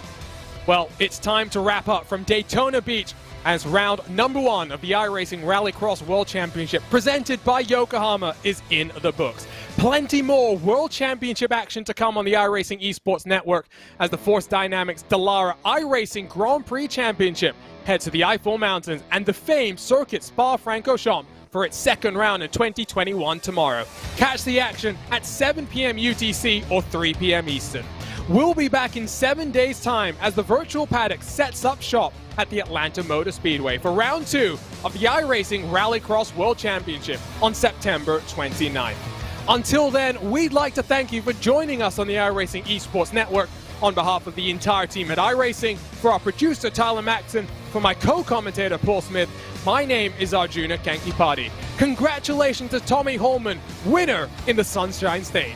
Well, it's time to wrap up from Daytona Beach as round number 1 of the iRacing Rallycross World Championship presented by Yokohama is in the books. Plenty more World Championship action to come on the iRacing Esports Network as the Force Dynamics Dallara iRacing Grand Prix Championship heads to the Eifel Mountains and the famed Circuit Spa-Francorchamps for its 2nd round in 2021 tomorrow. Catch the action at 7 p.m. UTC or 3 p.m. Eastern. We'll be back in 7 days' time as the virtual paddock sets up shop at the Atlanta Motor Speedway for round 2 of the iRacing Rallycross World Championship on September 29th. Until then, we'd like to thank you for joining us on the iRacing Esports Network. On behalf of the entire team at iRacing, for our producer Tyler Maxon, for my co-commentator Paul Smith, my name is Arjuna Kankipati. Congratulations to Tommy Holman, winner in the Sunshine State.